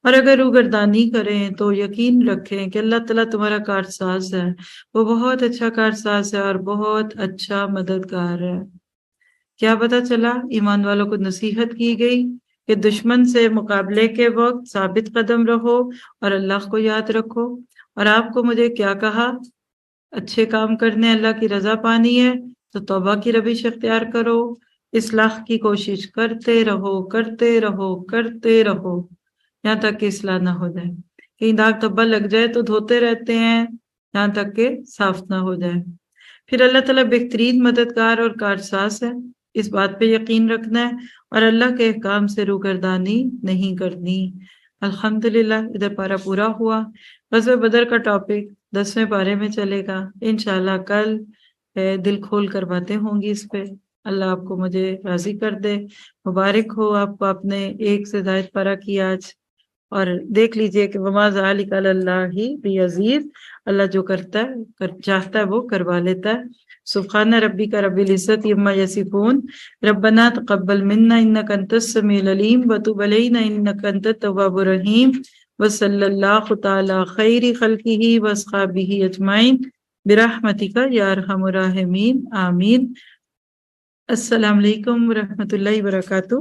اور اگر روگردانی کریں تو یقین رکھیں کہ اللہ تعالیٰ تمہارا کارساز ہے، وہ بہت اچھا کارساز ہے اور بہت اچھا مددگار ہے۔ کیا پتہ چلا؟ ایمان والوں کو نصیحت کی گئی کہ دشمن سے مقابلے کے وقت ثابت قدم رہو اور اللہ کو یاد رکھو۔ اور آپ کو مجھے کیا کہا؟ اچھے کام کرنے، اللہ کی رضا پانی ہے تو توبہ کی روش اختیار کرو، اصلاح کی کوشش کرتے رہو کرتے رہو کرتے رہو یہاں تک کہ اصلاح نہ ہو جائے۔ کہیں داغ دھبا لگ جائے تو دھوتے رہتے ہیں یہاں تک کہ صاف نہ ہو جائے۔ پھر اللہ تعالیٰ بہترین مددگار اور کارساز ہے، اس بات پہ یقین رکھنا ہے اور اللہ کے احکام سے روگردانی نہیں کرنی۔ الحمدللہ ادھر پارہ پورا ہوا۔ غزوہ بدر کا ٹاپک 10ویں پارے میں چلے گا انشاءاللہ۔ کل دل کھول کر باتیں ہوں گی اس پہ۔ اللہ آپ کو مجھے راضی کر دے۔ مبارک ہو آپ کو، آپ نے 1 سے زائد پارہ کیا آج۔ اور دیکھ لیجئے کہ وما ذالک علی اللہ بعزیز، اللہ جو کرتا ہے چاہتا ہے وہ کروا لیتا ہے۔ سبحان ربک رب العزت عما یصفون، ربنا تقبل منا انک انت السمیع العلیم وتب علینا انک انت التواب الرحیم، وصلی اللہ تعالی خیر خلقہ واصحابہ اجمعین برحمتک یا ارحم الراحمین آمین۔ السلام علیکم ورحمۃ اللہ وبرکاتہ۔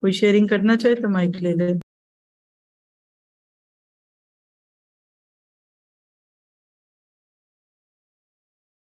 کوئی شیئرنگ کرنا چاہے تو مائک لے لے۔